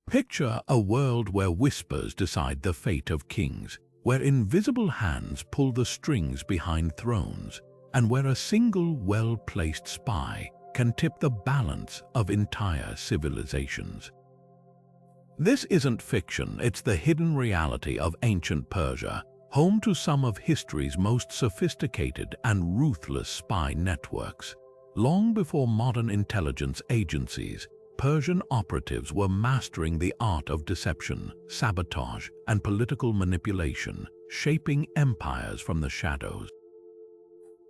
Picture a world where whispers decide the fate of kings, where invisible hands pull the strings behind thrones, and where a single well-placed spy can tip the balance of entire civilizations. This isn't fiction, it's the hidden reality of ancient Persia, home to some of history's most sophisticated and ruthless spy networks. Long before modern intelligence agencies, Persian operatives were mastering the art of deception, sabotage, and political manipulation, shaping empires from the shadows.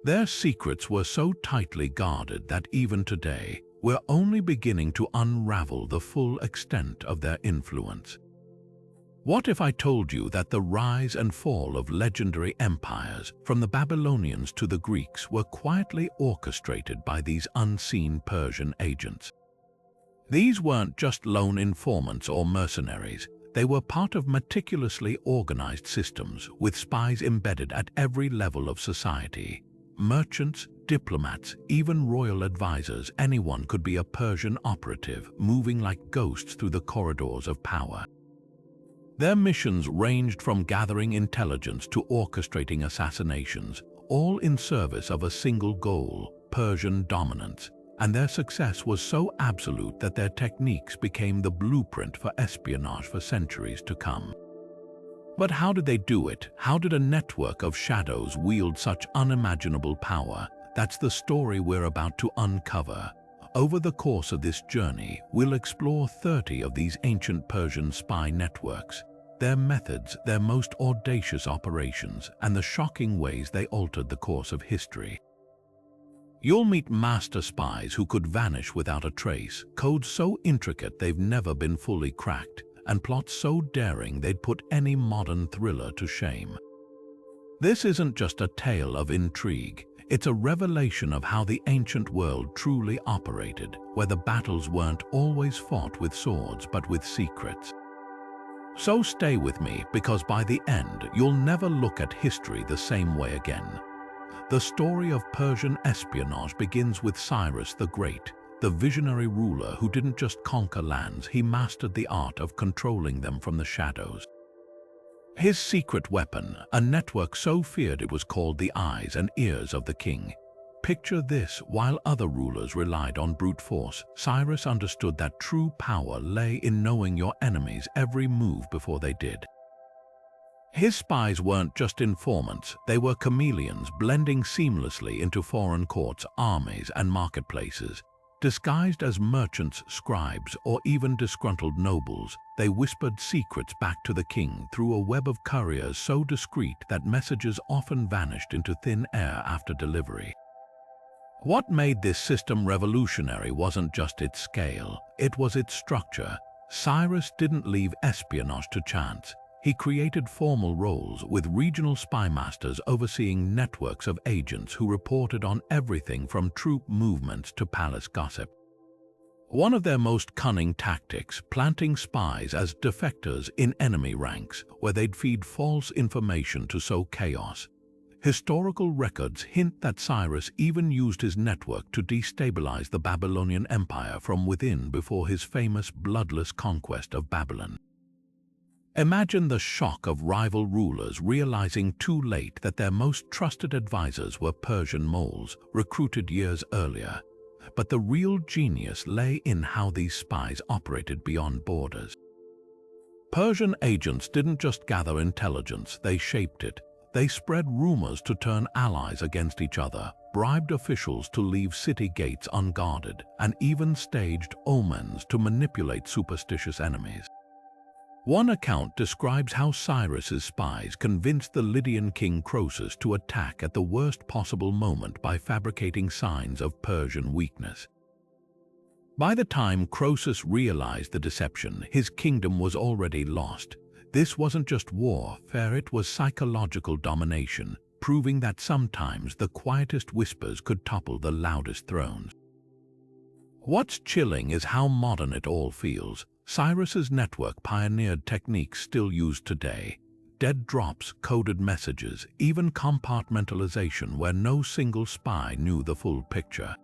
Their secrets were so tightly guarded that even today, we're only beginning to unravel the full extent of their influence. What if I told you that the rise and fall of legendary empires, from the Babylonians to the Greeks, were quietly orchestrated by these unseen Persian agents? These weren't just lone informants or mercenaries. They were part of meticulously organized systems, with spies embedded at every level of society. Merchants, diplomats, even royal advisors, anyone could be a Persian operative, moving like ghosts through the corridors of power. Their missions ranged from gathering intelligence to orchestrating assassinations, all in service of a single goal: Persian dominance. And their success was so absolute that their techniques became the blueprint for espionage for centuries to come. But how did they do it? How did a network of shadows wield such unimaginable power? That's the story we're about to uncover. Over the course of this journey, we'll explore 30 of these ancient Persian spy networks, their methods, their most audacious operations, and the shocking ways they altered the course of history. You'll meet master spies who could vanish without a trace, codes so intricate they've never been fully cracked, and plots so daring they'd put any modern thriller to shame. This isn't just a tale of intrigue, it's a revelation of how the ancient world truly operated, where the battles weren't always fought with swords but with secrets. So stay with me, because by the end, you'll never look at history the same way again. The story of Persian espionage begins with Cyrus the Great, the visionary ruler who didn't just conquer lands, he mastered the art of controlling them from the shadows. His secret weapon, a network so feared it was called the eyes and ears of the king. Picture this: while other rulers relied on brute force, Cyrus understood that true power lay in knowing your enemy's every move before they did. His spies weren't just informants, they were chameleons blending seamlessly into foreign courts, armies, and marketplaces. Disguised as merchants, scribes, or even disgruntled nobles, they whispered secrets back to the king through a web of couriers so discreet that messages often vanished into thin air after delivery. What made this system revolutionary wasn't just its scale, it was its structure. Cyrus didn't leave espionage to chance. He created formal roles, with regional spy masters overseeing networks of agents who reported on everything from troop movements to palace gossip. One of their most cunning tactics, planting spies as defectors in enemy ranks, where they'd feed false information to sow chaos. Historical records hint that Cyrus even used his network to destabilize the Babylonian Empire from within before his famous bloodless conquest of Babylon. Imagine the shock of rival rulers realizing too late that their most trusted advisors were Persian moles, recruited years earlier. But the real genius lay in how these spies operated beyond borders. Persian agents didn't just gather intelligence, they shaped it. They spread rumors to turn allies against each other, bribed officials to leave city gates unguarded, and even staged omens to manipulate superstitious enemies. One account describes how Cyrus's spies convinced the Lydian king Croesus to attack at the worst possible moment by fabricating signs of Persian weakness. By the time Croesus realized the deception, his kingdom was already lost. This wasn't just warfare, it was psychological domination, proving that sometimes the quietest whispers could topple the loudest thrones. What's chilling is how modern it all feels. Cyrus's network pioneered techniques still used today: dead drops, coded messages, even compartmentalization where no single spy knew the full picture.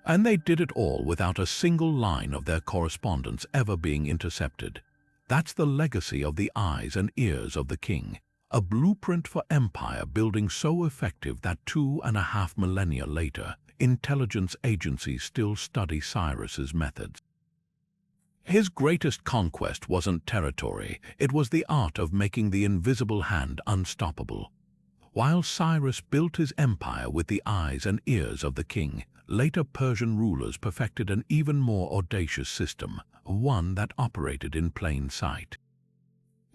And they did it all without a single line of their correspondence ever being intercepted. That's the legacy of the eyes and ears of the king, a blueprint for empire building so effective that 2.5 millennia later, intelligence agencies still study Cyrus's methods. His greatest conquest wasn't territory, it was the art of making the invisible hand unstoppable. While Cyrus built his empire with the eyes and ears of the king, later Persian rulers perfected an even more audacious system, one that operated in plain sight.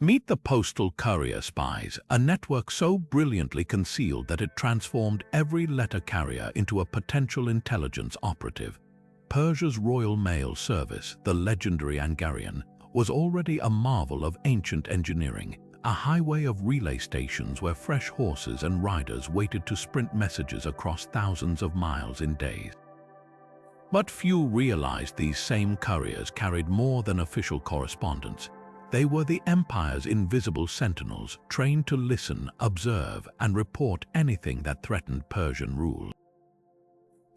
Meet the postal courier spies, a network so brilliantly concealed that it transformed every letter carrier into a potential intelligence operative. Persia's royal mail service, the legendary Angarian, was already a marvel of ancient engineering, a highway of relay stations where fresh horses and riders waited to sprint messages across thousands of miles in days. But few realized these same couriers carried more than official correspondence. They were the empire's invisible sentinels, trained to listen, observe, and report anything that threatened Persian rule.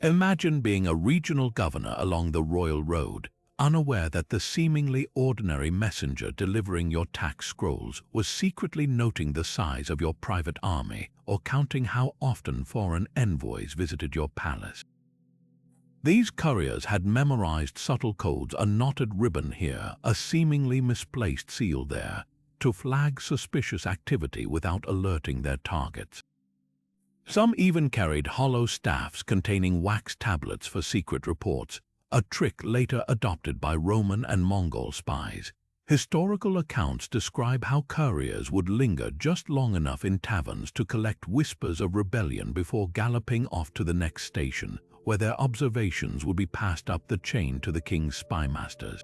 Imagine being a regional governor along the royal road, unaware that the seemingly ordinary messenger delivering your tax scrolls was secretly noting the size of your private army or counting how often foreign envoys visited your palace. These couriers had memorized subtle codes, a knotted ribbon here, a seemingly misplaced seal there, to flag suspicious activity without alerting their targets. Some even carried hollow staffs containing wax tablets for secret reports, a trick later adopted by Roman and Mongol spies. Historical accounts describe how couriers would linger just long enough in taverns to collect whispers of rebellion before galloping off to the next station, where their observations would be passed up the chain to the king's spymasters.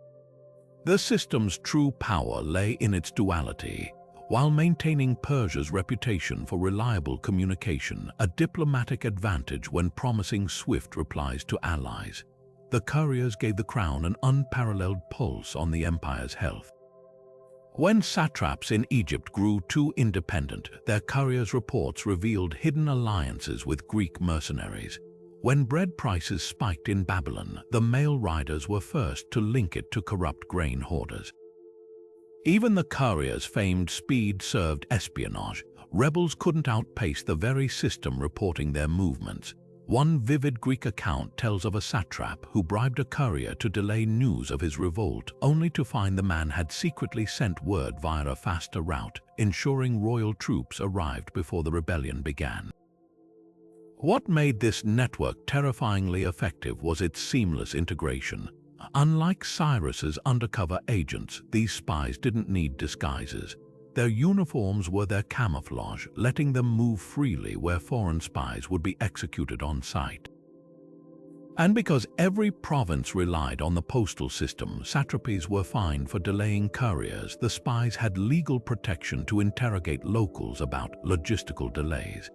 The system's true power lay in its duality. While maintaining Persia's reputation for reliable communication, a diplomatic advantage when promising swift replies to allies, the couriers gave the crown an unparalleled pulse on the empire's health. When satraps in Egypt grew too independent, their couriers' reports revealed hidden alliances with Greek mercenaries. When bread prices spiked in Babylon, the mail riders were first to link it to corrupt grain hoarders. Even the couriers' famed speed served espionage. Rebels couldn't outpace the very system reporting their movements. One vivid Greek account tells of a satrap who bribed a courier to delay news of his revolt, only to find the man had secretly sent word via a faster route, ensuring royal troops arrived before the rebellion began. What made this network terrifyingly effective was its seamless integration. Unlike Cyrus's undercover agents, these spies didn't need disguises. Their uniforms were their camouflage, letting them move freely where foreign spies would be executed on sight. And because every province relied on the postal system, satrapies were fined for delaying couriers. The spies had legal protection to interrogate locals about logistical delays.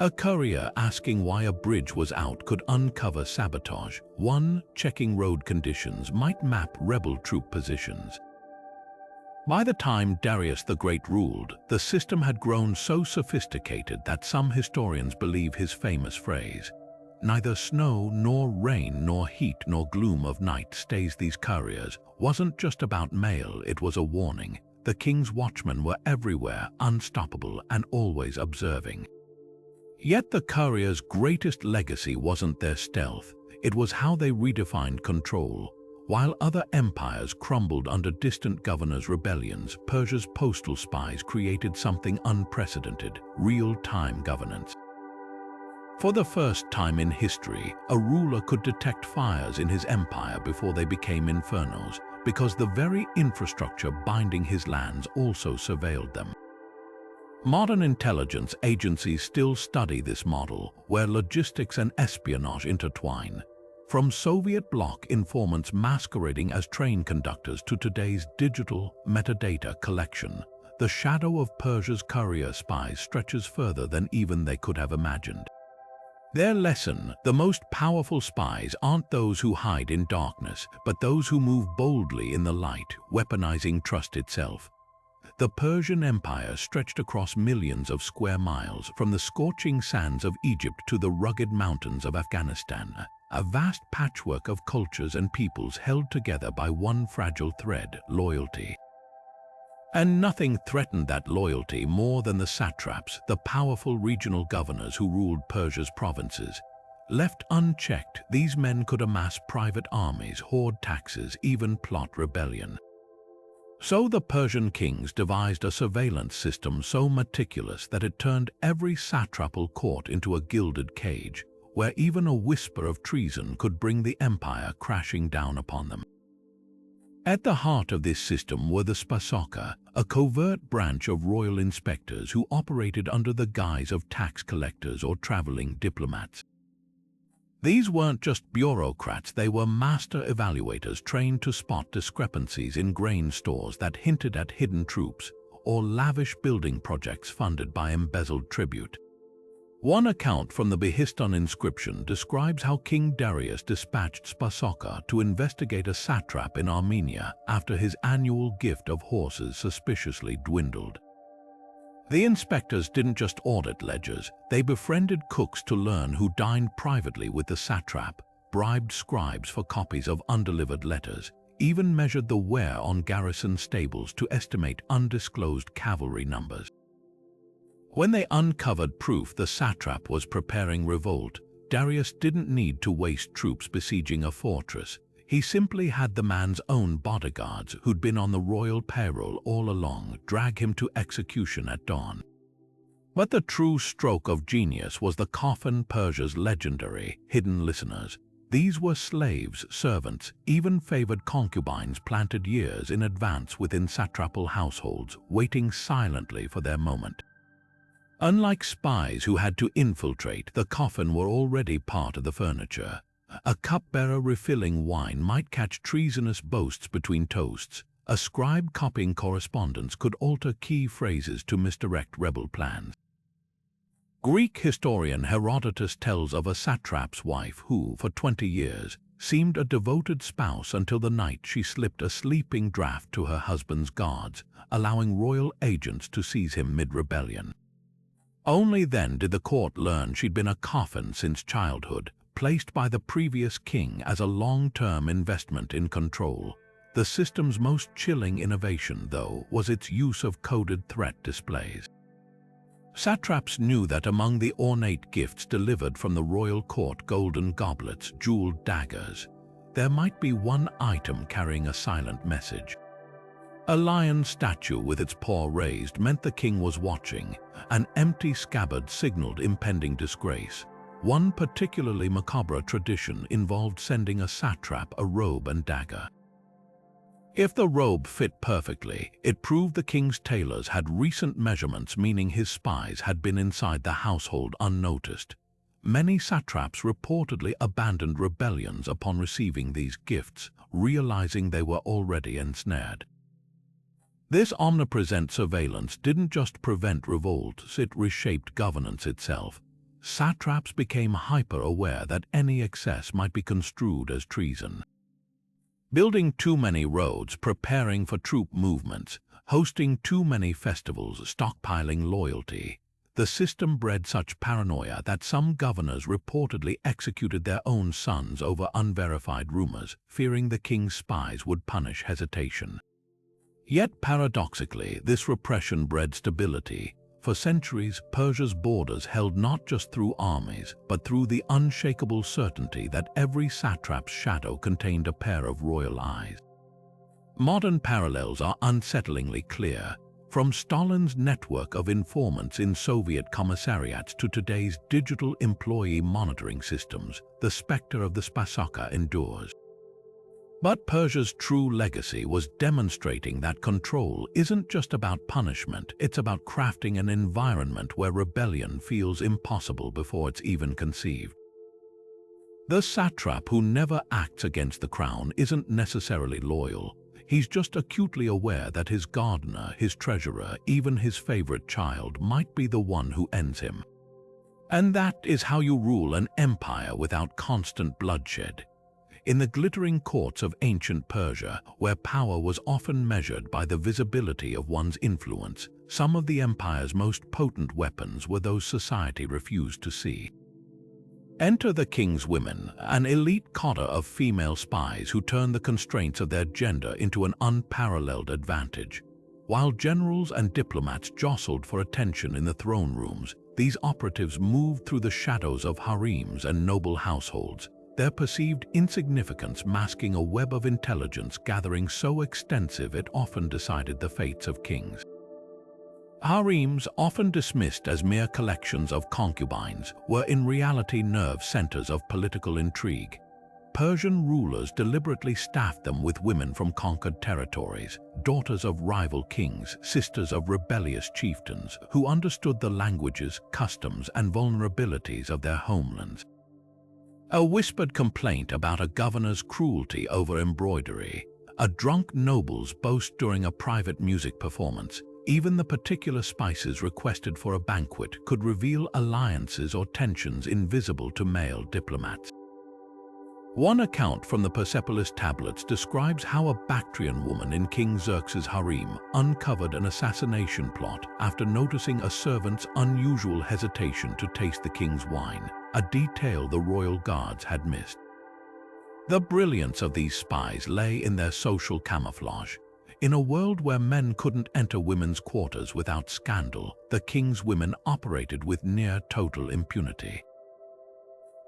A courier asking why a bridge was out could uncover sabotage. One checking road conditions might map rebel troop positions. By the time Darius the Great ruled, the system had grown so sophisticated that some historians believe his famous phrase, "Neither snow nor rain nor heat nor gloom of night stays these couriers," wasn't just about mail, it was a warning. The king's watchmen were everywhere, unstoppable and always observing. Yet the couriers' greatest legacy wasn't their stealth, it was how they redefined control. While other empires crumbled under distant governors' rebellions, Persia's postal spies created something unprecedented: real-time governance. For the first time in history, a ruler could detect fires in his empire before they became infernos, because the very infrastructure binding his lands also surveilled them. Modern intelligence agencies still study this model, where logistics and espionage intertwine. From Soviet bloc informants masquerading as train conductors to today's digital metadata collection, the shadow of Persia's courier spies stretches further than even they could have imagined. Their lesson: the most powerful spies aren't those who hide in darkness, but those who move boldly in the light, weaponizing trust itself. The Persian Empire stretched across millions of square miles, from the scorching sands of Egypt to the rugged mountains of Afghanistan, a vast patchwork of cultures and peoples held together by one fragile thread: loyalty. And nothing threatened that loyalty more than the satraps, the powerful regional governors who ruled Persia's provinces. Left unchecked, these men could amass private armies, hoard taxes, even plot rebellion. So the Persian kings devised a surveillance system so meticulous that it turned every satrapal court into a gilded cage, where even a whisper of treason could bring the empire crashing down upon them. At the heart of this system were the Spasocka, a covert branch of royal inspectors who operated under the guise of tax collectors or traveling diplomats. These weren't just bureaucrats, they were master evaluators trained to spot discrepancies in grain stores that hinted at hidden troops or lavish building projects funded by embezzled tribute. One account from the Behistun inscription describes how King Darius dispatched Spasocka to investigate a satrap in Armenia after his annual gift of horses suspiciously dwindled. The inspectors didn't just audit ledgers, they befriended cooks to learn who dined privately with the satrap, bribed scribes for copies of undelivered letters, even measured the wear on garrison stables to estimate undisclosed cavalry numbers. When they uncovered proof the satrap was preparing revolt, Darius didn't need to waste troops besieging a fortress. He simply had the man's own bodyguards, who'd been on the royal payroll all along, drag him to execution at dawn. But the true stroke of genius was the coffin, Persia's legendary hidden listeners. These were slaves, servants, even favored concubines planted years in advance within satrapal households, waiting silently for their moment. Unlike spies who had to infiltrate, the coffin were already part of the furniture. A cupbearer refilling wine might catch treasonous boasts between toasts. A scribe copying correspondence could alter key phrases to misdirect rebel plans. Greek historian Herodotus tells of a satrap's wife who, for 20 years, seemed a devoted spouse until the night she slipped a sleeping draught to her husband's guards, allowing royal agents to seize him mid-rebellion. Only then did the court learn she'd been a coffin since childhood, placed by the previous king as a long-term investment in control. The system's most chilling innovation, though, was its use of coded threat displays. Satraps knew that among the ornate gifts delivered from the royal court, golden goblets, jeweled daggers, there might be one item carrying a silent message. A lion statue with its paw raised meant the king was watching. An empty scabbard signaled impending disgrace. One particularly macabre tradition involved sending a satrap a robe and dagger. If the robe fit perfectly, it proved the king's tailors had recent measurements, meaning his spies had been inside the household unnoticed. Many satraps reportedly abandoned rebellions upon receiving these gifts, realizing they were already ensnared. This omnipresent surveillance didn't just prevent revolts, it reshaped governance itself. Satraps became hyper-aware that any excess might be construed as treason. Building too many roads, preparing for troop movements, hosting too many festivals, stockpiling loyalty. The system bred such paranoia that some governors reportedly executed their own sons over unverified rumors, fearing the king's spies would punish hesitation. Yet paradoxically, this repression bred stability. For centuries, Persia's borders held not just through armies, but through the unshakable certainty that every satrap's shadow contained a pair of royal eyes. Modern parallels are unsettlingly clear, from Stalin's network of informants in Soviet commissariats to today's digital employee monitoring systems. The specter of the Spasocka endures. But Persia's true legacy was demonstrating that control isn't just about punishment, it's about crafting an environment where rebellion feels impossible before it's even conceived. The satrap who never acts against the crown isn't necessarily loyal. He's just acutely aware that his gardener, his treasurer, even his favorite child might be the one who ends him. And that is how you rule an empire without constant bloodshed. In the glittering courts of ancient Persia, where power was often measured by the visibility of one's influence, some of the empire's most potent weapons were those society refused to see. Enter the king's women, an elite coterie of female spies who turn the constraints of their gender into an unparalleled advantage. While generals and diplomats jostled for attention in the throne rooms, these operatives moved through the shadows of harems and noble households, their perceived insignificance masking a web of intelligence gathering so extensive it often decided the fates of kings. Harems, often dismissed as mere collections of concubines, were in reality nerve centers of political intrigue. Persian rulers deliberately staffed them with women from conquered territories, daughters of rival kings, sisters of rebellious chieftains, who understood the languages, customs, and vulnerabilities of their homelands. A whispered complaint about a governor's cruelty over embroidery, a drunk noble's boast during a private music performance, even the particular spices requested for a banquet could reveal alliances or tensions invisible to male diplomats. One account from the Persepolis tablets describes how a Bactrian woman in King Xerxes' harem uncovered an assassination plot after noticing a servant's unusual hesitation to taste the king's wine, a detail the royal guards had missed. The brilliance of these spies lay in their social camouflage. In a world where men couldn't enter women's quarters without scandal, the king's women operated with near total impunity.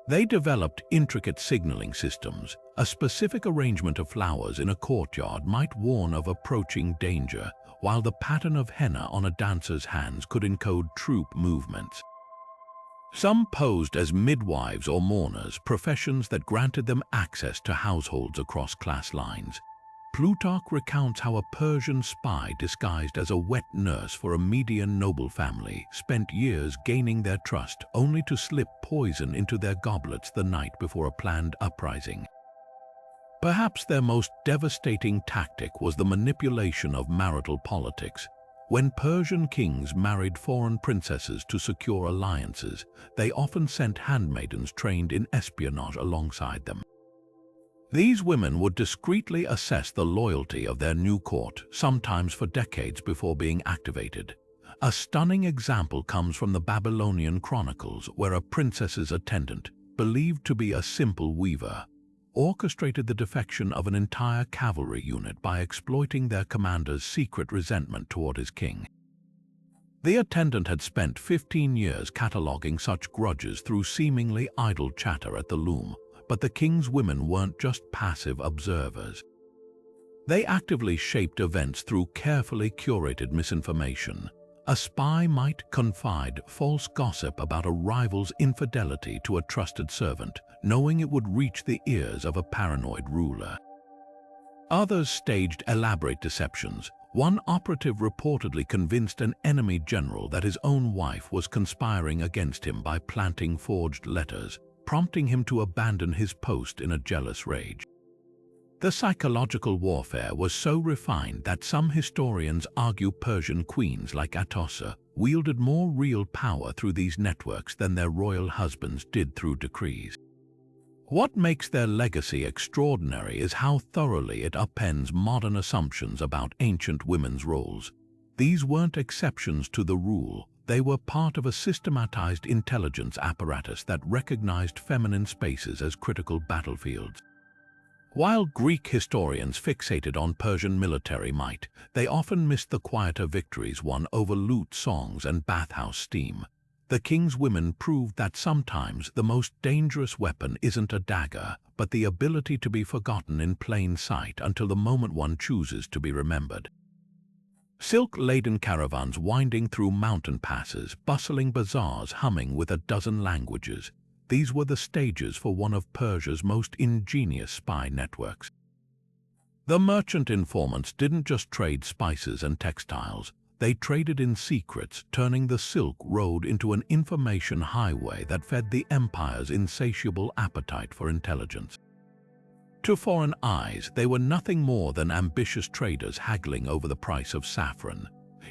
They developed intricate signaling systems. A specific arrangement of flowers in a courtyard might warn of approaching danger, while the pattern of henna on a dancer's hands could encode troop movements. Some posed as midwives or mourners, professions that granted them access to households across class lines. Plutarch recounts how a Persian spy disguised as a wet nurse for a Median noble family spent years gaining their trust only to slip poison into their goblets the night before a planned uprising. Perhaps their most devastating tactic was the manipulation of marital politics. When Persian kings married foreign princesses to secure alliances, they often sent handmaidens trained in espionage alongside them. These women would discreetly assess the loyalty of their new court, sometimes for decades before being activated. A stunning example comes from the Babylonian chronicles, where a princess's attendant, believed to be a simple weaver, orchestrated the defection of an entire cavalry unit by exploiting their commander's secret resentment toward his king. The attendant had spent 15 years cataloging such grudges through seemingly idle chatter at the loom. But the king's women weren't just passive observers. They actively shaped events through carefully curated misinformation. A spy might confide false gossip about a rival's infidelity to a trusted servant, knowing it would reach the ears of a paranoid ruler. Others staged elaborate deceptions. One operative reportedly convinced an enemy general that his own wife was conspiring against him by planting forged letters, prompting him to abandon his post in a jealous rage. The psychological warfare was so refined that some historians argue Persian queens like Atossa wielded more real power through these networks than their royal husbands did through decrees. What makes their legacy extraordinary is how thoroughly it upends modern assumptions about ancient women's roles. These weren't exceptions to the rule. They were part of a systematized intelligence apparatus that recognized feminine spaces as critical battlefields. While Greek historians fixated on Persian military might, they often missed the quieter victories won over lute songs and bathhouse steam. The king's women proved that sometimes the most dangerous weapon isn't a dagger, but the ability to be forgotten in plain sight until the moment one chooses to be remembered. Silk-laden caravans winding through mountain passes, bustling bazaars humming with a dozen languages. These were the stages for one of Persia's most ingenious spy networks. The merchant informants didn't just trade spices and textiles. They traded in secrets, turning the Silk Road into an information highway that fed the empire's insatiable appetite for intelligence. To foreign eyes, they were nothing more than ambitious traders haggling over the price of saffron.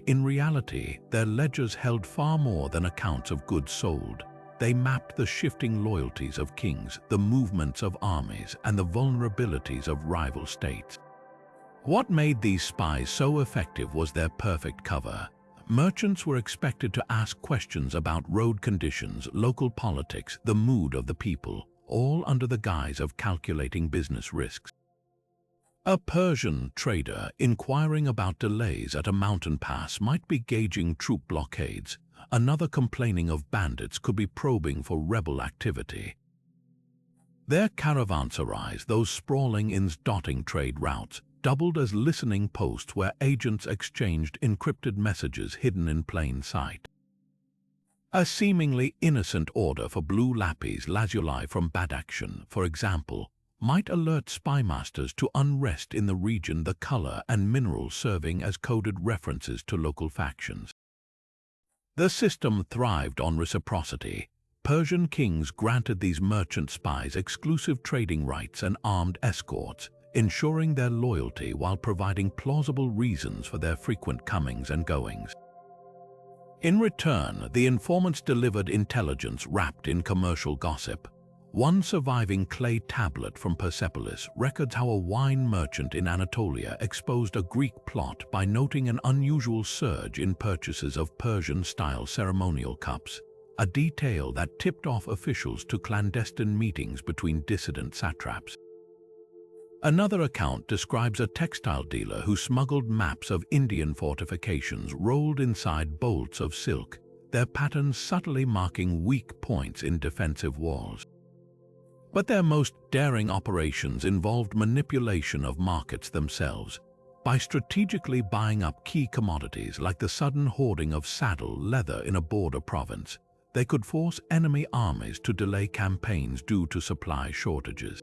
In reality, their ledgers held far more than accounts of goods sold. they mapped the shifting loyalties of kings, the movements of armies, and the vulnerabilities of rival states. What made these spies so effective was their perfect cover. Merchants were expected to ask questions about road conditions, local politics, the mood of the people, all under the guise of calculating business risks. A Persian trader inquiring about delays at a mountain pass might be gauging troop blockades. Another complaining of bandits could be probing for rebel activity. Their caravanserais, those sprawling inns dotting trade routes, doubled as listening posts where agents exchanged encrypted messages hidden in plain sight. A seemingly innocent order for blue lapis lazuli from bad action, for example, might alert spymasters to unrest in the region, the color and minerals serving as coded references to local factions. The system thrived on reciprocity. Persian kings granted these merchant spies exclusive trading rights and armed escorts, ensuring their loyalty while providing plausible reasons for their frequent comings and goings. In return, the informants delivered intelligence wrapped in commercial gossip. One surviving clay tablet from Persepolis records how a wine merchant in Anatolia exposed a Greek plot by noting an unusual surge in purchases of Persian-style ceremonial cups, a detail that tipped off officials to clandestine meetings between dissident satraps. Another account describes a textile dealer who smuggled maps of Indian fortifications rolled inside bolts of silk, their patterns subtly marking weak points in defensive walls. But their most daring operations involved manipulation of markets themselves. By strategically buying up key commodities like the sudden hoarding of saddle leather in a border province, they could force enemy armies to delay campaigns due to supply shortages.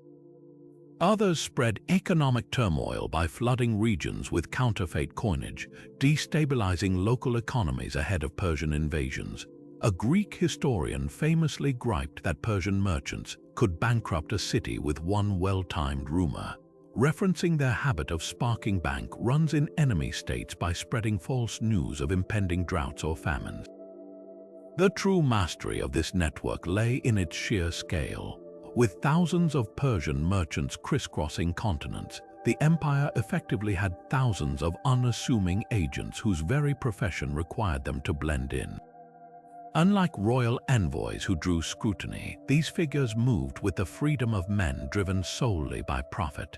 Others spread economic turmoil by flooding regions with counterfeit coinage, destabilizing local economies ahead of Persian invasions. A Greek historian famously griped that Persian merchants could bankrupt a city with one well-timed rumor, referencing their habit of sparking bank runs in enemy states by spreading false news of impending droughts or famines. The true mastery of this network lay in its sheer scale. With thousands of Persian merchants crisscrossing continents, the empire effectively had thousands of unassuming agents whose very profession required them to blend in. Unlike royal envoys who drew scrutiny, these figures moved with the freedom of men driven solely by profit.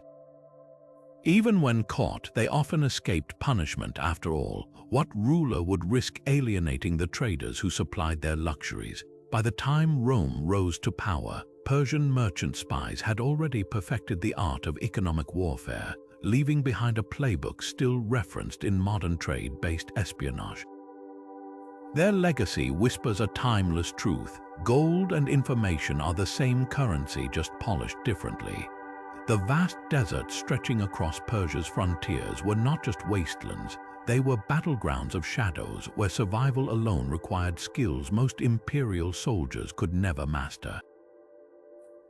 Even when caught, they often escaped punishment. After all, what ruler would risk alienating the traders who supplied their luxuries? By the time Rome rose to power, Persian merchant spies had already perfected the art of economic warfare, leaving behind a playbook still referenced in modern trade-based espionage. Their legacy whispers a timeless truth: gold and information are the same currency, just polished differently. The vast deserts stretching across Persia's frontiers were not just wastelands, they were battlegrounds of shadows where survival alone required skills most imperial soldiers could never master.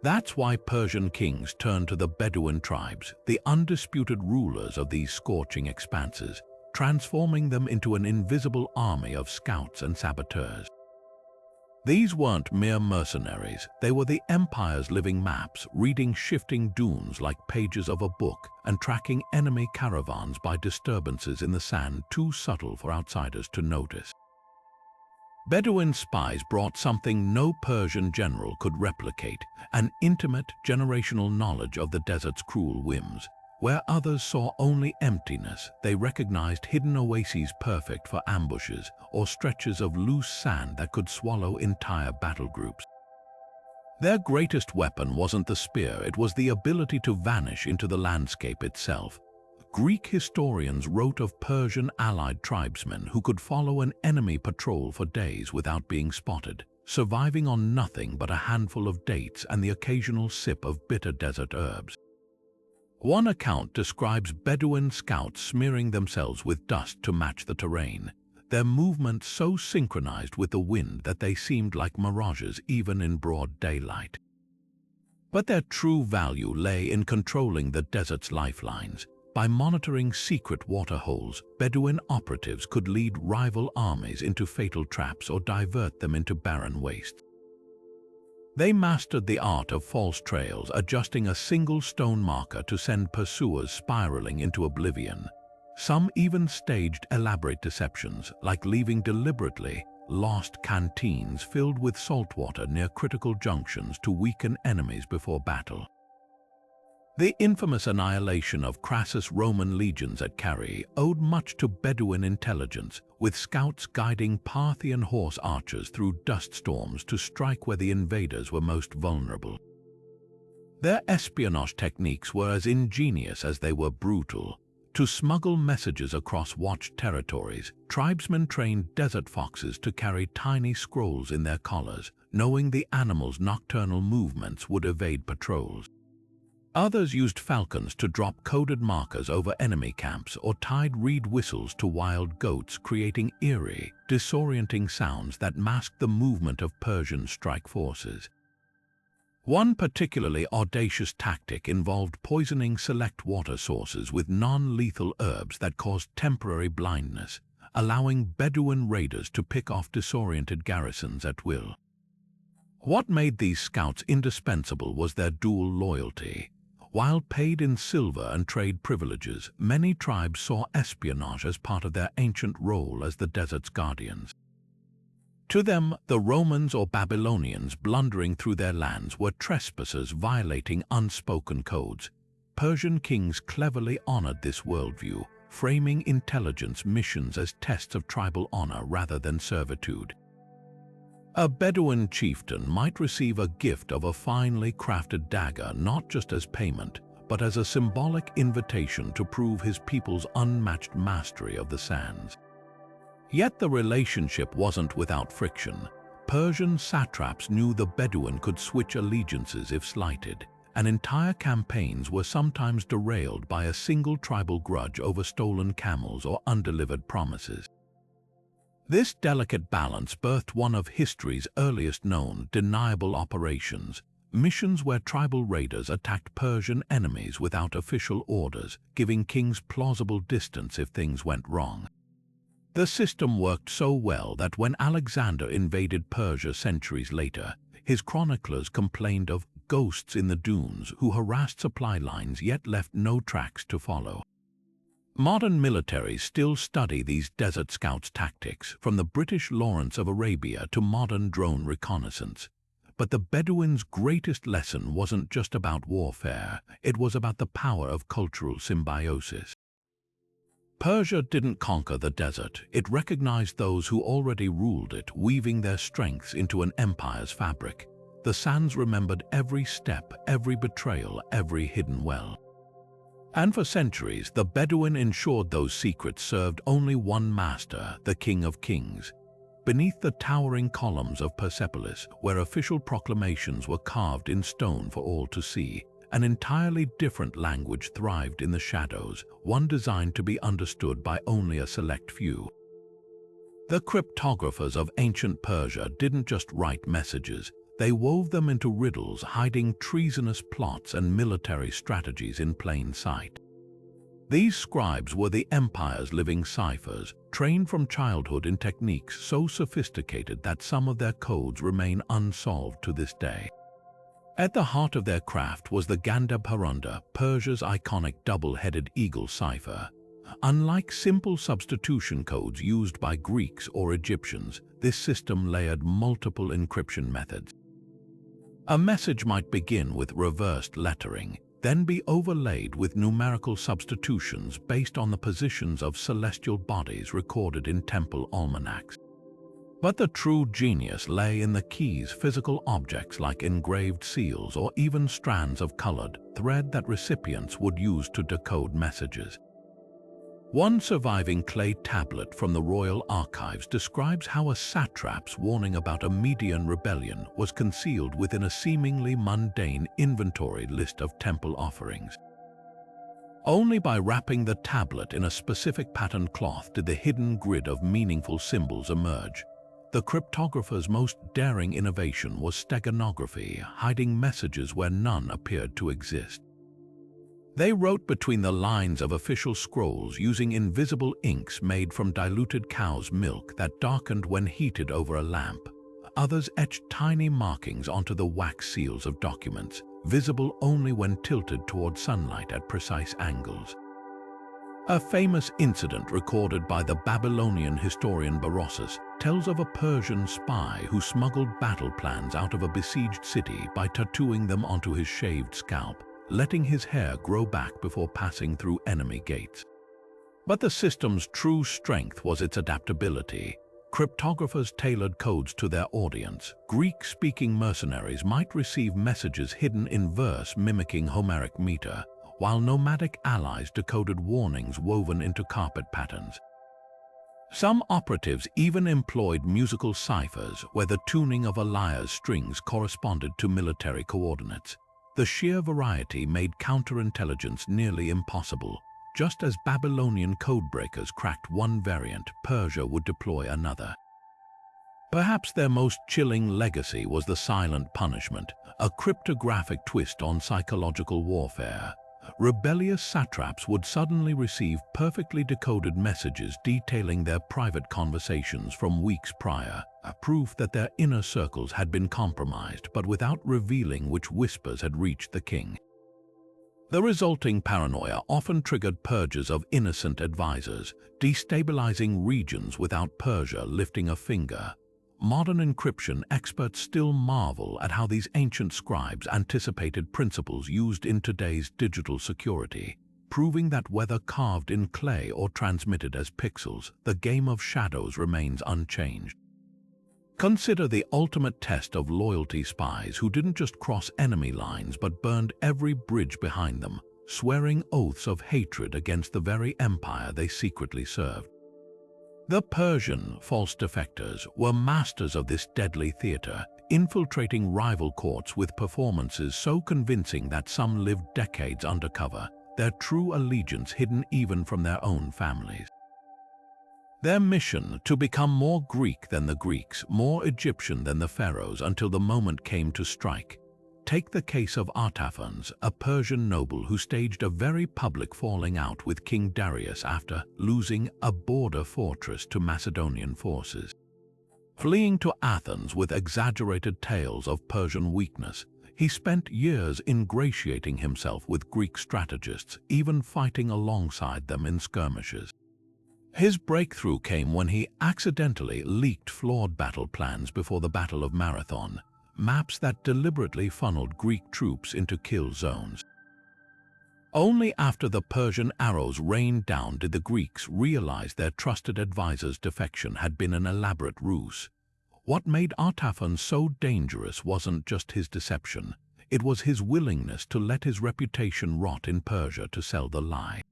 That's why Persian kings turned to the Bedouin tribes, the undisputed rulers of these scorching expanses, transforming them into an invisible army of scouts and saboteurs. These weren't mere mercenaries, they were the empire's living maps, reading shifting dunes like pages of a book and tracking enemy caravans by disturbances in the sand too subtle for outsiders to notice. Bedouin spies brought something no Persian general could replicate: an intimate, generational knowledge of the desert's cruel whims. Where others saw only emptiness, they recognized hidden oases perfect for ambushes or stretches of loose sand that could swallow entire battle groups. Their greatest weapon wasn't the spear, it was the ability to vanish into the landscape itself. Greek historians wrote of Persian allied tribesmen who could follow an enemy patrol for days without being spotted, surviving on nothing but a handful of dates and the occasional sip of bitter desert herbs. One account describes Bedouin scouts smearing themselves with dust to match the terrain, their movements so synchronized with the wind that they seemed like mirages even in broad daylight. But their true value lay in controlling the desert's lifelines. By monitoring secret waterholes, Bedouin operatives could lead rival armies into fatal traps or divert them into barren wastes. They mastered the art of false trails, adjusting a single stone marker to send pursuers spiraling into oblivion. Some even staged elaborate deceptions, like leaving deliberately lost canteens filled with salt water near critical junctions to weaken enemies before battle. The infamous annihilation of Crassus' Roman legions at Carrhae owed much to Bedouin intelligence, with scouts guiding Parthian horse archers through dust storms to strike where the invaders were most vulnerable. Their espionage techniques were as ingenious as they were brutal. To smuggle messages across watched territories, tribesmen trained desert foxes to carry tiny scrolls in their collars, knowing the animals' nocturnal movements would evade patrols. Others used falcons to drop coded markers over enemy camps or tied reed whistles to wild goats, creating eerie, disorienting sounds that masked the movement of Persian strike forces. One particularly audacious tactic involved poisoning select water sources with non-lethal herbs that caused temporary blindness, allowing Bedouin raiders to pick off disoriented garrisons at will. What made these scouts indispensable was their dual loyalty. While paid in silver and trade privileges, many tribes saw espionage as part of their ancient role as the desert's guardians. To them, the Romans or Babylonians blundering through their lands were trespassers violating unspoken codes. Persian kings cleverly honored this worldview, framing intelligence missions as tests of tribal honor rather than servitude. A Bedouin chieftain might receive a gift of a finely crafted dagger not just as payment, but as a symbolic invitation to prove his people's unmatched mastery of the sands. Yet the relationship wasn't without friction. Persian satraps knew the Bedouin could switch allegiances if slighted, and entire campaigns were sometimes derailed by a single tribal grudge over stolen camels or undelivered promises. This delicate balance birthed one of history's earliest known deniable operations, missions where tribal raiders attacked Persian enemies without official orders, giving kings plausible distance if things went wrong. The system worked so well that when Alexander invaded Persia centuries later, his chroniclers complained of ghosts in the dunes who harassed supply lines yet left no tracks to follow. Modern militaries still study these desert scouts' tactics, from the British Lawrence of Arabia to modern drone reconnaissance. But the Bedouins' greatest lesson wasn't just about warfare, it was about the power of cultural symbiosis. Persia didn't conquer the desert, it recognized those who already ruled it, weaving their strengths into an empire's fabric. The sands remembered every step, every betrayal, every hidden well. And for centuries, the Bedouin ensured those secrets served only one master, the King of Kings. Beneath the towering columns of Persepolis, where official proclamations were carved in stone for all to see, an entirely different language thrived in the shadows, one designed to be understood by only a select few. The cryptographers of ancient Persia didn't just write messages, they wove them into riddles, hiding treasonous plots and military strategies in plain sight. These scribes were the empire's living ciphers, trained from childhood in techniques so sophisticated that some of their codes remain unsolved to this day. At the heart of their craft was the Gandhabharanda, Persia's iconic double-headed eagle cipher. Unlike simple substitution codes used by Greeks or Egyptians, this system layered multiple encryption methods. A message might begin with reversed lettering, then be overlaid with numerical substitutions based on the positions of celestial bodies recorded in temple almanacs. But the true genius lay in the keys, physical objects like engraved seals or even strands of colored thread that recipients would use to decode messages. One surviving clay tablet from the royal archives describes how a satrap's warning about a Median rebellion was concealed within a seemingly mundane inventory list of temple offerings. Only by wrapping the tablet in a specific patterned cloth did the hidden grid of meaningful symbols emerge. The cryptographer's most daring innovation was steganography, hiding messages where none appeared to exist. They wrote between the lines of official scrolls using invisible inks made from diluted cow's milk that darkened when heated over a lamp. others etched tiny markings onto the wax seals of documents, visible only when tilted toward sunlight at precise angles. A famous incident recorded by the Babylonian historian Berossus tells of a Persian spy who smuggled battle plans out of a besieged city by tattooing them onto his shaved scalp, letting his hair grow back before passing through enemy gates. But the system's true strength was its adaptability. Cryptographers tailored codes to their audience. Greek-speaking mercenaries might receive messages hidden in verse mimicking Homeric meter, while nomadic allies decoded warnings woven into carpet patterns. Some operatives even employed musical ciphers where the tuning of a lyre's strings corresponded to military coordinates. The sheer variety made counterintelligence nearly impossible. Just as Babylonian codebreakers cracked one variant, Persia would deploy another. Perhaps their most chilling legacy was the silent punishment, a cryptographic twist on psychological warfare. Rebellious satraps would suddenly receive perfectly decoded messages detailing their private conversations from weeks prior, a proof that their inner circles had been compromised, but without revealing which whispers had reached the king. The resulting paranoia often triggered purges of innocent advisors, destabilizing regions without Persia lifting a finger. Modern encryption experts still marvel at how these ancient scribes anticipated principles used in today's digital security, proving that whether carved in clay or transmitted as pixels, the game of shadows remains unchanged. Consider the ultimate test of loyalty: spies who didn't just cross enemy lines but burned every bridge behind them, swearing oaths of hatred against the very empire they secretly served. The Persian false defectors were masters of this deadly theater, infiltrating rival courts with performances so convincing that some lived decades undercover, their true allegiance hidden even from their own families. Their mission: to become more Greek than the Greeks, more Egyptian than the pharaohs, until the moment came to strike. Take the case of Artaphons, a Persian noble who staged a very public falling out with King Darius after losing a border fortress to Macedonian forces. Fleeing to Athens with exaggerated tales of Persian weakness, he spent years ingratiating himself with Greek strategists, even fighting alongside them in skirmishes. His breakthrough came when he accidentally leaked flawed battle plans before the Battle of Marathon, maps that deliberately funneled Greek troops into kill zones. Only after the Persian arrows rained down did the Greeks realize their trusted advisor's defection had been an elaborate ruse. What made Artaphon so dangerous wasn't just his deception, it was his willingness to let his reputation rot in Persia to sell the lie.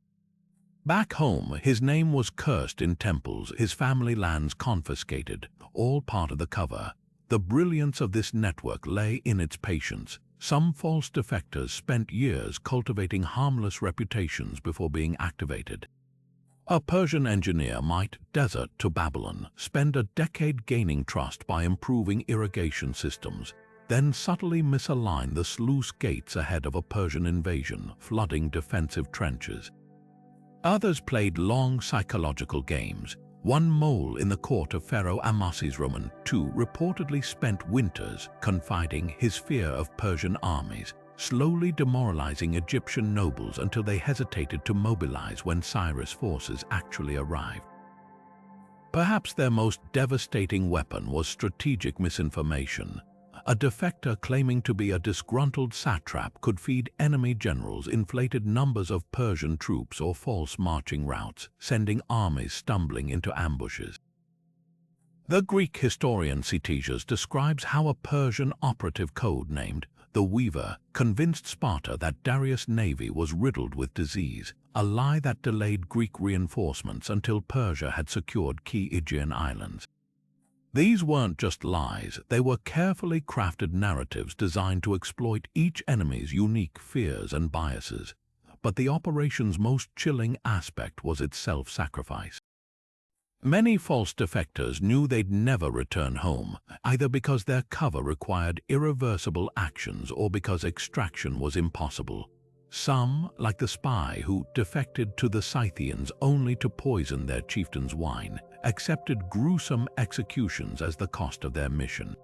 Back home, his name was cursed in temples, his family lands confiscated, all part of the cover. The brilliance of this network lay in its patience. Some false defectors spent years cultivating harmless reputations before being activated. A Persian engineer might desert to Babylon, spend a decade gaining trust by improving irrigation systems, then subtly misalign the sluice gates ahead of a Persian invasion, flooding defensive trenches. Others played long psychological games. One mole in the court of Pharaoh Amasisroman II reportedly spent winters confiding his fear of Persian armies, slowly demoralizing Egyptian nobles until they hesitated to mobilize when Cyrus' forces actually arrived. Perhaps their most devastating weapon was strategic misinformation. A defector claiming to be a disgruntled satrap could feed enemy generals inflated numbers of Persian troops or false marching routes, sending armies stumbling into ambushes. The Greek historian Ctesias describes how a Persian operative code named the Weaver convinced Sparta that Darius' navy was riddled with disease, a lie that delayed Greek reinforcements until Persia had secured key Aegean islands. These weren't just lies, they were carefully crafted narratives designed to exploit each enemy's unique fears and biases. But the operation's most chilling aspect was its self-sacrifice. Many false defectors knew they'd never return home, either because their cover required irreversible actions or because extraction was impossible. Some, like the spy who defected to the Scythians only to poison their chieftain's wine, accepted gruesome executions as the cost of their mission.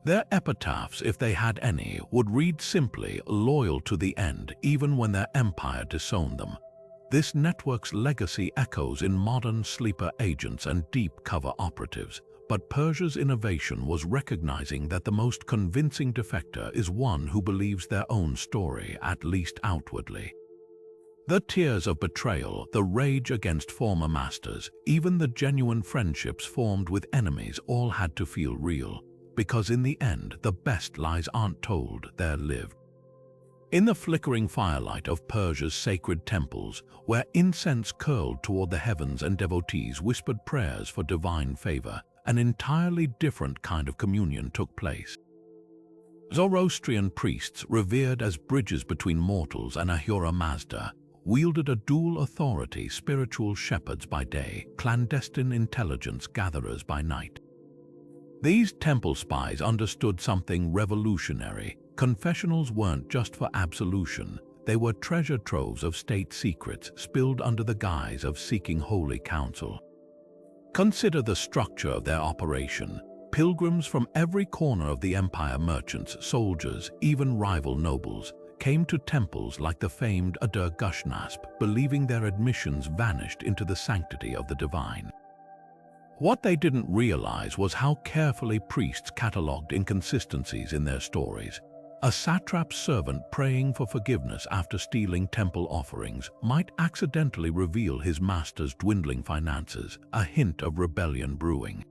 Their epitaphs, if they had any, would read simply, "loyal to the end," even when their empire disowned them. This network's legacy echoes in modern sleeper agents and deep-cover operatives, but Persia's innovation was recognizing that the most convincing defector is one who believes their own story, at least outwardly. The tears of betrayal, the rage against former masters, even the genuine friendships formed with enemies all had to feel real, because in the end, the best lies aren't told, they're lived. In the flickering firelight of Persia's sacred temples, where incense curled toward the heavens and devotees whispered prayers for divine favor, an entirely different kind of communion took place. Zoroastrian priests, revered as bridges between mortals and Ahura Mazda, wielded a dual authority: spiritual shepherds by day, clandestine intelligence gatherers by night. These temple spies understood something revolutionary. Confessionals weren't just for absolution, they were treasure troves of state secrets spilled under the guise of seeking holy counsel. Consider the structure of their operation. Pilgrims from every corner of the empire, merchants, soldiers, even rival nobles, came to temples like the famed Adur-Gushnasp, believing their admissions vanished into the sanctity of the divine. What they didn't realize was how carefully priests catalogued inconsistencies in their stories. A satrap's servant praying for forgiveness after stealing temple offerings might accidentally reveal his master's dwindling finances, a hint of rebellion brewing.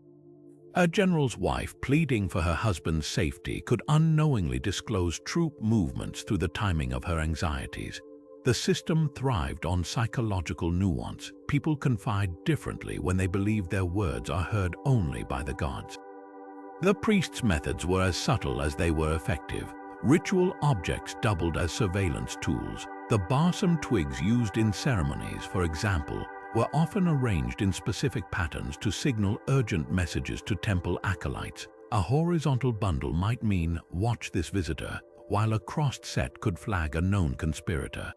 A general's wife pleading for her husband's safety could unknowingly disclose troop movements through the timing of her anxieties. The system thrived on psychological nuance. People confide differently when they believe their words are heard only by the gods. The priest's methods were as subtle as they were effective. Ritual objects doubled as surveillance tools. The balsam twigs used in ceremonies, for example, were often arranged in specific patterns to signal urgent messages to temple acolytes. A horizontal bundle might mean, "watch this visitor," while a crossed set could flag a known conspirator.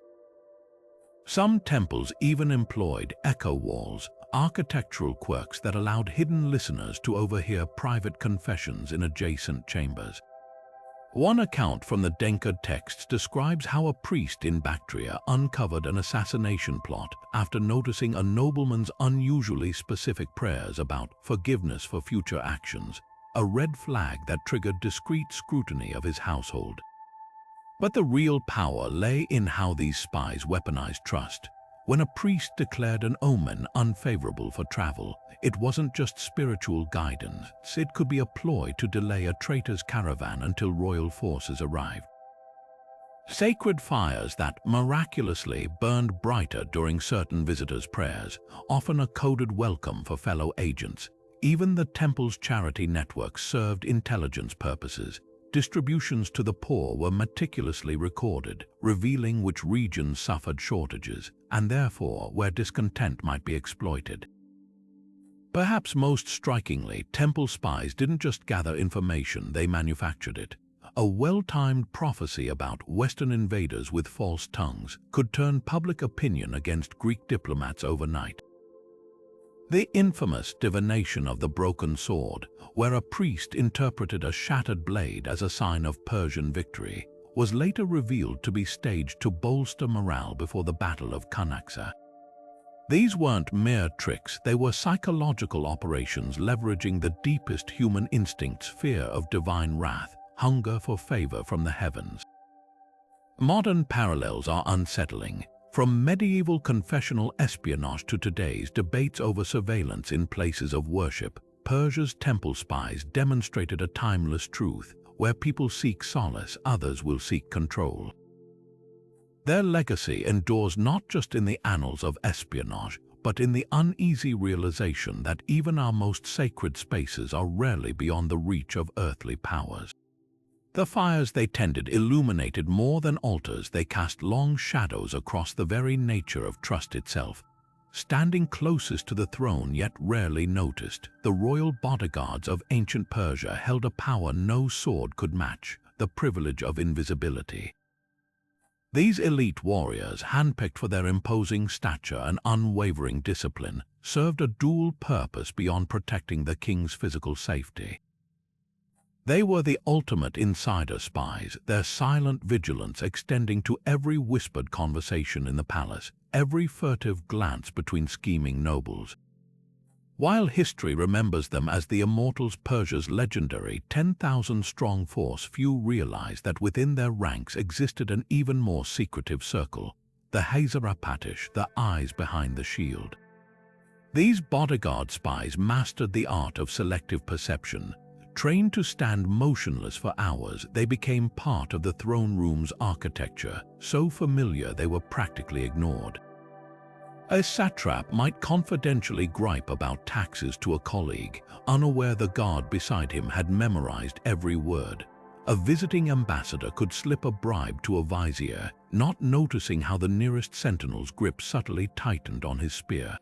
Some temples even employed echo walls, architectural quirks that allowed hidden listeners to overhear private confessions in adjacent chambers. One account from the Denkard texts describes how a priest in Bactria uncovered an assassination plot after noticing a nobleman's unusually specific prayers about forgiveness for future actions, a red flag that triggered discreet scrutiny of his household. But the real power lay in how these spies weaponized trust. When a priest declared an omen unfavorable for travel, it wasn't just spiritual guidance, it could be a ploy to delay a traitor's caravan until royal forces arrived. Sacred fires that miraculously burned brighter during certain visitors' prayers, often a coded welcome for fellow agents. Even the temple's charity network served intelligence purposes. Distributions to the poor were meticulously recorded, revealing which regions suffered shortages, and therefore where discontent might be exploited. Perhaps most strikingly, temple spies didn't just gather information, they manufactured it. A well-timed prophecy about Western invaders with false tongues could turn public opinion against Greek diplomats overnight. The infamous divination of the broken sword, where a priest interpreted a shattered blade as a sign of Persian victory, was later revealed to be staged to bolster morale before the Battle of Cunaxa. These weren't mere tricks, they were psychological operations leveraging the deepest human instincts: fear of divine wrath, hunger for favor from the heavens. Modern parallels are unsettling. From medieval confessional espionage to today's debates over surveillance in places of worship, Persia's temple spies demonstrated a timeless truth: where people seek solace, others will seek control. Their legacy endures not just in the annals of espionage, but in the uneasy realization that even our most sacred spaces are rarely beyond the reach of earthly powers. The fires they tended illuminated more than altars, they cast long shadows across the very nature of trust itself. Standing closest to the throne yet rarely noticed, the royal bodyguards of ancient Persia held a power no sword could match: the privilege of invisibility. These elite warriors, handpicked for their imposing stature and unwavering discipline, served a dual purpose beyond protecting the king's physical safety. They were the ultimate insider spies, their silent vigilance extending to every whispered conversation in the palace, every furtive glance between scheming nobles. While history remembers them as the immortals Persia's legendary 10,000-strong force, few realize that within their ranks existed an even more secretive circle, the Hazarapatish, the eyes behind the shield. These bodyguard spies mastered the art of selective perception. Trained to stand motionless for hours, they became part of the throne room's architecture, so familiar they were practically ignored. A satrap might confidentially gripe about taxes to a colleague, unaware the guard beside him had memorized every word. A visiting ambassador could slip a bribe to a vizier, not noticing how the nearest sentinel's grip subtly tightened on his spear.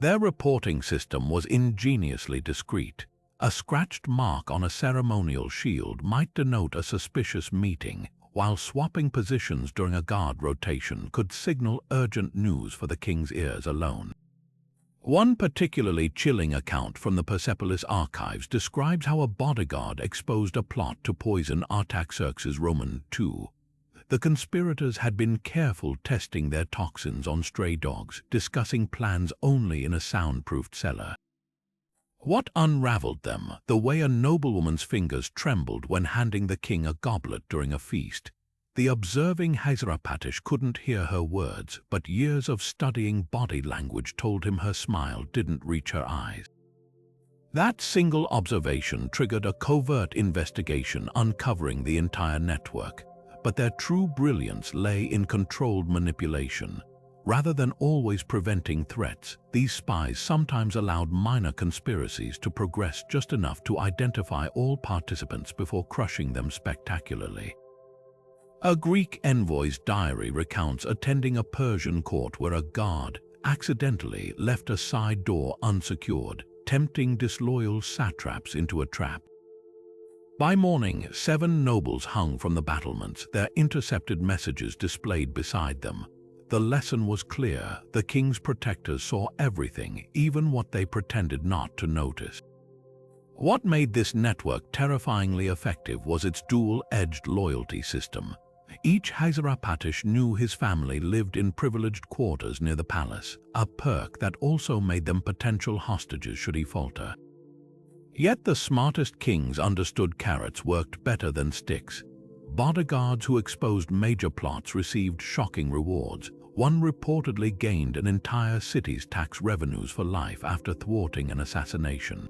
Their reporting system was ingeniously discreet. A scratched mark on a ceremonial shield might denote a suspicious meeting, while swapping positions during a guard rotation could signal urgent news for the king's ears alone. One particularly chilling account from the Persepolis archives describes how a bodyguard exposed a plot to poison Artaxerxes Roman II. The conspirators had been careful testing their toxins on stray dogs, discussing plans only in a soundproofed cellar. What unraveled them, the way a noblewoman's fingers trembled when handing the king a goblet during a feast. The observing Hazarapatish couldn't hear her words, but years of studying body language told him her smile didn't reach her eyes. That single observation triggered a covert investigation uncovering the entire network, but their true brilliance lay in controlled manipulation. Rather than always preventing threats, these spies sometimes allowed minor conspiracies to progress just enough to identify all participants before crushing them spectacularly. A Greek envoy's diary recounts attending a Persian court where a guard accidentally left a side door unsecured, tempting disloyal satraps into a trap. By morning, 7 nobles hung from the battlements, their intercepted messages displayed beside them. The lesson was clear: the king's protectors saw everything, even what they pretended not to notice. What made this network terrifyingly effective was its dual-edged loyalty system. Each Hazarapatish knew his family lived in privileged quarters near the palace, a perk that also made them potential hostages should he falter. Yet the smartest kings understood carrots worked better than sticks. Bodyguards who exposed major plots received shocking rewards. One reportedly gained an entire city's tax revenues for life after thwarting an assassination.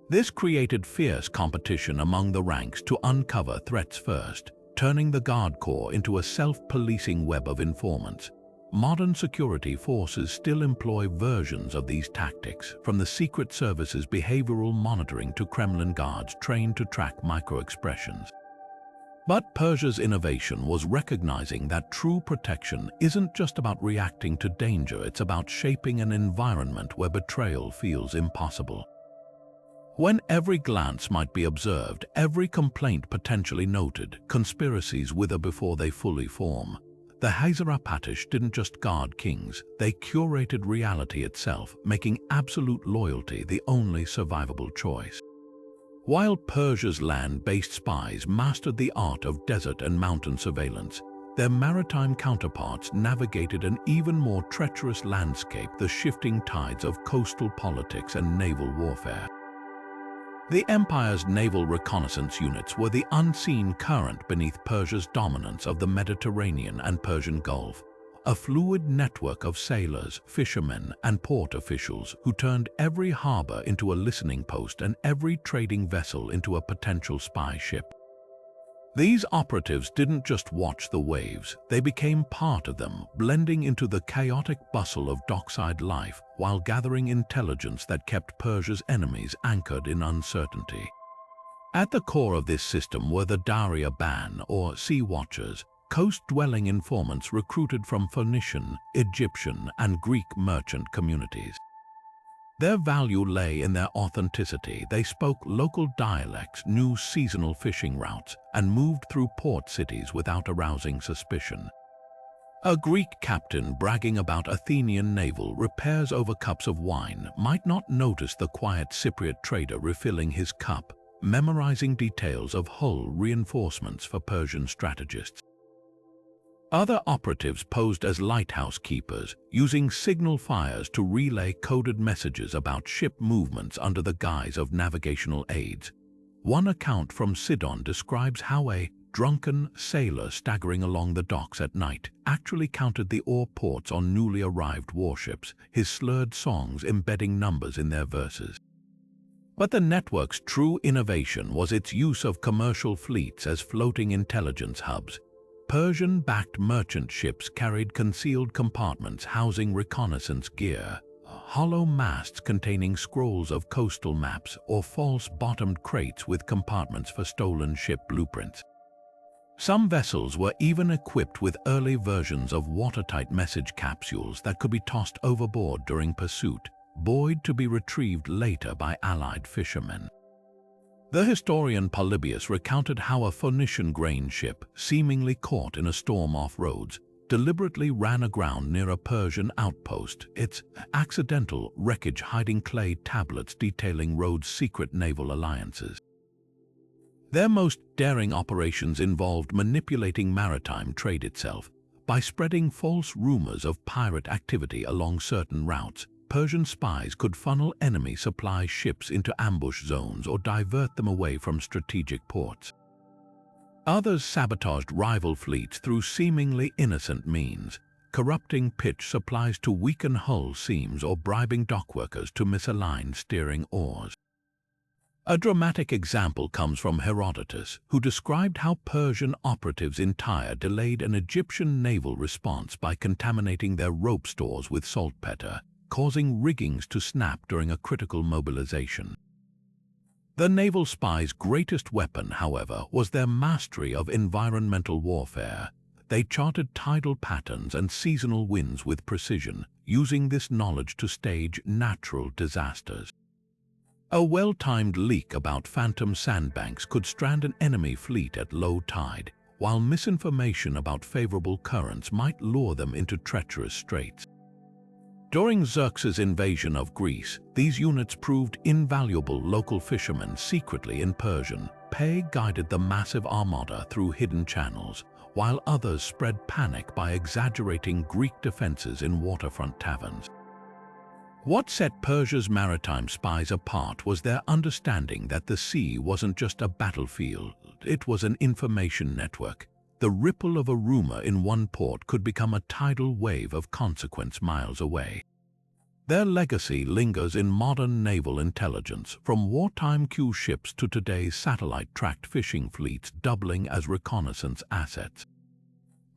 This created fierce competition among the ranks to uncover threats first, turning the Guard Corps into a self-policing web of informants. Modern security forces still employ versions of these tactics, from the Secret Service's behavioral monitoring to Kremlin guards trained to track micro-expressions. But Persia's innovation was recognizing that true protection isn't just about reacting to danger, it's about shaping an environment where betrayal feels impossible. When every glance might be observed, every complaint potentially noted, conspiracies wither before they fully form. The Hazarapatish didn't just guard kings, they curated reality itself, making absolute loyalty the only survivable choice. While Persia's land-based spies mastered the art of desert and mountain surveillance, their maritime counterparts navigated an even more treacherous landscape: the shifting tides of coastal politics and naval warfare. The empire's naval reconnaissance units were the unseen current beneath Persia's dominance of the Mediterranean and Persian Gulf, a fluid network of sailors, fishermen, and port officials who turned every harbor into a listening post and every trading vessel into a potential spy ship. These operatives didn't just watch the waves, they became part of them, blending into the chaotic bustle of dockside life while gathering intelligence that kept Persia's enemies anchored in uncertainty. At the core of this system were the Daria Ban, or Sea Watchers, coast-dwelling informants recruited from Phoenician, Egyptian, and Greek merchant communities. Their value lay in their authenticity. They spoke local dialects, knew seasonal fishing routes, and moved through port cities without arousing suspicion. A Greek captain bragging about Athenian naval repairs over cups of wine might not notice the quiet Cypriot trader refilling his cup, memorizing details of hull reinforcements for Persian strategists. Other operatives posed as lighthouse keepers, using signal fires to relay coded messages about ship movements under the guise of navigational aids. One account from Sidon describes how a drunken sailor staggering along the docks at night actually counted the oar ports on newly arrived warships, his slurred songs embedding numbers in their verses. But the network's true innovation was its use of commercial fleets as floating intelligence hubs. Persian-backed merchant ships carried concealed compartments housing reconnaissance gear, hollow masts containing scrolls of coastal maps, or false-bottomed crates with compartments for stolen ship blueprints. Some vessels were even equipped with early versions of watertight message capsules that could be tossed overboard during pursuit, buoyed to be retrieved later by allied fishermen. The historian Polybius recounted how a Phoenician grain ship, seemingly caught in a storm off Rhodes, deliberately ran aground near a Persian outpost, its accidental wreckage hiding clay tablets detailing Rhodes' secret naval alliances. Their most daring operations involved manipulating maritime trade itself. By spreading false rumors of pirate activity along certain routes, Persian spies could funnel enemy supply ships into ambush zones or divert them away from strategic ports. Others sabotaged rival fleets through seemingly innocent means, corrupting pitch supplies to weaken hull seams or bribing dockworkers to misalign steering oars. A dramatic example comes from Herodotus, who described how Persian operatives in Tyre delayed an Egyptian naval response by contaminating their rope stores with saltpeter, causing riggings to snap during a critical mobilization. The naval spies' greatest weapon, however, was their mastery of environmental warfare. They charted tidal patterns and seasonal winds with precision, using this knowledge to stage natural disasters. A well-timed leak about phantom sandbanks could strand an enemy fleet at low tide, while misinformation about favorable currents might lure them into treacherous straits. During Xerxes' invasion of Greece, these units proved invaluable. Local fishermen secretly in Persian guided the massive armada through hidden channels, while others spread panic by exaggerating Greek defenses in waterfront taverns. What set Persia's maritime spies apart was their understanding that the sea wasn't just a battlefield, it was an information network. The ripple of a rumor in one port could become a tidal wave of consequence miles away. Their legacy lingers in modern naval intelligence, from wartime Q ships to today's satellite-tracked fishing fleets doubling as reconnaissance assets.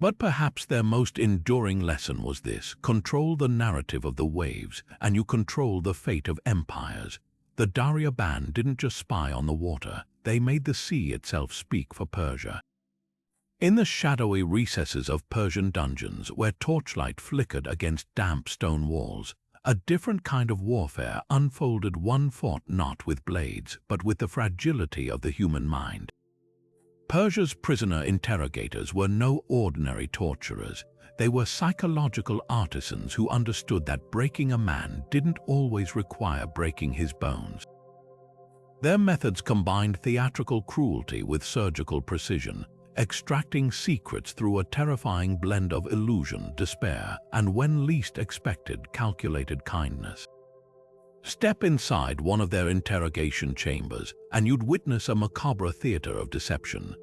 But perhaps their most enduring lesson was this: control the narrative of the waves, and you control the fate of empires. The Daria band didn't just spy on the water, they made the sea itself speak for Persia. In the shadowy recesses of Persian dungeons, where torchlight flickered against damp stone walls, a different kind of warfare unfolded. One fought not with blades, but with the fragility of the human mind. Persia's prisoner interrogators were no ordinary torturers. They were psychological artisans who understood that breaking a man didn't always require breaking his bones. Their methods combined theatrical cruelty with surgical precision, extracting secrets through a terrifying blend of illusion, despair, and, when least expected, calculated kindness. Step inside one of their interrogation chambers, and you'd witness a macabre theater of deception.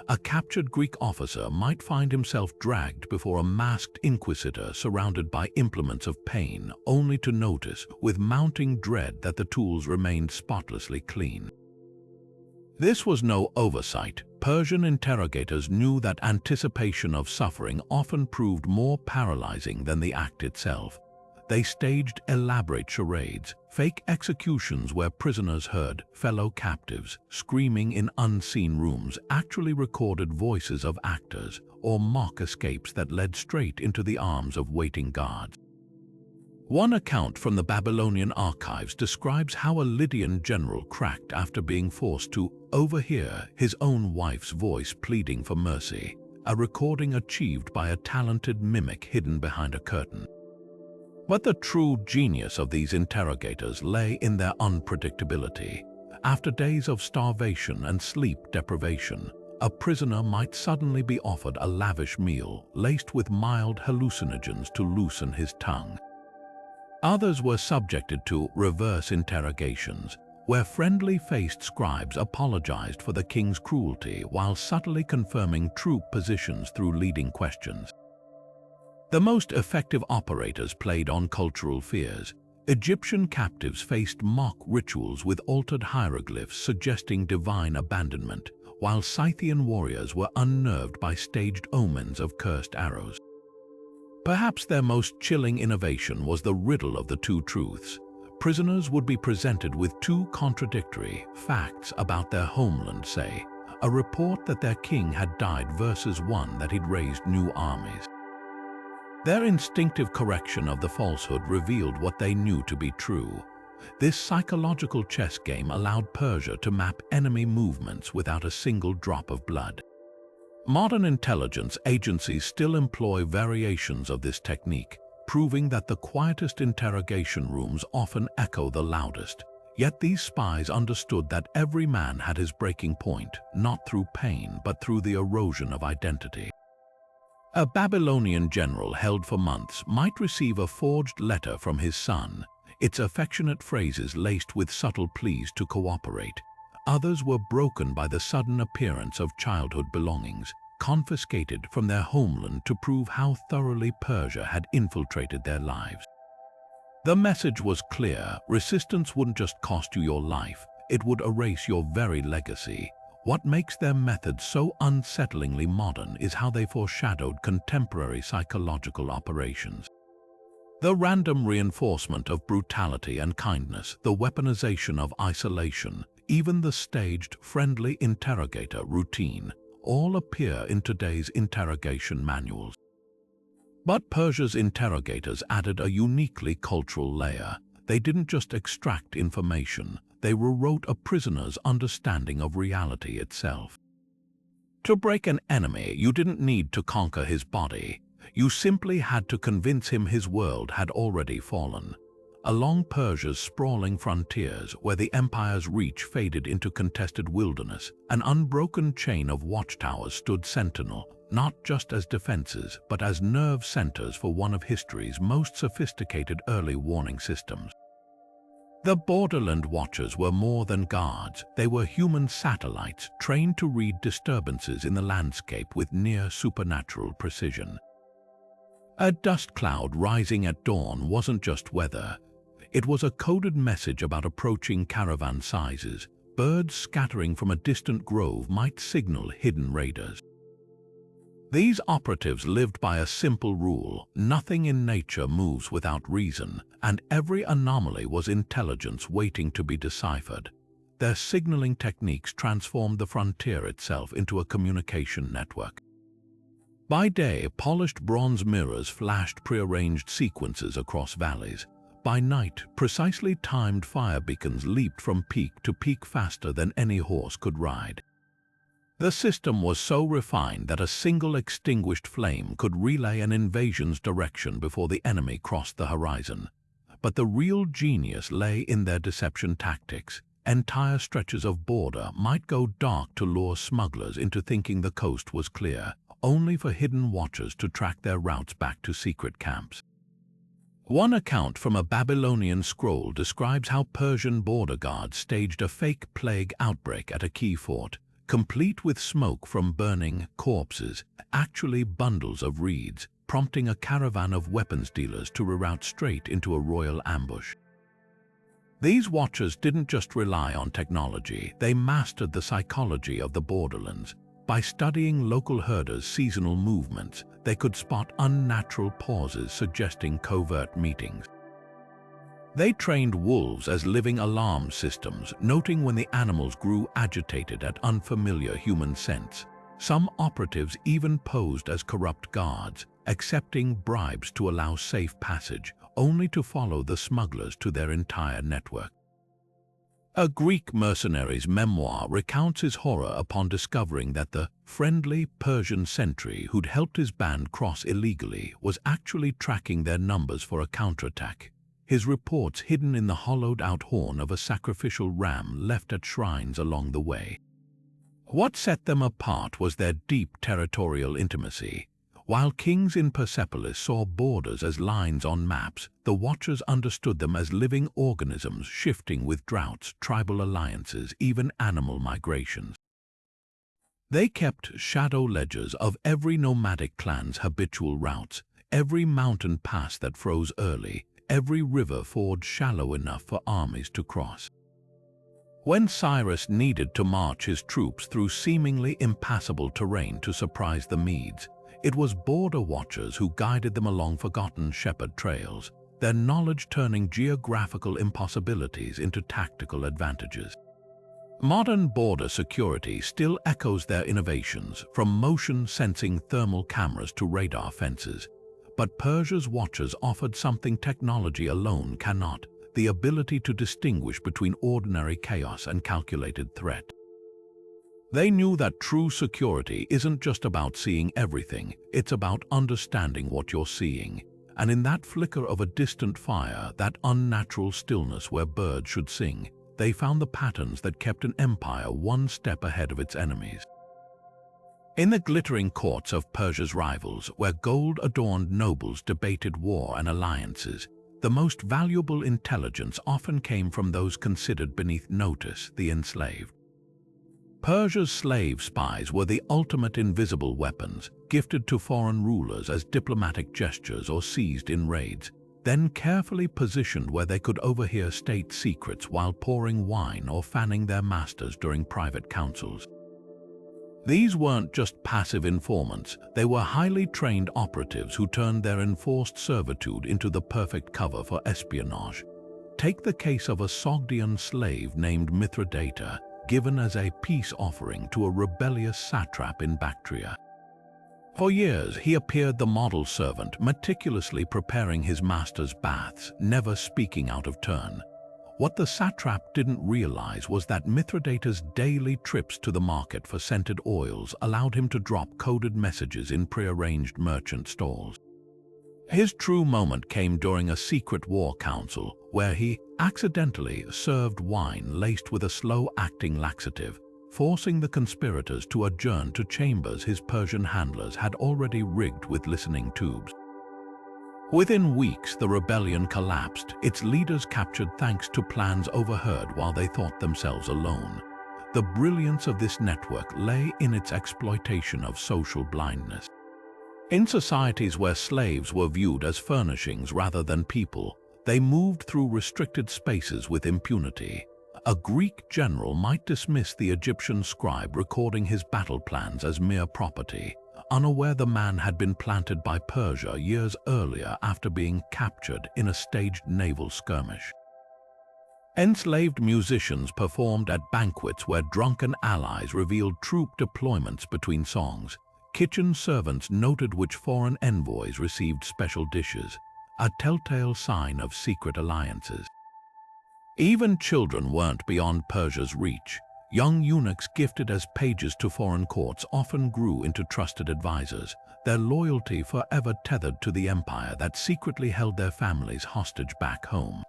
A captured Greek officer might find himself dragged before a masked inquisitor surrounded by implements of pain, only to notice, with mounting dread, that the tools remained spotlessly clean. This was no oversight. Persian interrogators knew that anticipation of suffering often proved more paralyzing than the act itself. They staged elaborate charades, fake executions where prisoners heard fellow captives screaming in unseen rooms, actually recorded voices of actors, or mock escapes that led straight into the arms of waiting guards. One account from the Babylonian archives describes how a Lydian general cracked after being forced to overhear his own wife's voice pleading for mercy, a recording achieved by a talented mimic hidden behind a curtain. But the true genius of these interrogators lay in their unpredictability. After days of starvation and sleep deprivation, a prisoner might suddenly be offered a lavish meal laced with mild hallucinogens to loosen his tongue. Others were subjected to reverse interrogations, where friendly-faced scribes apologized for the king's cruelty while subtly confirming troop positions through leading questions. The most effective operators played on cultural fears. Egyptian captives faced mock rituals with altered hieroglyphs suggesting divine abandonment, while Scythian warriors were unnerved by staged omens of cursed arrows. Perhaps their most chilling innovation was the riddle of the two truths. Prisoners would be presented with two contradictory facts about their homeland, say, a report that their king had died versus one that he'd raised new armies. Their instinctive correction of the falsehood revealed what they knew to be true. This psychological chess game allowed Persia to map enemy movements without a single drop of blood. Modern intelligence agencies still employ variations of this technique, proving that the quietest interrogation rooms often echo the loudest. Yet these spies understood that every man had his breaking point, not through pain but through the erosion of identity. A Babylonian general held for months might receive a forged letter from his son, its affectionate phrases laced with subtle pleas to cooperate. Others were broken by the sudden appearance of childhood belongings, confiscated from their homeland to prove how thoroughly Persia had infiltrated their lives. The message was clear: resistance wouldn't just cost you your life, it would erase your very legacy. What makes their methods so unsettlingly modern is how they foreshadowed contemporary psychological operations. The random reinforcement of brutality and kindness, the weaponization of isolation, even the staged, friendly interrogator routine, all appear in today's interrogation manuals. But Persia's interrogators added a uniquely cultural layer. They didn't just extract information, they rewrote a prisoner's understanding of reality itself. To break an enemy, you didn't need to conquer his body. You simply had to convince him his world had already fallen. Along Persia's sprawling frontiers, where the empire's reach faded into contested wilderness, an unbroken chain of watchtowers stood sentinel, not just as defenses, but as nerve centers for one of history's most sophisticated early warning systems. The borderland watchers were more than guards. They were human satellites trained to read disturbances in the landscape with near supernatural precision. A dust cloud rising at dawn wasn't just weather. It was a coded message about approaching caravan sizes. Birds scattering from a distant grove might signal hidden raiders. These operatives lived by a simple rule: nothing in nature moves without reason, and every anomaly was intelligence waiting to be deciphered. Their signaling techniques transformed the frontier itself into a communication network. By day, polished bronze mirrors flashed prearranged sequences across valleys. By night, precisely timed fire beacons leaped from peak to peak faster than any horse could ride. The system was so refined that a single extinguished flame could relay an invasion's direction before the enemy crossed the horizon. But the real genius lay in their deception tactics. Entire stretches of border might go dark to lure smugglers into thinking the coast was clear, only for hidden watchers to track their routes back to secret camps. One account from a Babylonian scroll describes how Persian border guards staged a fake plague outbreak at a key fort, complete with smoke from burning corpses, actually bundles of reeds, prompting a caravan of weapons dealers to reroute straight into a royal ambush. These watchers didn't just rely on technology, they mastered the psychology of the borderlands. By studying local herders' seasonal movements, they could spot unnatural pauses suggesting covert meetings. They trained wolves as living alarm systems, noting when the animals grew agitated at unfamiliar human scents. Some operatives even posed as corrupt guards, accepting bribes to allow safe passage, only to follow the smugglers to their entire network. A Greek mercenary's memoir recounts his horror upon discovering that the friendly Persian sentry who'd helped his band cross illegally was actually tracking their numbers for a counterattack. his reports hidden in the hollowed-out horn of a sacrificial ram left at shrines along the way. What set them apart was their deep territorial intimacy. While kings in Persepolis saw borders as lines on maps, the Watchers understood them as living organisms shifting with droughts, tribal alliances, even animal migrations. They kept shadow ledgers of every nomadic clan's habitual routes, every mountain pass that froze early, every river ford shallow enough for armies to cross. When Cyrus needed to march his troops through seemingly impassable terrain to surprise the Medes, it was border watchers who guided them along forgotten shepherd trails, their knowledge turning geographical impossibilities into tactical advantages. Modern border security still echoes their innovations, from motion-sensing thermal cameras to radar fences. But Persia's watchers offered something technology alone cannot: the ability to distinguish between ordinary chaos and calculated threat. They knew that true security isn't just about seeing everything, it's about understanding what you're seeing. And in that flicker of a distant fire, that unnatural stillness where birds should sing, they found the patterns that kept an empire one step ahead of its enemies. In the glittering courts of Persia's rivals, where gold-adorned nobles debated war and alliances, the most valuable intelligence often came from those considered beneath notice, the enslaved. Persia's slave spies were the ultimate invisible weapons, gifted to foreign rulers as diplomatic gestures or seized in raids, then carefully positioned where they could overhear state secrets while pouring wine or fanning their masters during private councils. These weren't just passive informants, they were highly trained operatives who turned their enforced servitude into the perfect cover for espionage. Take the case of a Sogdian slave named Mithridata, given as a peace offering to a rebellious satrap in Bactria. For years, he appeared the model servant, meticulously preparing his master's baths, never speaking out of turn. What the satrap didn't realize was that Mithridata's daily trips to the market for scented oils allowed him to drop coded messages in prearranged merchant stalls. His true moment came during a secret war council, where he accidentally served wine laced with a slow-acting laxative, forcing the conspirators to adjourn to chambers his Persian handlers had already rigged with listening tubes. Within weeks, the rebellion collapsed, its leaders captured thanks to plans overheard while they thought themselves alone. The brilliance of this network lay in its exploitation of social blindness. In societies where slaves were viewed as furnishings rather than people, they moved through restricted spaces with impunity. A Greek general might dismiss the Egyptian scribe recording his battle plans as mere property, unaware the man had been planted by Persia years earlier after being captured in a staged naval skirmish. Enslaved musicians performed at banquets where drunken allies revealed troop deployments between songs. Kitchen servants noted which foreign envoys received special dishes, a telltale sign of secret alliances. Even children weren't beyond Persia's reach. Young eunuchs gifted as pages to foreign courts often grew into trusted advisors, their loyalty forever tethered to the empire that secretly held their families hostage back home.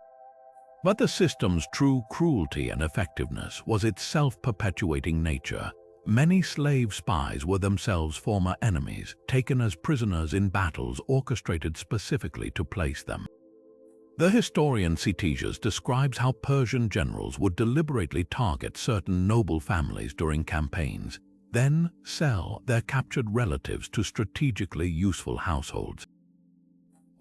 But the system's true cruelty and effectiveness was its self-perpetuating nature. Many slave spies were themselves former enemies, taken as prisoners in battles orchestrated specifically to place them. The historian Ctesias describes how Persian generals would deliberately target certain noble families during campaigns, then sell their captured relatives to strategically useful households.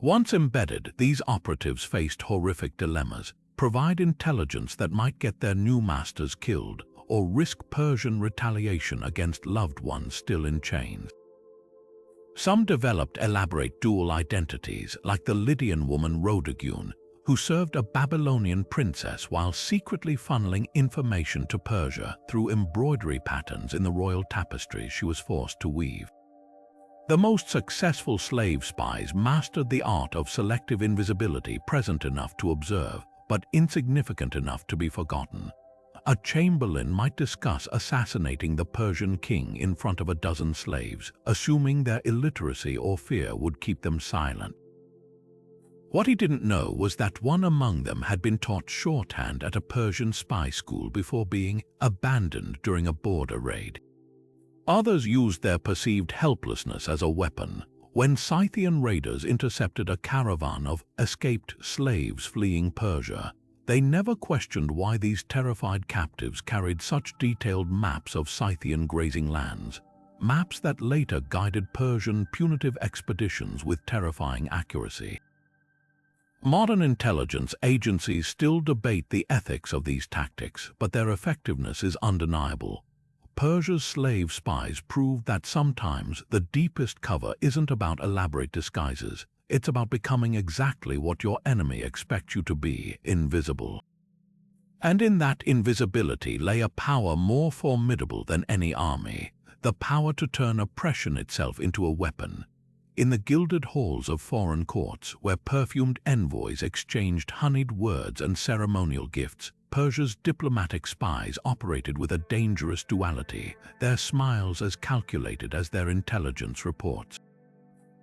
Once embedded, these operatives faced horrific dilemmas: provide intelligence that might get their new masters killed, or risk Persian retaliation against loved ones still in chains. Some developed elaborate dual identities, like the Lydian woman Rhodagun, who served a Babylonian princess while secretly funneling information to Persia through embroidery patterns in the royal tapestries she was forced to weave. The most successful slave spies mastered the art of selective invisibility, present enough to observe, but insignificant enough to be forgotten. A chamberlain might discuss assassinating the Persian king in front of a dozen slaves, assuming their illiteracy or fear would keep them silent. What he didn't know was that one among them had been taught shorthand at a Persian spy school before being abandoned during a border raid. Others used their perceived helplessness as a weapon. When Scythian raiders intercepted a caravan of escaped slaves fleeing Persia, they never questioned why these terrified captives carried such detailed maps of Scythian grazing lands, maps that later guided Persian punitive expeditions with terrifying accuracy. Modern intelligence agencies still debate the ethics of these tactics, but their effectiveness is undeniable. Persia's slave spies proved that sometimes the deepest cover isn't about elaborate disguises. It's about becoming exactly what your enemy expects you to be, invisible. And in that invisibility lay a power more formidable than any army, the power to turn oppression itself into a weapon. In the gilded halls of foreign courts, where perfumed envoys exchanged honeyed words and ceremonial gifts, Persia's diplomatic spies operated with a dangerous duality, their smiles as calculated as their intelligence reports.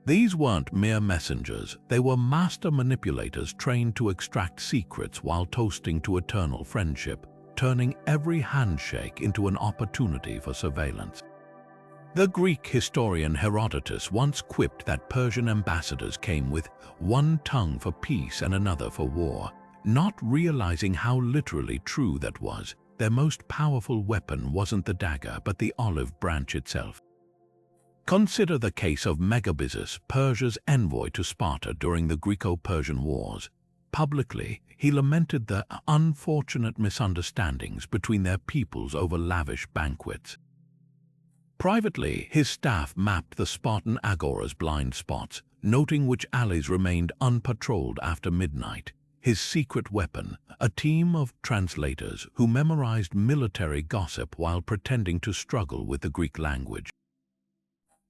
These weren't mere messengers, they were master manipulators trained to extract secrets while toasting to eternal friendship, turning every handshake into an opportunity for surveillance. The Greek historian Herodotus once quipped that Persian ambassadors came with one tongue for peace and another for war, not realizing how literally true that was. Their most powerful weapon wasn't the dagger but the olive branch itself. Consider the case of Megabyzus, Persia's envoy to Sparta during the Greco-Persian Wars. Publicly, he lamented the unfortunate misunderstandings between their peoples over lavish banquets. Privately, his staff mapped the Spartan agora's blind spots, noting which alleys remained unpatrolled after midnight. His secret weapon, a team of translators who memorized military gossip while pretending to struggle with the Greek language.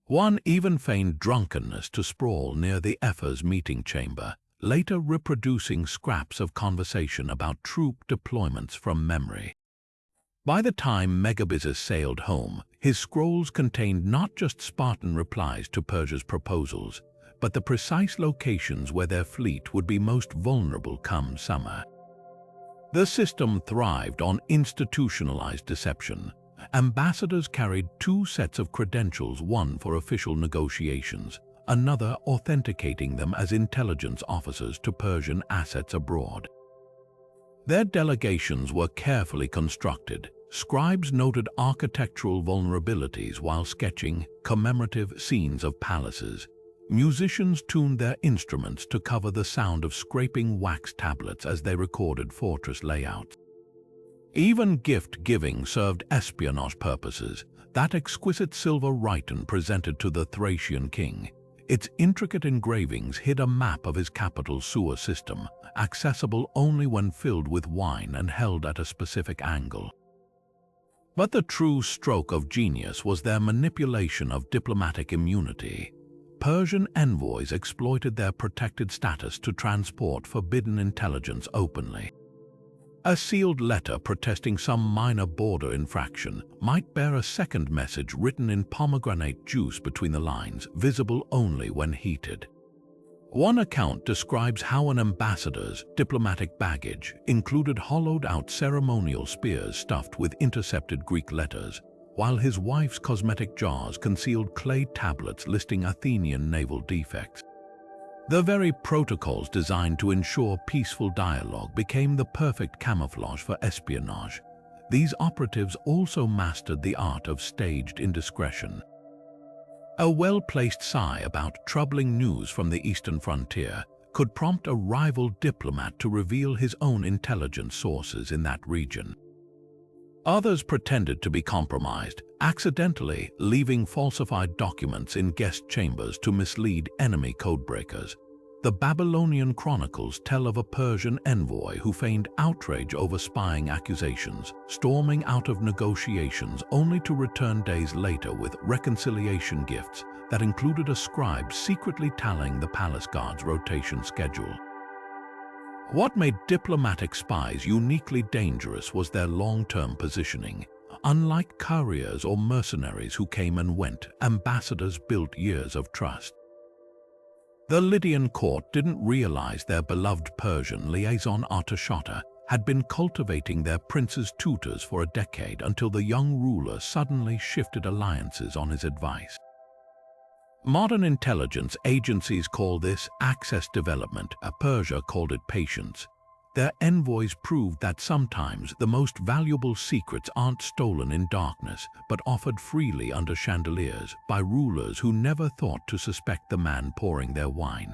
One even feigned drunkenness to sprawl near the ephors meeting chamber, later reproducing scraps of conversation about troop deployments from memory. By the time Megabyzus sailed home, his scrolls contained not just Spartan replies to Persia's proposals, but the precise locations where their fleet would be most vulnerable come summer. The system thrived on institutionalized deception. Ambassadors carried two sets of credentials, one for official negotiations, another authenticating them as intelligence officers to Persian assets abroad. Their delegations were carefully constructed. Scribes noted architectural vulnerabilities while sketching commemorative scenes of palaces. Musicians tuned their instruments to cover the sound of scraping wax tablets as they recorded fortress layouts. Even gift-giving served espionage purposes. That exquisite silver rhyton presented to the Thracian king. Its intricate engravings hid a map of his capital's sewer system, accessible only when filled with wine and held at a specific angle. But the true stroke of genius was their manipulation of diplomatic immunity. Persian envoys exploited their protected status to transport forbidden intelligence openly. A sealed letter protesting some minor border infraction might bear a second message written in pomegranate juice between the lines, visible only when heated. One account describes how an ambassador's diplomatic baggage included hollowed-out ceremonial spears stuffed with intercepted Greek letters, while his wife's cosmetic jars concealed clay tablets listing Athenian naval defects. The very protocols designed to ensure peaceful dialogue became the perfect camouflage for espionage. These operatives also mastered the art of staged indiscretion. A well-placed sigh about troubling news from the eastern frontier could prompt a rival diplomat to reveal his own intelligence sources in that region. Others pretended to be compromised, accidentally leaving falsified documents in guest chambers to mislead enemy codebreakers. The Babylonian chronicles tell of a Persian envoy who feigned outrage over spying accusations, storming out of negotiations only to return days later with reconciliation gifts that included a scribe secretly tallying the palace guard's rotation schedule. What made diplomatic spies uniquely dangerous was their long-term positioning. Unlike couriers or mercenaries who came and went, ambassadors built years of trust. The Lydian court didn't realize their beloved Persian liaison Artashata had been cultivating their prince's tutors for a decade until the young ruler suddenly shifted alliances on his advice. Modern intelligence agencies call this access development, Persia called it patience. Their envoys proved that sometimes the most valuable secrets aren't stolen in darkness, but offered freely under chandeliers by rulers who never thought to suspect the man pouring their wine.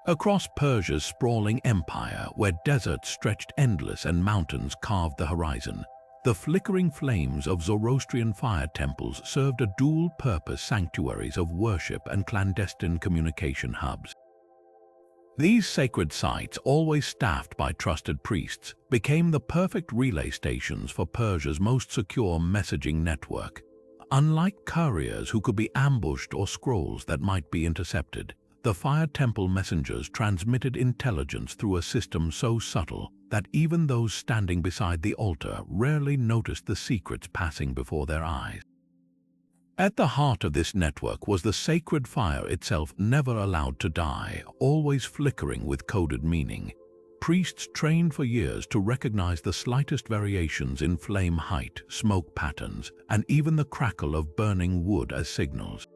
Across Persia's sprawling empire, where deserts stretched endless and mountains carved the horizon, the flickering flames of Zoroastrian fire temples served a dual-purpose sanctuaries of worship and clandestine communication hubs. These sacred sites, always staffed by trusted priests, became the perfect relay stations for Persia's most secure messaging network. Unlike couriers who could be ambushed or scrolls that might be intercepted, the fire temple messengers transmitted intelligence through a system so subtle that even those standing beside the altar rarely noticed the secrets passing before their eyes. At the heart of this network was the sacred fire itself, never allowed to die, always flickering with coded meaning. Priests trained for years to recognize the slightest variations in flame height, smoke patterns, and even the crackle of burning wood as signals.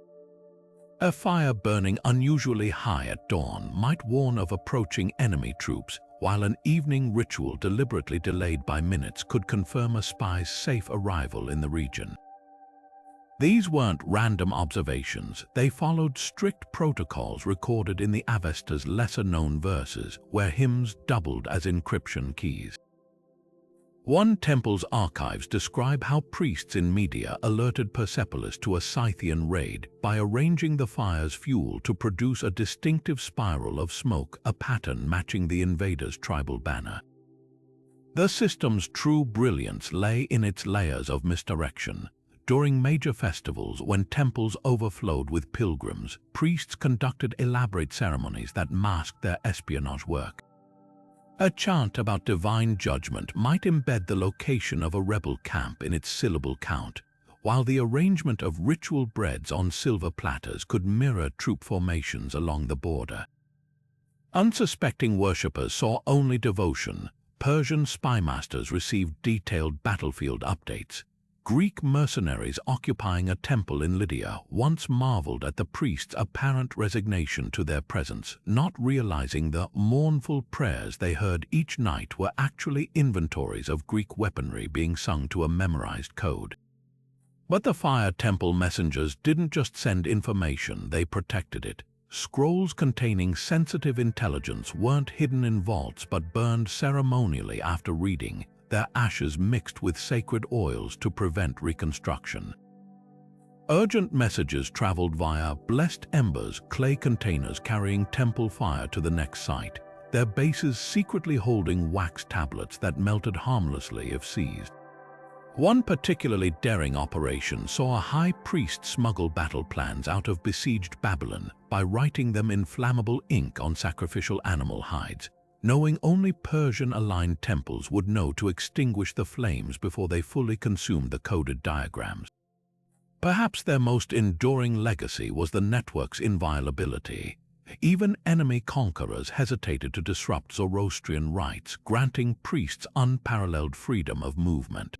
A fire burning unusually high at dawn might warn of approaching enemy troops, while an evening ritual deliberately delayed by minutes could confirm a spy's safe arrival in the region. These weren't random observations, they followed strict protocols recorded in the Avesta's lesser-known verses, where hymns doubled as encryption keys. One temple's archives describe how priests in Media alerted Persepolis to a Scythian raid by arranging the fire's fuel to produce a distinctive spiral of smoke, a pattern matching the invaders' tribal banner. The system's true brilliance lay in its layers of misdirection. During major festivals, when temples overflowed with pilgrims, priests conducted elaborate ceremonies that masked their espionage work. A chant about divine judgment might embed the location of a rebel camp in its syllable count, while the arrangement of ritual breads on silver platters could mirror troop formations along the border. Unsuspecting worshippers saw only devotion. Persian spymasters received detailed battlefield updates. Greek mercenaries occupying a temple in Lydia once marveled at the priest's apparent resignation to their presence, not realizing the mournful prayers they heard each night were actually inventories of Greek weaponry being sung to a memorized code. But the fire temple messengers didn't just send information, they protected it. Scrolls containing sensitive intelligence weren't hidden in vaults but burned ceremonially after reading, their ashes mixed with sacred oils to prevent reconstruction. Urgent messages traveled via blessed embers, clay containers carrying temple fire to the next site, their bases secretly holding wax tablets that melted harmlessly if seized. One particularly daring operation saw a high priest smuggle battle plans out of besieged Babylon by writing them in flammable ink on sacrificial animal hides, knowing only Persian-aligned temples would know to extinguish the flames before they fully consumed the coded diagrams. Perhaps their most enduring legacy was the network's inviolability. Even enemy conquerors hesitated to disrupt Zoroastrian rites, granting priests unparalleled freedom of movement.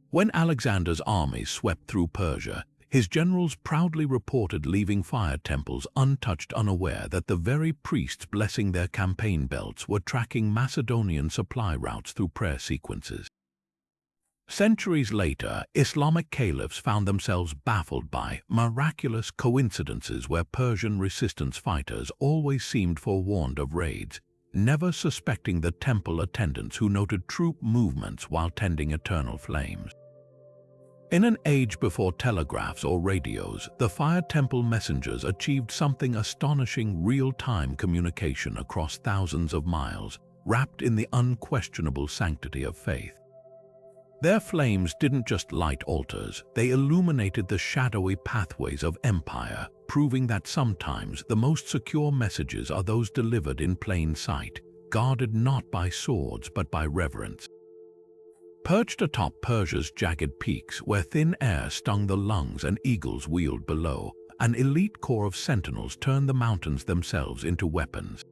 When Alexander's armies swept through Persia, his generals proudly reported leaving fire temples untouched, unaware that the very priests blessing their campaign belts were tracking Macedonian supply routes through prayer sequences. Centuries later, Islamic caliphs found themselves baffled by miraculous coincidences where Persian resistance fighters always seemed forewarned of raids, never suspecting the temple attendants who noted troop movements while tending eternal flames. In an age before telegraphs or radios, the fire temple messengers achieved something astonishing: real-time communication across thousands of miles, wrapped in the unquestionable sanctity of faith. Their flames didn't just light altars, they illuminated the shadowy pathways of empire, proving that sometimes the most secure messages are those delivered in plain sight, guarded not by swords but by reverence. Perched atop Persia's jagged peaks, where thin air stung the lungs and eagles wheeled below, an elite corps of sentinels turned the mountains themselves into weapons.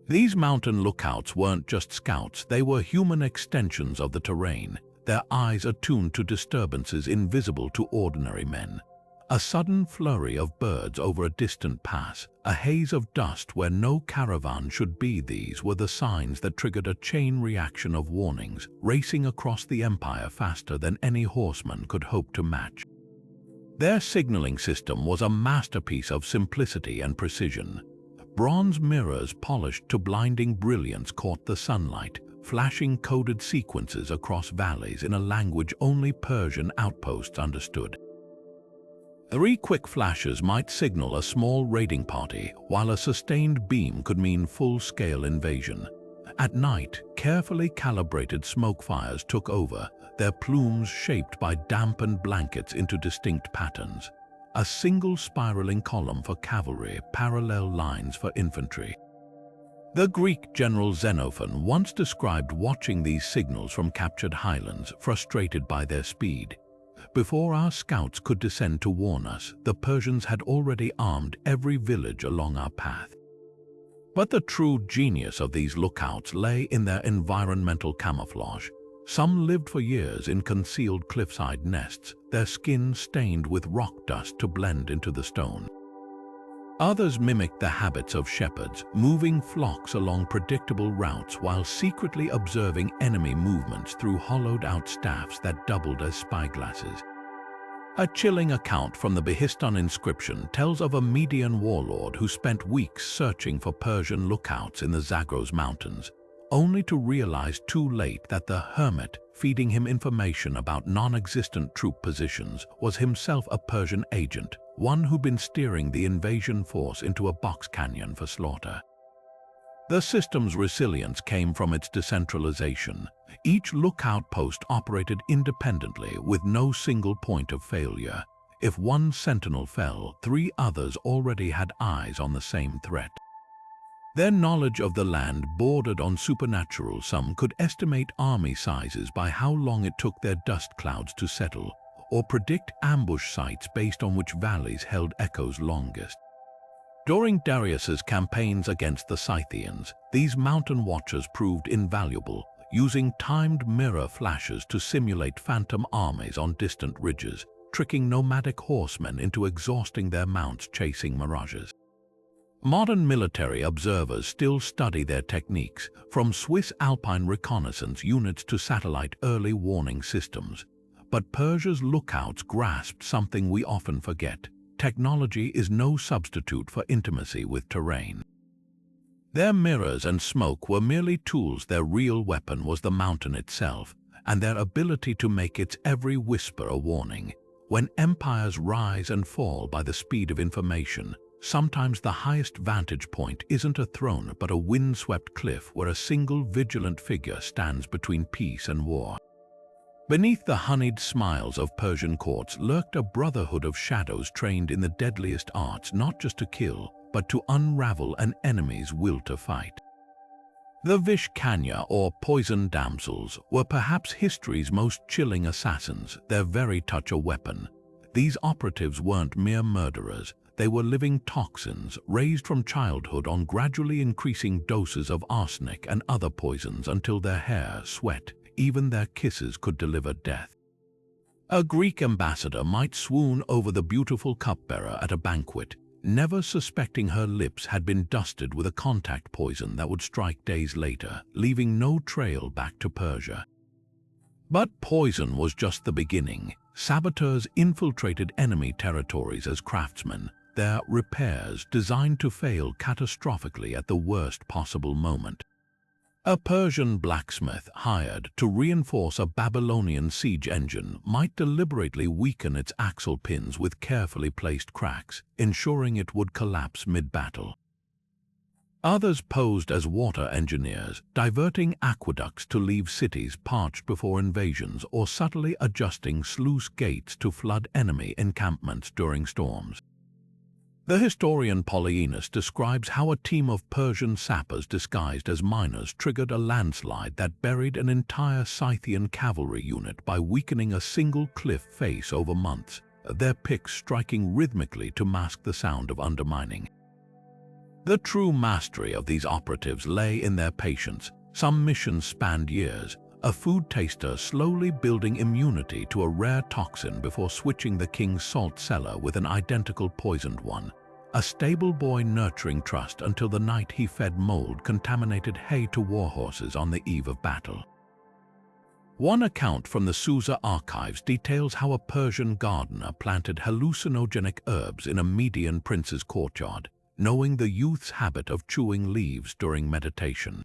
These mountain lookouts weren't just scouts, they were human extensions of the terrain, their eyes attuned to disturbances invisible to ordinary men. A sudden flurry of birds over a distant pass, a haze of dust where no caravan should be, these were the signs that triggered a chain reaction of warnings, racing across the empire faster than any horseman could hope to match. Their signaling system was a masterpiece of simplicity and precision. Bronze mirrors polished to blinding brilliance caught the sunlight, flashing coded sequences across valleys in a language only Persian outposts understood. 3 quick flashes might signal a small raiding party, while a sustained beam could mean full-scale invasion. At night, carefully calibrated smoke fires took over, their plumes shaped by dampened blankets into distinct patterns. A single spiraling column for cavalry, parallel lines for infantry. The Greek general Xenophon once described watching these signals from captured highlands, frustrated by their speed. Before our scouts could descend to warn us, the Persians had already armed every village along our path. But the true genius of these lookouts lay in their environmental camouflage. Some lived for years in concealed cliffside nests, their skin stained with rock dust to blend into the stone. Others mimicked the habits of shepherds, moving flocks along predictable routes while secretly observing enemy movements through hollowed-out staffs that doubled as spyglasses. A chilling account from the Behistun inscription tells of a Median warlord who spent weeks searching for Persian lookouts in the Zagros Mountains, only to realize too late that the hermit feeding him information about non-existent troop positions was himself a Persian agent, one who'd been steering the invasion force into a box canyon for slaughter. The system's resilience came from its decentralization. Each lookout post operated independently with no single point of failure. If one sentinel fell, 3 others already had eyes on the same threat. Their knowledge of the land bordered on supernatural. Some could estimate army sizes by how long it took their dust clouds to settle, or predict ambush sites based on which valleys held echoes longest. During Darius's campaigns against the Scythians, these mountain watchers proved invaluable, using timed mirror flashes to simulate phantom armies on distant ridges, tricking nomadic horsemen into exhausting their mounts chasing mirages. Modern military observers still study their techniques, from Swiss Alpine reconnaissance units to satellite early warning systems. But Persia's lookouts grasped something we often forget. Technology is no substitute for intimacy with terrain. Their mirrors and smoke were merely tools. Their real weapon was the mountain itself, and their ability to make its every whisper a warning. When empires rise and fall by the speed of information, sometimes the highest vantage point isn't a throne but a windswept cliff where a single vigilant figure stands between peace and war. Beneath the honeyed smiles of Persian courts lurked a brotherhood of shadows trained in the deadliest arts, not just to kill, but to unravel an enemy's will to fight. The Vishkanya, or poison damsels, were perhaps history's most chilling assassins, their very touch a weapon. These operatives weren't mere murderers, they were living toxins, raised from childhood on gradually increasing doses of arsenic and other poisons until their hair, sweat, even their kisses could deliver death. A Greek ambassador might swoon over the beautiful cupbearer at a banquet, never suspecting her lips had been dusted with a contact poison that would strike days later, leaving no trail back to Persia. But poison was just the beginning. Saboteurs infiltrated enemy territories as craftsmen, their repairs designed to fail catastrophically at the worst possible moment. A Persian blacksmith hired to reinforce a Babylonian siege engine might deliberately weaken its axle pins with carefully placed cracks, ensuring it would collapse mid-battle. Others posed as water engineers, diverting aqueducts to leave cities parched before invasions or subtly adjusting sluice gates to flood enemy encampments during storms. The historian Polyaenus describes how a team of Persian sappers disguised as miners triggered a landslide that buried an entire Scythian cavalry unit by weakening a single cliff face over months. their picks striking rhythmically to mask the sound of undermining. The true mastery of these operatives lay in their patience. Some missions spanned years, a food taster slowly building immunity to a rare toxin before switching the king's salt cellar with an identical poisoned one. A stable boy nurturing trust until the night he fed mold-contaminated hay to warhorses on the eve of battle. One account from the Susa archives details how a Persian gardener planted hallucinogenic herbs in a Median prince's courtyard, knowing the youth's habit of chewing leaves during meditation.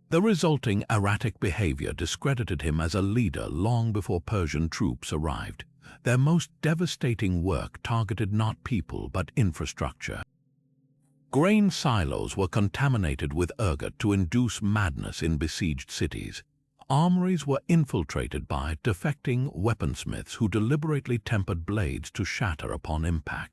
The resulting erratic behavior discredited him as a leader long before Persian troops arrived. Their most devastating work targeted not people but infrastructure. Grain silos were contaminated with ergot to induce madness in besieged cities. Armories were infiltrated by defecting weaponsmiths who deliberately tempered blades to shatter upon impact.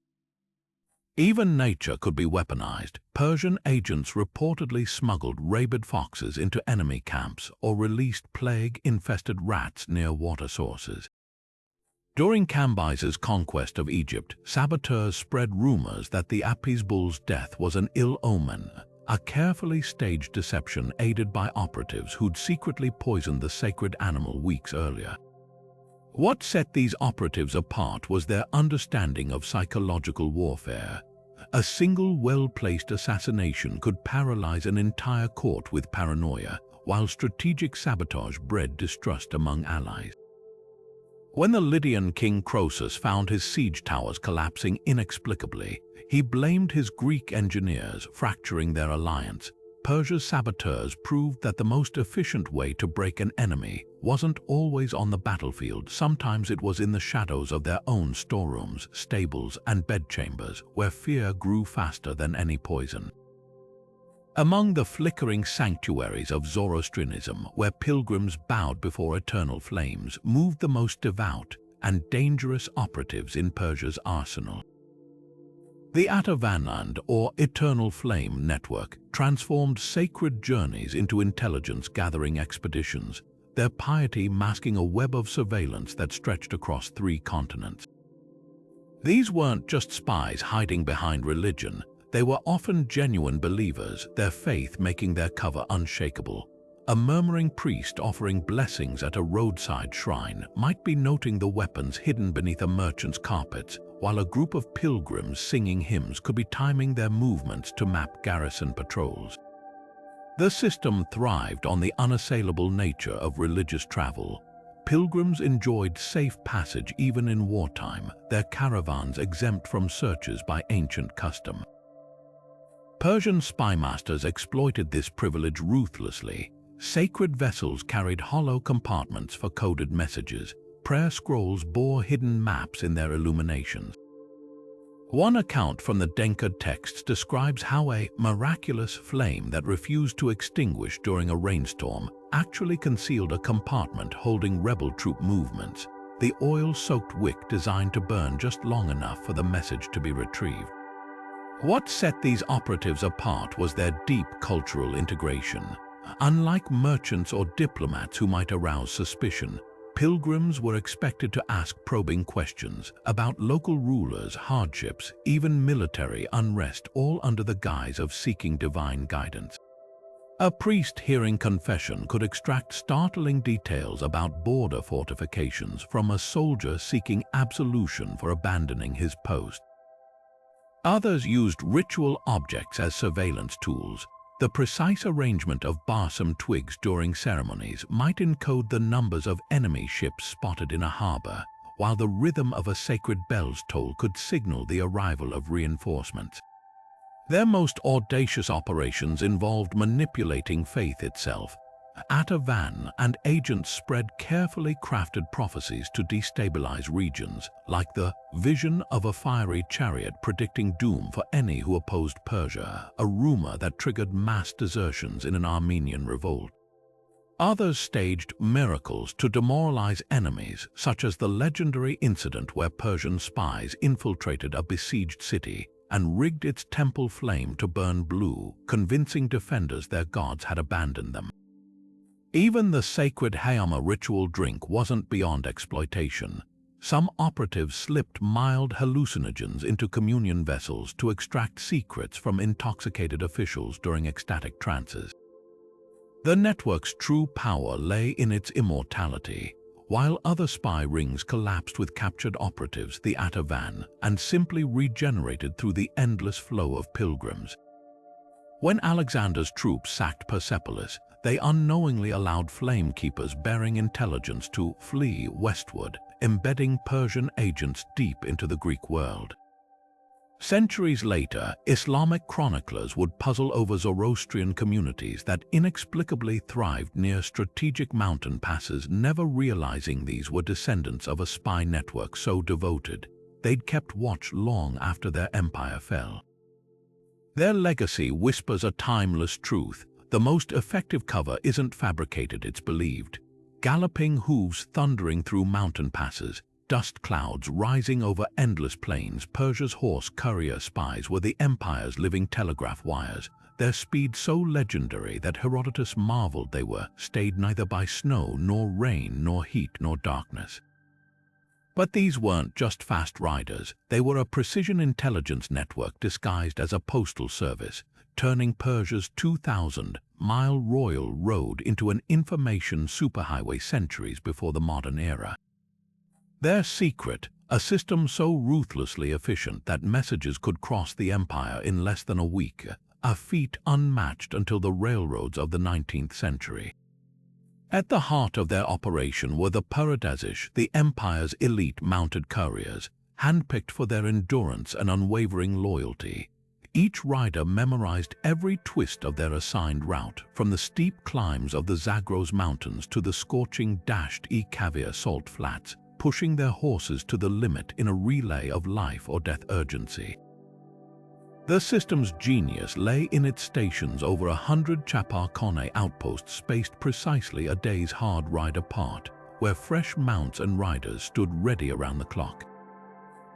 Even nature could be weaponized. Persian agents reportedly smuggled rabid foxes into enemy camps or released plague-infested rats near water sources. During Cambyses's conquest of Egypt, saboteurs spread rumors that the Apis bull's death was an ill omen, a carefully staged deception aided by operatives who'd secretly poisoned the sacred animal weeks earlier. What set these operatives apart was their understanding of psychological warfare. A single well-placed assassination could paralyze an entire court with paranoia, while strategic sabotage bred distrust among allies. When the Lydian king Croesus found his siege towers collapsing inexplicably, he blamed his Greek engineers, fracturing their alliance. Persia's saboteurs proved that the most efficient way to break an enemy wasn't always on the battlefield. Sometimes it was in the shadows of their own storerooms, stables, and bedchambers, where fear grew faster than any poison. Among the flickering sanctuaries of Zoroastrianism, where pilgrims bowed before eternal flames, moved the most devout and dangerous operatives in Persia's arsenal. The Atavanand, or Eternal Flame Network, transformed sacred journeys into intelligence-gathering expeditions, their piety masking a web of surveillance that stretched across 3 continents. These weren't just spies hiding behind religion. They were often genuine believers, their faith making their cover unshakable. A murmuring priest offering blessings at a roadside shrine might be noting the weapons hidden beneath a merchant's carpets, while a group of pilgrims singing hymns could be timing their movements to map garrison patrols. The system thrived on the unassailable nature of religious travel. Pilgrims enjoyed safe passage even in wartime, their caravans exempt from searches by ancient custom. Persian spymasters exploited this privilege ruthlessly. Sacred vessels carried hollow compartments for coded messages. Prayer scrolls bore hidden maps in their illuminations. One account from the Denkard texts describes how a miraculous flame that refused to extinguish during a rainstorm actually concealed a compartment holding rebel troop movements, the oil-soaked wick designed to burn just long enough for the message to be retrieved. What set these operatives apart was their deep cultural integration. Unlike merchants or diplomats who might arouse suspicion, pilgrims were expected to ask probing questions about local rulers, hardships, even military unrest, all under the guise of seeking divine guidance. A priest hearing confession could extract startling details about border fortifications from a soldier seeking absolution for abandoning his post. Others used ritual objects as surveillance tools. The precise arrangement of balsam twigs during ceremonies might encode the numbers of enemy ships spotted in a harbor, while the rhythm of a sacred bell's toll could signal the arrival of reinforcements. Their most audacious operations involved manipulating faith itself. Atavan and agents spread carefully crafted prophecies to destabilize regions, like the vision of a fiery chariot predicting doom for any who opposed Persia, a rumor that triggered mass desertions in an Armenian revolt. Others staged miracles to demoralize enemies, such as the legendary incident where Persian spies infiltrated a besieged city and rigged its temple flame to burn blue, convincing defenders their gods had abandoned them. Even the sacred Hayama ritual drink wasn't beyond exploitation. some operatives slipped mild hallucinogens into communion vessels to extract secrets from intoxicated officials during ecstatic trances. The network's true power lay in its immortality. While other spy rings collapsed with captured operatives, the Atavan, and simply regenerated through the endless flow of pilgrims. When Alexander's troops sacked Persepolis, they unknowingly allowed flame-keepers bearing intelligence to flee westward, embedding Persian agents deep into the Greek world. Centuries later, Islamic chroniclers would puzzle over Zoroastrian communities that inexplicably thrived near strategic mountain passes, never realizing these were descendants of a spy network so devoted they'd kept watch long after their empire fell. Their legacy whispers a timeless truth. The most effective cover isn't fabricated, it's believed. Galloping hooves thundering through mountain passes, dust clouds rising over endless plains, Persia's horse courier spies were the empire's living telegraph wires, their speed so legendary that Herodotus marveled they were stayed neither by snow nor rain nor heat nor darkness. But these weren't just fast riders, they were a precision intelligence network disguised as a postal service, turning Persia's 2,000-mile royal road into an information superhighway centuries before the modern era. Their secret, a system so ruthlessly efficient that messages could cross the empire in less than a week, a feat unmatched until the railroads of the 19th century. At the heart of their operation were the Paradasish, the empire's elite mounted couriers, handpicked for their endurance and unwavering loyalty. Each rider memorized every twist of their assigned route, from the steep climbs of the Zagros Mountains to the scorching dasht-e-Kavir salt flats, pushing their horses to the limit in a relay of life or death urgency. The system's genius lay in its stations over 100 Chapar Kone outposts spaced precisely a day's hard ride apart, where fresh mounts and riders stood ready around the clock.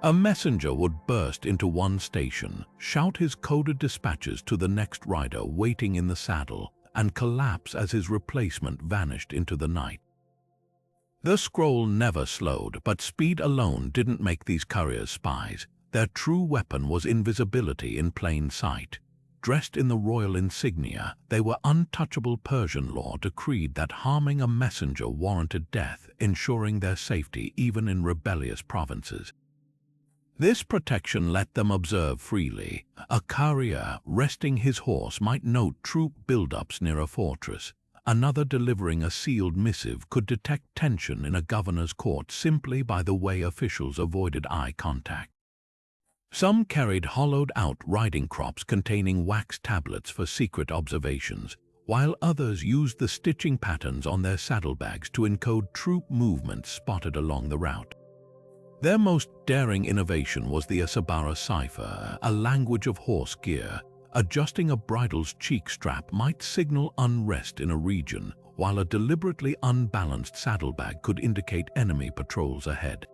A messenger would burst into one station, shout his coded dispatches to the next rider waiting in the saddle, and collapse as his replacement vanished into the night. The scroll never slowed, but speed alone didn't make these couriers spies. Their true weapon was invisibility in plain sight. Dressed in the royal insignia, they were untouchable. Persian law decreed that harming a messenger warranted death, ensuring their safety even in rebellious provinces. This protection let them observe freely. A courier resting his horse might note troop buildups near a fortress. Another delivering a sealed missive could detect tension in a governor's court simply by the way officials avoided eye contact. Some carried hollowed-out riding crops containing wax tablets for secret observations, while others used the stitching patterns on their saddlebags to encode troop movements spotted along the route. Their most daring innovation was the Asabara cipher, a language of horse gear. Adjusting a bridle's cheek strap might signal unrest in a region, while a deliberately unbalanced saddlebag could indicate enemy patrols ahead.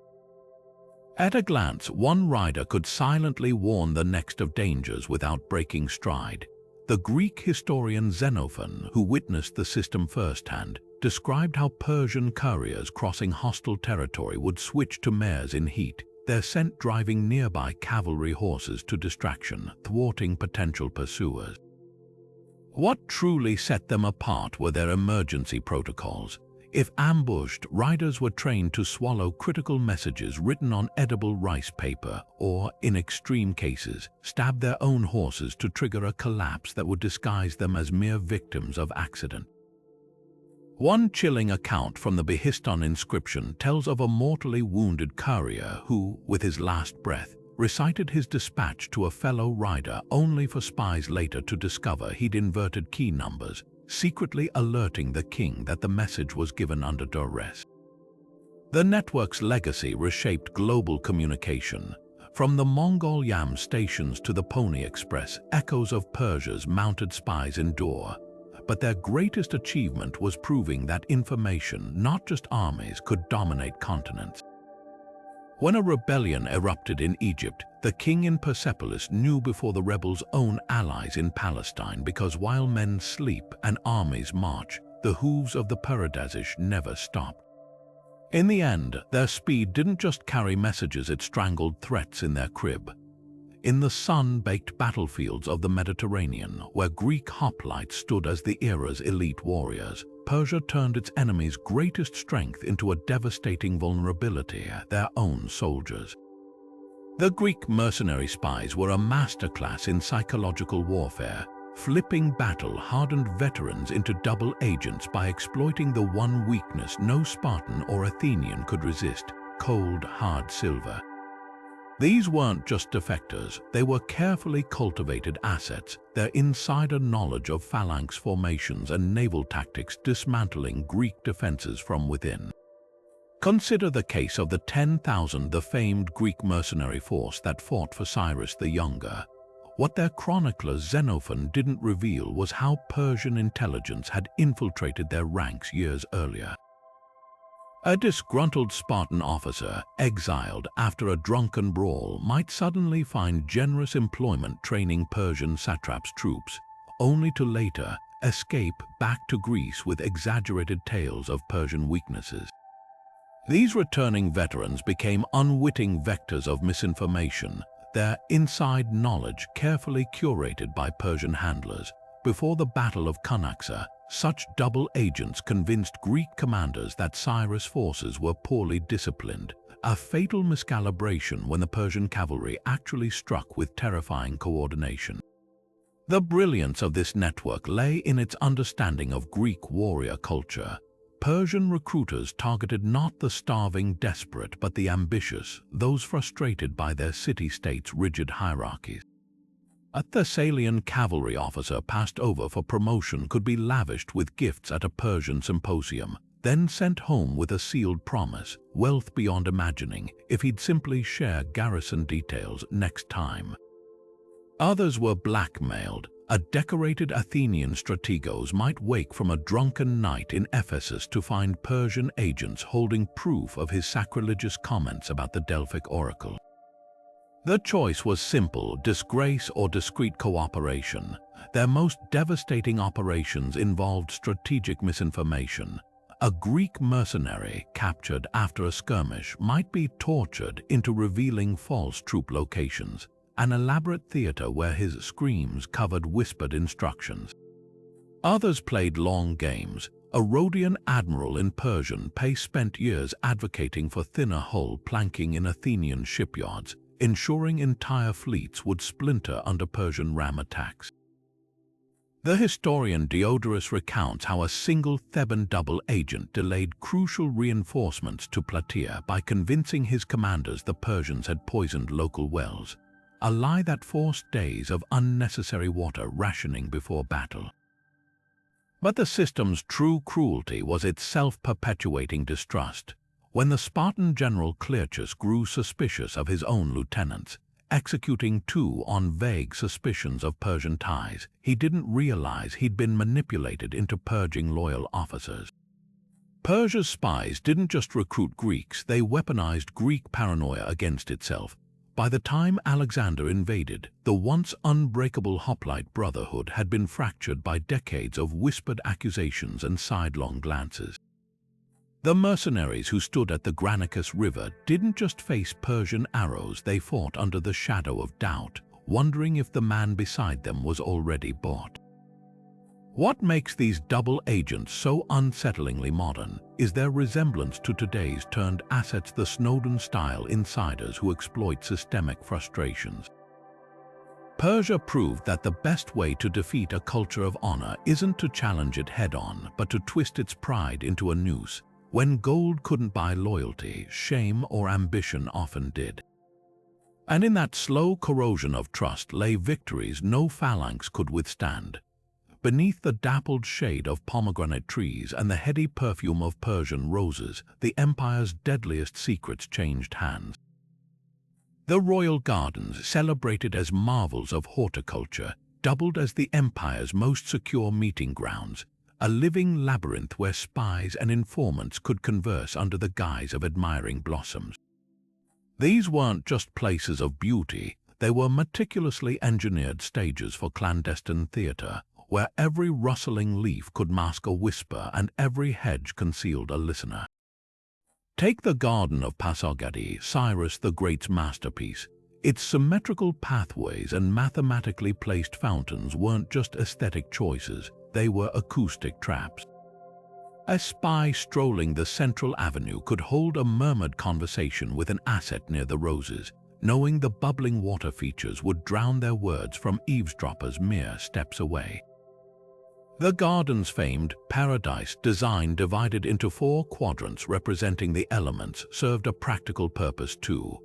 At a glance, one rider could silently warn the next of dangers without breaking stride. The Greek historian Xenophon, who witnessed the system firsthand, described how Persian couriers crossing hostile territory would switch to mares in heat, their scent driving nearby cavalry horses to distraction, thwarting potential pursuers. What truly set them apart were their emergency protocols. If ambushed, riders were trained to swallow critical messages written on edible rice paper or, in extreme cases, stab their own horses to trigger a collapse that would disguise them as mere victims of accident. One chilling account from the Behistun inscription tells of a mortally wounded courier who, with his last breath, recited his dispatch to a fellow rider only for spies later to discover he'd inverted key numbers, secretly alerting the king that the message was given under duress. The network's legacy reshaped global communication. From the Mongol Yam stations to the Pony Express, echoes of Persia's mounted spies endure. But their greatest achievement was proving that information, not just armies, could dominate continents. When a rebellion erupted in Egypt, the king in Persepolis knew before the rebels' own allies in Palestine, because while men sleep and armies march, the hooves of the Paradasish never stopped. In the end, their speed didn't just carry messages, it strangled threats in their crib. In the sun-baked battlefields of the Mediterranean, where Greek hoplites stood as the era's elite warriors, Persia turned its enemies' greatest strength into a devastating vulnerability, their own soldiers. The Greek mercenary spies were a masterclass in psychological warfare, flipping battle-hardened veterans into double agents by exploiting the one weakness no Spartan or Athenian could resist: cold, hard silver. These weren't just defectors, they were carefully cultivated assets, their insider knowledge of phalanx formations and naval tactics dismantling Greek defenses from within. Consider the case of the 10,000, the famed Greek mercenary force that fought for Cyrus the Younger. What their chronicler Xenophon didn't reveal was how Persian intelligence had infiltrated their ranks years earlier. A disgruntled Spartan officer, exiled after a drunken brawl, might suddenly find generous employment training Persian satraps' troops, only to later escape back to Greece with exaggerated tales of Persian weaknesses. These returning veterans became unwitting vectors of misinformation, their inside knowledge carefully curated by Persian handlers. Before the Battle of Cunaxa, such double agents convinced Greek commanders that Cyrus' forces were poorly disciplined, a fatal miscalibration when the Persian cavalry actually struck with terrifying coordination. The brilliance of this network lay in its understanding of Greek warrior culture. Persian recruiters targeted not the starving desperate but the ambitious, those frustrated by their city-states' rigid hierarchies. A Thessalian cavalry officer passed over for promotion could be lavished with gifts at a Persian symposium, then sent home with a sealed promise, wealth beyond imagining, if he'd simply share garrison details next time. Others were blackmailed. A decorated Athenian strategos might wake from a drunken night in Ephesus to find Persian agents holding proof of his sacrilegious comments about the Delphic oracle. The choice was simple: disgrace or discreet cooperation. Their most devastating operations involved strategic misinformation. A Greek mercenary captured after a skirmish might be tortured into revealing false troop locations, an elaborate theater where his screams covered whispered instructions. Others played long games. A Rhodian admiral in Persian Pace spent years advocating for thinner hull planking in Athenian shipyards, ensuring entire fleets would splinter under Persian ram attacks. The historian Diodorus recounts how a single Theban double agent delayed crucial reinforcements to Plataea by convincing his commanders the Persians had poisoned local wells, a lie that forced days of unnecessary water rationing before battle. But the system's true cruelty was its self-perpetuating distrust. When the Spartan general Clearchus grew suspicious of his own lieutenants, executing two on vague suspicions of Persian ties, he didn't realize he'd been manipulated into purging loyal officers. Persia's spies didn't just recruit Greeks, they weaponized Greek paranoia against itself. By the time Alexander invaded, the once unbreakable hoplite brotherhood had been fractured by decades of whispered accusations and sidelong glances. The mercenaries who stood at the Granicus River didn't just face Persian arrows, they fought under the shadow of doubt, wondering if the man beside them was already bought. What makes these double agents so unsettlingly modern is their resemblance to today's turned assets, the Snowden-style insiders who exploit systemic frustrations. Persia proved that the best way to defeat a culture of honor isn't to challenge it head-on, but to twist its pride into a noose. When gold couldn't buy loyalty, shame or ambition often did. And in that slow corrosion of trust lay victories no phalanx could withstand. Beneath the dappled shade of pomegranate trees and the heady perfume of Persian roses, the empire's deadliest secrets changed hands. The royal gardens, celebrated as marvels of horticulture, doubled as the empire's most secure meeting grounds, a living labyrinth where spies and informants could converse under the guise of admiring blossoms. These weren't just places of beauty, they were meticulously engineered stages for clandestine theater, where every rustling leaf could mask a whisper and every hedge concealed a listener. Take the Garden of Pasargadae, Cyrus the Great's masterpiece. Its symmetrical pathways and mathematically placed fountains weren't just aesthetic choices, they were acoustic traps. A spy strolling the central avenue could hold a murmured conversation with an asset near the roses, knowing the bubbling water features would drown their words from eavesdroppers mere steps away. The garden's famed paradise design, divided into 4 quadrants representing the elements, served a practical purpose too.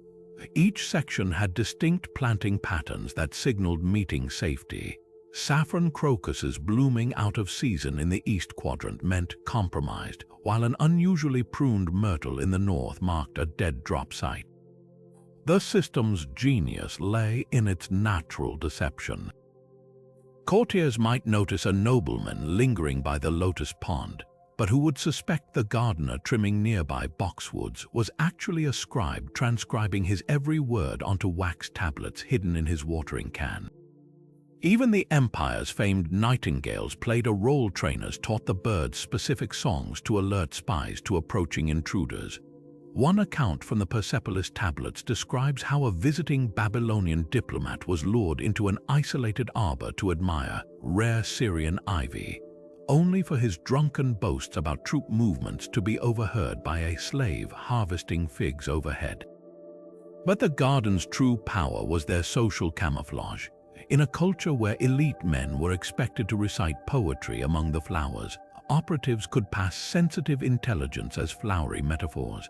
Each section had distinct planting patterns that signaled meeting safety. Saffron crocuses blooming out of season in the east quadrant meant compromised, while an unusually pruned myrtle in the north marked a dead drop site. The system's genius lay in its natural deception. Courtiers might notice a nobleman lingering by the lotus pond, but who would suspect the gardener trimming nearby boxwoods was actually a scribe transcribing his every word onto wax tablets hidden in his watering can. Even the empire's famed nightingales played a role. Trainers taught the birds specific songs to alert spies to approaching intruders. One account from the Persepolis tablets describes how a visiting Babylonian diplomat was lured into an isolated arbor to admire rare Syrian ivy, only for his drunken boasts about troop movements to be overheard by a slave harvesting figs overhead. But the garden's true power was their social camouflage. In a culture where elite men were expected to recite poetry among the flowers, operatives could pass sensitive intelligence as flowery metaphors.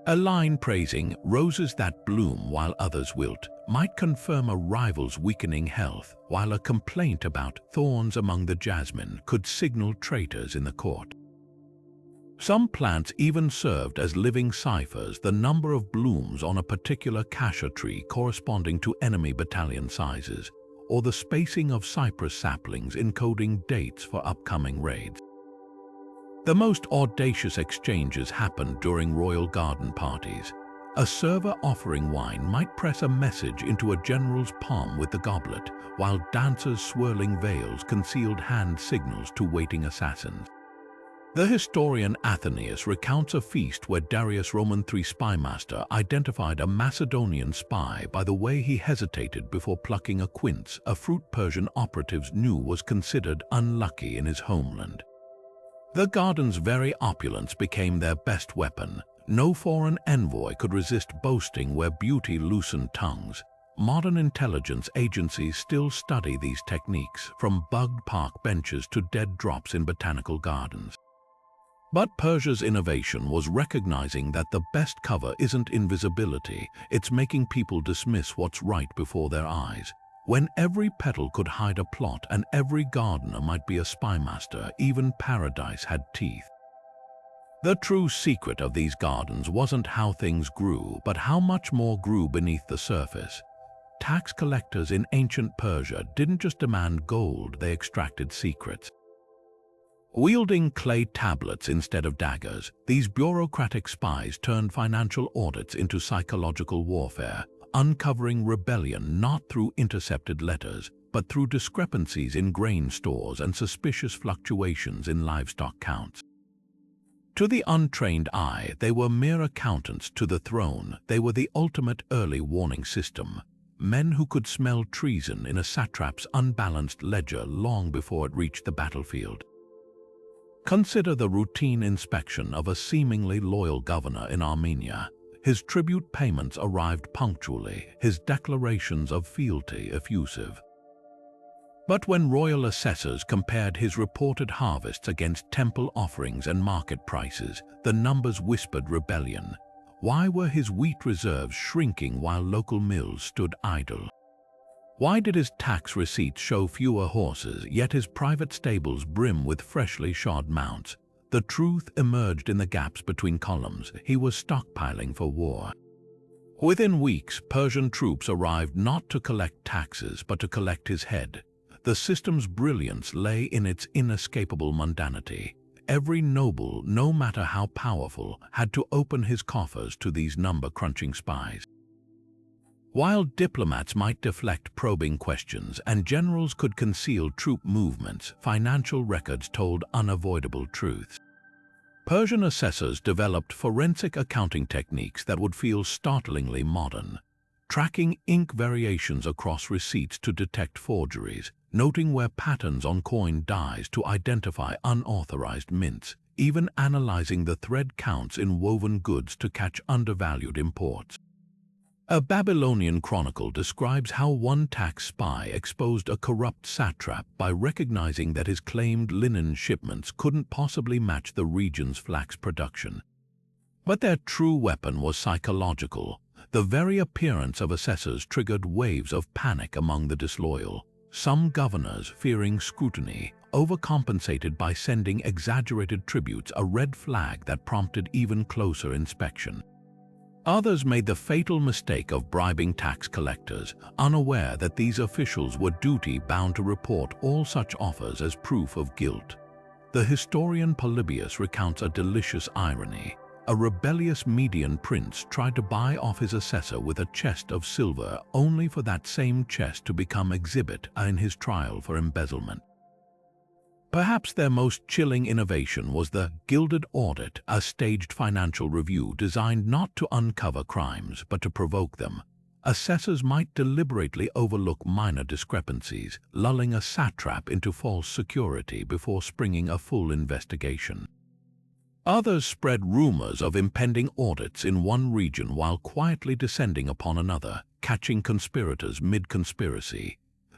A line praising roses that bloom while others wilt might confirm a rival's weakening health, while a complaint about thorns among the jasmine could signal traitors in the court. Some plants even served as living ciphers, the number of blooms on a particular cassia tree corresponding to enemy battalion sizes, or the spacing of cypress saplings encoding dates for upcoming raids. The most audacious exchanges happened during royal garden parties. A server offering wine might press a message into a general's palm with the goblet, while dancers swirling veils concealed hand signals to waiting assassins. The historian Athenaeus recounts a feast where Darius Roman III spymaster identified a Macedonian spy by the way he hesitated before plucking a quince, a fruit Persian operatives knew was considered unlucky in his homeland. The garden's very opulence became their best weapon. No foreign envoy could resist boasting where beauty loosened tongues. Modern intelligence agencies still study these techniques, from bugged park benches to dead drops in botanical gardens. But Persia's innovation was recognizing that the best cover isn't invisibility, it's making people dismiss what's right before their eyes. When every petal could hide a plot and every gardener might be a spymaster, even paradise had teeth. The true secret of these gardens wasn't how things grew, but how much more grew beneath the surface. Tax collectors in ancient Persia didn't just demand gold, they extracted secrets. Wielding clay tablets instead of daggers, these bureaucratic spies turned financial audits into psychological warfare, uncovering rebellion not through intercepted letters, but through discrepancies in grain stores and suspicious fluctuations in livestock counts. To the untrained eye, they were mere accountants. To the throne, they were the ultimate early warning system, men who could smell treason in a satrap's unbalanced ledger long before it reached the battlefield. Consider the routine inspection of a seemingly loyal governor in Armenia. His tribute payments arrived punctually, his declarations of fealty effusive. But when royal assessors compared his reported harvests against temple offerings and market prices, the numbers whispered rebellion. Why were his wheat reserves shrinking while local mills stood idle? Why did his tax receipts show fewer horses, yet his private stables brim with freshly shod mounts? The truth emerged in the gaps between columns. He was stockpiling for war. Within weeks, Persian troops arrived not to collect taxes, but to collect his head. The system's brilliance lay in its inescapable mundanity. Every noble, no matter how powerful, had to open his coffers to these number-crunching spies. While diplomats might deflect probing questions and generals could conceal troop movements, financial records told unavoidable truths. Persian assessors developed forensic accounting techniques that would feel startlingly modern, tracking ink variations across receipts to detect forgeries, noting where patterns on coin dies to identify unauthorized mints, even analyzing the thread counts in woven goods to catch undervalued imports. A Babylonian chronicle describes how one tax spy exposed a corrupt satrap by recognizing that his claimed linen shipments couldn't possibly match the region's flax production. But their true weapon was psychological. The very appearance of assessors triggered waves of panic among the disloyal. Some governors, fearing scrutiny, overcompensated by sending exaggerated tributes, a red flag that prompted even closer inspection. Others made the fatal mistake of bribing tax collectors, unaware that these officials were duty-bound to report all such offers as proof of guilt. The historian Polybius recounts a delicious irony. A rebellious Median prince tried to buy off his assessor with a chest of silver, only for that same chest to become exhibit in his trial for embezzlement. Perhaps their most chilling innovation was the Gilded Audit, a staged financial review designed not to uncover crimes but to provoke them. Assessors might deliberately overlook minor discrepancies, lulling a satrap into false security before springing a full investigation. Others spread rumors of impending audits in one region while quietly descending upon another, catching conspirators mid-conspiracy.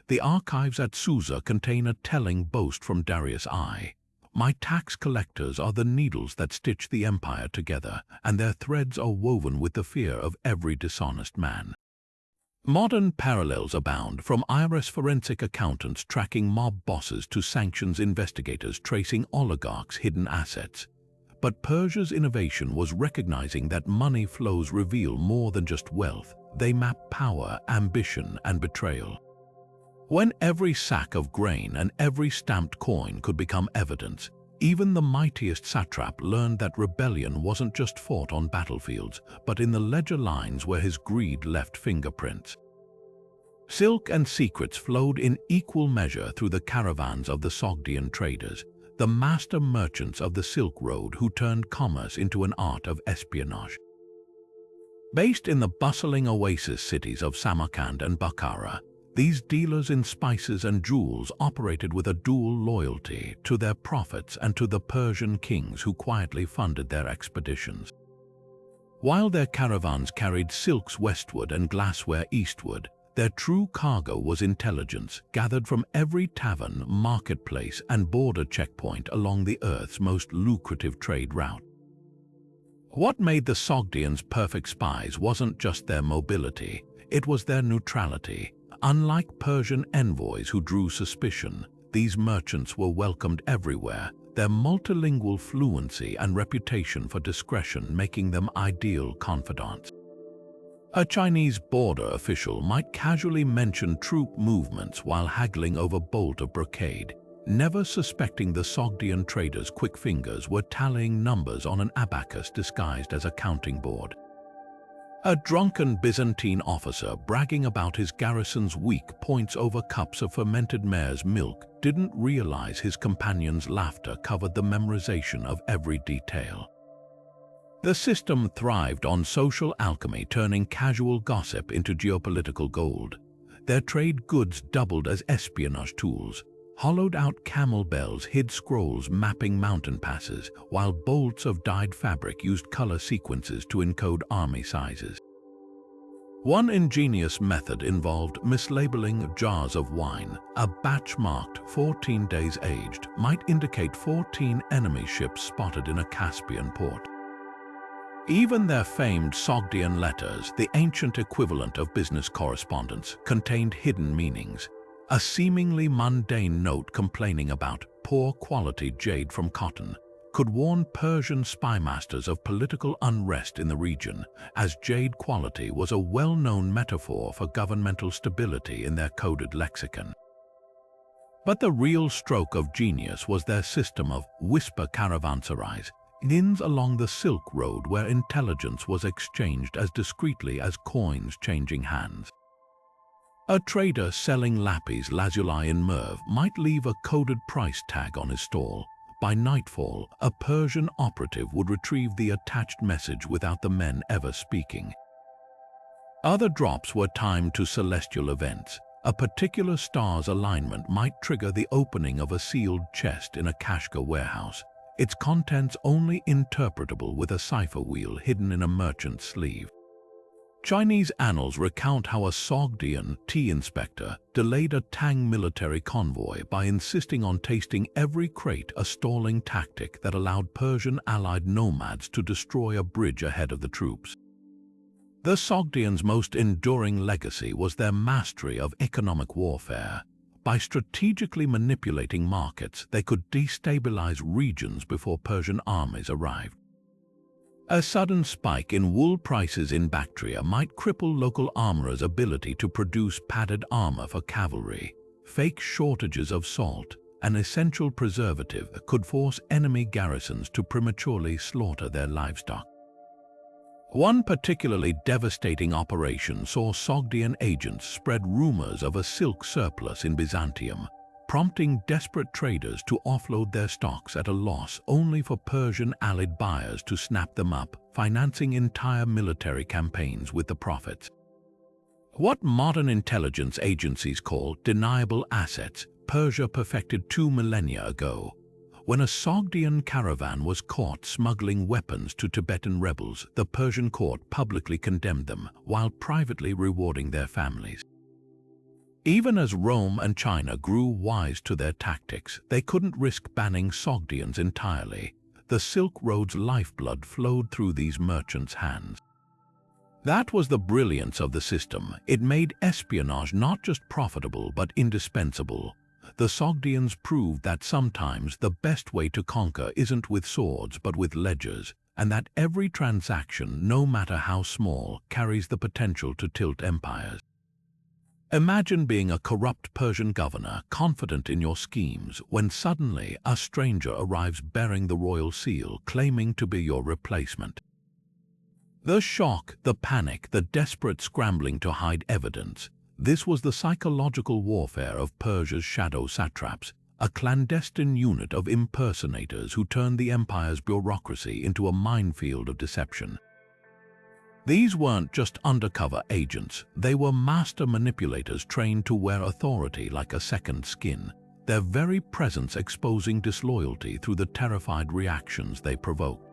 The archives at Susa contain a telling boast from Darius I. "My tax collectors are the needles that stitch the empire together, and their threads are woven with the fear of every dishonest man." Modern parallels abound, from IRS forensic accountants tracking mob bosses to sanctions investigators tracing oligarchs' hidden assets. But Persia's innovation was recognizing that money flows reveal more than just wealth. They map power, ambition, and betrayal. When every sack of grain and every stamped coin could become evidence, even the mightiest satrap learned that rebellion wasn't just fought on battlefields, but in the ledger lines where his greed left fingerprints. Silk and secrets flowed in equal measure through the caravans of the Sogdian traders, the master merchants of the Silk Road who turned commerce into an art of espionage. Based in the bustling oasis cities of Samarkand and Bukhara, these dealers in spices and jewels operated with a dual loyalty to their prophets and to the Persian kings who quietly funded their expeditions. While their caravans carried silks westward and glassware eastward, their true cargo was intelligence gathered from every tavern, marketplace, and border checkpoint along the Earth's most lucrative trade route. What made the Sogdians perfect spies wasn't just their mobility, it was their neutrality. Unlike Persian envoys who drew suspicion, these merchants were welcomed everywhere, their multilingual fluency and reputation for discretion making them ideal confidants. A Chinese border official might casually mention troop movements while haggling over bolt of brocade, never suspecting the Sogdian traders' quick fingers were tallying numbers on an abacus disguised as a counting board. A drunken Byzantine officer bragging about his garrison's weak points over cups of fermented mare's milk didn't realize his companion's laughter covered the memorization of every detail. The system thrived on social alchemy, turning casual gossip into geopolitical gold. Their trade goods doubled as espionage tools. Hollowed-out camel bells hid scrolls mapping mountain passes, while bolts of dyed fabric used color sequences to encode army sizes. One ingenious method involved mislabeling jars of wine. A batch marked 14 days aged might indicate 14 enemy ships spotted in a Caspian port. Even their famed Sogdian letters, the ancient equivalent of business correspondence, contained hidden meanings. A seemingly mundane note complaining about poor quality jade from cotton could warn Persian spy masters of political unrest in the region, as jade quality was a well-known metaphor for governmental stability in their coded lexicon. But the real stroke of genius was their system of whisper caravanserais, inns along the Silk Road where intelligence was exchanged as discreetly as coins changing hands. A trader selling lapis lazuli in Merv might leave a coded price tag on his stall, By nightfall, a Persian operative would retrieve the attached message without the men ever speaking. Other drops were timed to celestial events. A particular star's alignment might trigger the opening of a sealed chest in a Kashgar warehouse, its contents only interpretable with a cipher wheel hidden in a merchant's sleeve. Chinese annals recount how a Sogdian tea inspector delayed a Tang military convoy by insisting on tasting every crate, a stalling tactic that allowed Persian allied nomads to destroy a bridge ahead of the troops. The Sogdians' most enduring legacy was their mastery of economic warfare. By strategically manipulating markets, they could destabilize regions before Persian armies arrived. A sudden spike in wool prices in Bactria might cripple local armorers' ability to produce padded armor for cavalry. Fake shortages of salt, an essential preservative, could force enemy garrisons to prematurely slaughter their livestock. One particularly devastating operation saw Sogdian agents spread rumors of a silk surplus in Byzantium, prompting desperate traders to offload their stocks at a loss only for Persian allied buyers to snap them up, financing entire military campaigns with the profits. What modern intelligence agencies call deniable assets, Persia perfected 2 millennia ago. When a Sogdian caravan was caught smuggling weapons to Tibetan rebels, the Persian court publicly condemned them, while privately rewarding their families. Even as Rome and China grew wise to their tactics, they couldn't risk banning Sogdians entirely. The Silk Road's lifeblood flowed through these merchants' hands. That was the brilliance of the system. It made espionage not just profitable but indispensable. The Sogdians proved that sometimes the best way to conquer isn't with swords but with ledgers, and that every transaction, no matter how small, carries the potential to tilt empires. Imagine being a corrupt Persian governor, confident in your schemes, when suddenly a stranger arrives bearing the royal seal, claiming to be your replacement. The shock, the panic, the desperate scrambling to hide evidence. This was the psychological warfare of Persia's shadow satraps, a clandestine unit of impersonators who turned the empire's bureaucracy into a minefield of deception. These weren't just undercover agents, they were master manipulators trained to wear authority like a second skin, their very presence exposing disloyalty through the terrified reactions they provoked.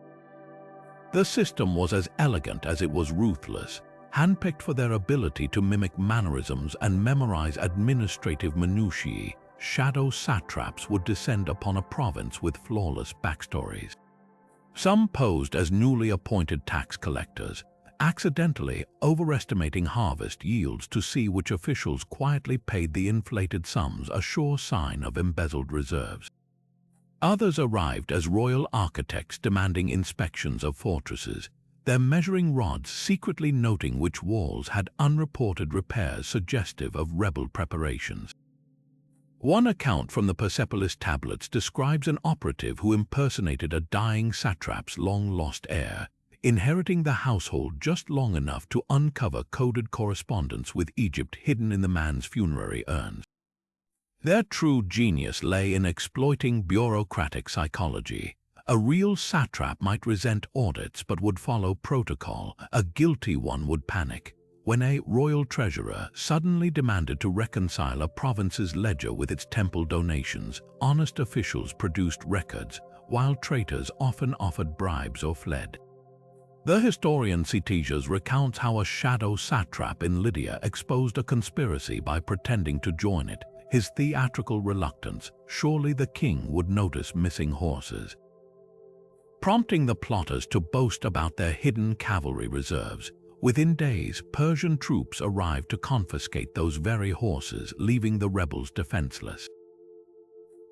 The system was as elegant as it was ruthless, handpicked for their ability to mimic mannerisms and memorize administrative minutiae. Shadow satraps would descend upon a province with flawless backstories. Some posed as newly appointed tax collectors, accidentally overestimating harvest yields to see which officials quietly paid the inflated sums, a sure sign of embezzled reserves. Others arrived as royal architects demanding inspections of fortresses, their measuring rods secretly noting which walls had unreported repairs suggestive of rebel preparations. One account from the Persepolis tablets describes an operative who impersonated a dying satrap's long-lost heir, inheriting the household just long enough to uncover coded correspondence with Egypt hidden in the man's funerary urns. Their true genius lay in exploiting bureaucratic psychology. A real satrap might resent audits but would follow protocol. A guilty one would panic. When a royal treasurer suddenly demanded to reconcile a province's ledger with its temple donations, honest officials produced records, while traitors often offered bribes or fled. The historian Ctesias recounts how a shadow satrap in Lydia exposed a conspiracy by pretending to join it. His theatrical reluctance, surely the king would notice missing horses, prompting the plotters to boast about their hidden cavalry reserves. Within days, Persian troops arrived to confiscate those very horses, leaving the rebels defenseless.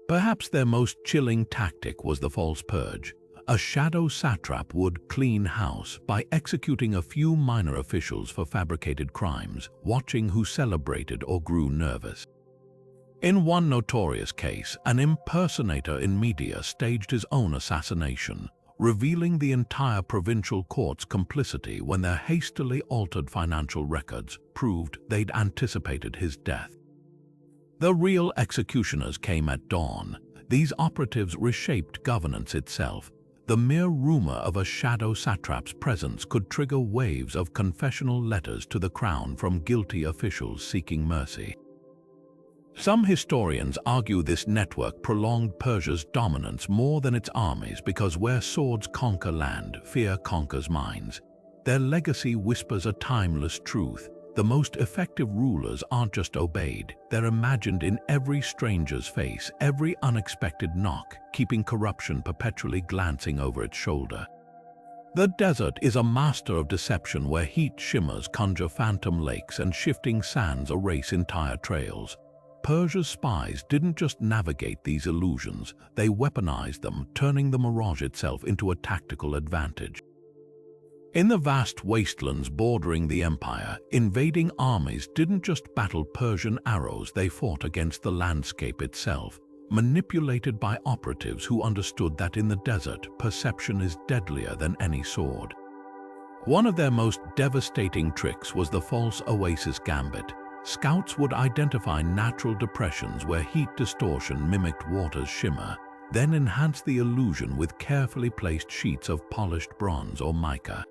Perhaps their most chilling tactic was the false purge. A shadow satrap would clean house by executing a few minor officials for fabricated crimes, watching who celebrated or grew nervous. In one notorious case, an impersonator in media staged his own assassination, revealing the entire provincial court's complicity when their hastily altered financial records proved they'd anticipated his death. The real executioners came at dawn, These operatives reshaped governance itself. The mere rumor of a shadow satrap's presence could trigger waves of confessional letters to the crown from guilty officials seeking mercy. Some historians argue this network prolonged Persia's dominance more than its armies because where swords conquer land, fear conquers minds. Their legacy whispers a timeless truth. The most effective rulers aren't just obeyed, they're imagined in every stranger's face, every unexpected knock, keeping corruption perpetually glancing over its shoulder. The desert is a master of deception where heat shimmers conjure phantom lakes and shifting sands erase entire trails. Persia's spies didn't just navigate these illusions, they weaponized them, turning the mirage itself into a tactical advantage. In the vast wastelands bordering the empire, invading armies didn't just battle Persian arrows, they fought against the landscape itself, manipulated by operatives who understood that in the desert, perception is deadlier than any sword. One of their most devastating tricks was the false oasis gambit. Scouts would identify natural depressions where heat distortion mimicked water's shimmer, then enhance the illusion with carefully placed sheets of polished bronze or mica.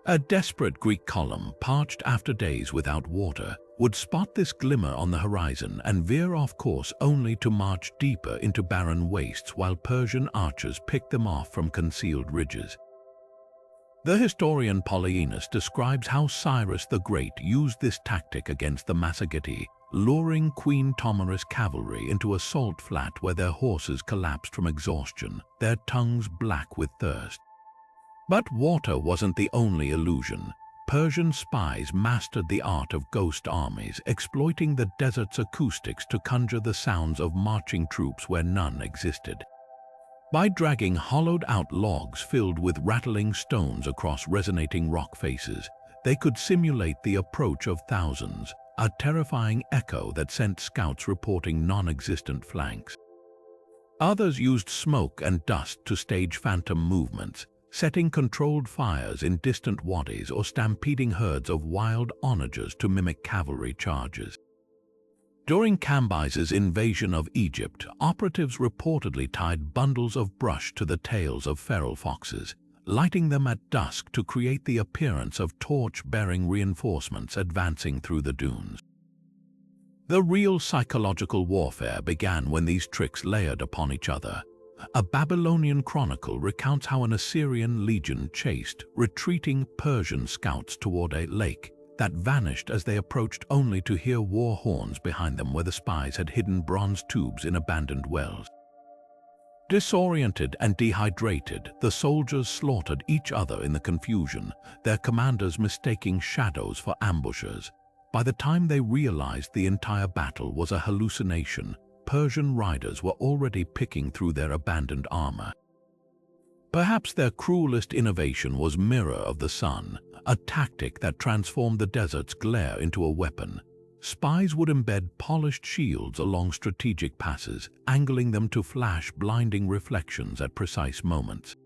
A desperate Greek column, parched after days without water, would spot this glimmer on the horizon and veer off course only to march deeper into barren wastes while Persian archers picked them off from concealed ridges. The historian Polyaenus describes how Cyrus the Great used this tactic against the Massagetae, luring Queen Tomyris cavalry into a salt flat where their horses collapsed from exhaustion, their tongues black with thirst. But water wasn't the only illusion. Persian spies mastered the art of ghost armies, exploiting the desert's acoustics to conjure the sounds of marching troops where none existed. By dragging hollowed-out logs filled with rattling stones across resonating rock faces, they could simulate the approach of thousands, a terrifying echo that sent scouts reporting non-existent flanks. Others used smoke and dust to stage phantom movements, setting controlled fires in distant wadis or stampeding herds of wild onagers to mimic cavalry charges. During Cambyses's invasion of Egypt, operatives reportedly tied bundles of brush to the tails of feral foxes, lighting them at dusk to create the appearance of torch-bearing reinforcements advancing through the dunes. The real psychological warfare began when these tricks layered upon each other. A Babylonian chronicle recounts how an Assyrian legion chased retreating Persian scouts toward a lake that vanished as they approached only to hear war horns behind them where the spies had hidden bronze tubes in abandoned wells. Disoriented and dehydrated, the soldiers slaughtered each other in the confusion, their commanders mistaking shadows for ambushers. By the time they realized the entire battle was a hallucination, Persian riders were already picking through their abandoned armor. Perhaps their cruelest innovation was Mirror of the Sun, a tactic that transformed the desert's glare into a weapon. Spies would embed polished shields along strategic passes, angling them to flash blinding reflections at precise moments.